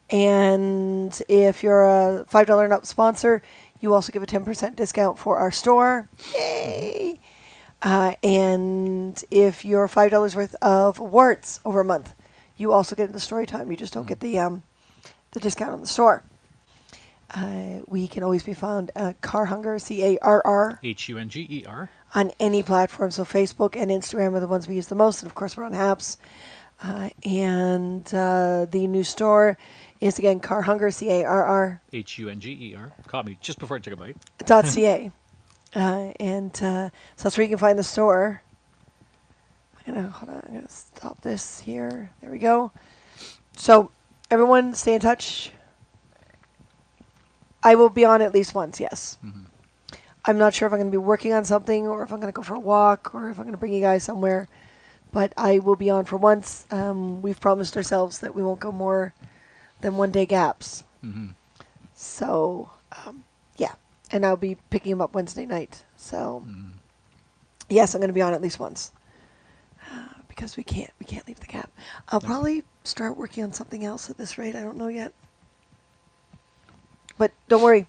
And if you're a $5 and up sponsor, you also give a 10% discount for our store. Yay! And if you're $5 worth of awards over a month, you also get the story time. You just don't get the discount on the store. We can always be found at Car Hunger, CARR, HUNGER. on any platform. So Facebook and Instagram are the ones we use the most. And of course, we're on Haps. And the new store is again Car Hunger, CARR. HUNGER. Caught me just before I took a bite. .ca. And so that's where you can find the store. Hold on, I'm gonna stop this here. There we go. So everyone, stay in touch. I will be on at least once. Yes. I'm not sure if I'm going to be working on something or if I'm going to go for a walk or if I'm going to bring you guys somewhere, but I will be on for once. We've promised ourselves that we won't go more than 1 day gaps. So, yeah, and I'll be picking him up Wednesday night. So, yes, I'm going to be on at least once because we can't leave the gap. I'll probably start working on something else at this rate. I don't know yet, but don't worry.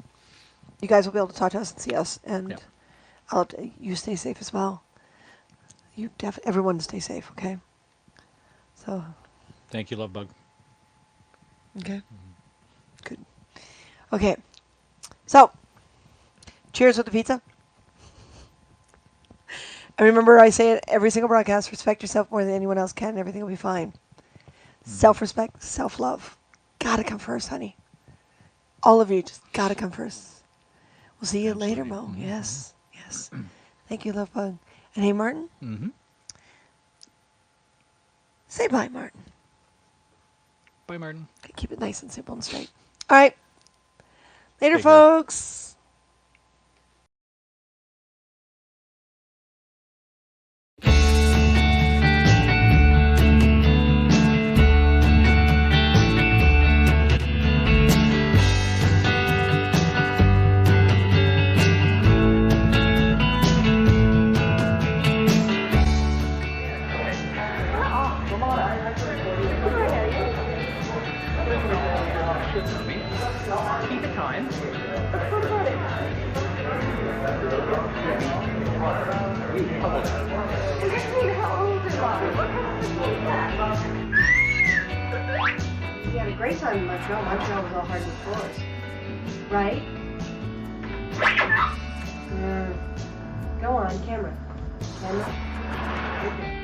You guys will be able to talk to us and see us, and Yep. you stay safe as well. Everyone stay safe, okay? So, Thank you, Love Bug. okay, good. Okay, so cheers with the pizza. And remember, I say it every single broadcast: respect yourself more than anyone else can, and everything will be fine. Self-respect, self-love, gotta come first, honey. All of you just gotta come first. We'll see you later, Mo. Yes, yes. Thank you, Love Bug. And hey, Martin. Say bye, Martin. Bye, Martin. Keep it nice and simple and straight. All right. Later, Take care. folks. Keep it time. We had a great time in Montreal. Montreal was all hardwood floors. Right? Go on, camera. Camera.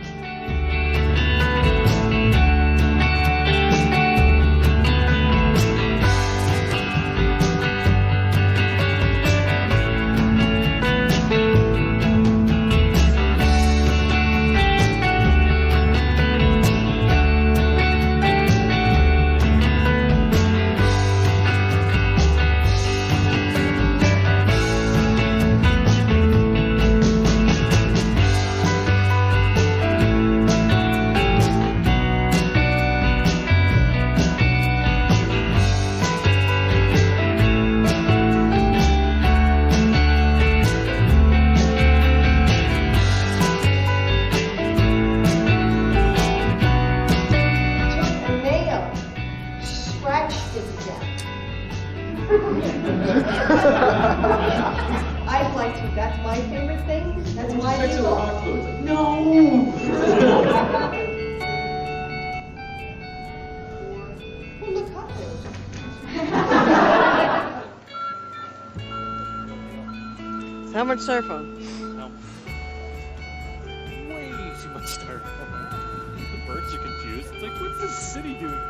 I'd like to. That's my favorite thing. That's my Fix a diesel. lot of fluids. No! Oh, look, hot dog. How much styrofoam? Way too much styrofoam. The birds are confused. It's like, what's this city doing?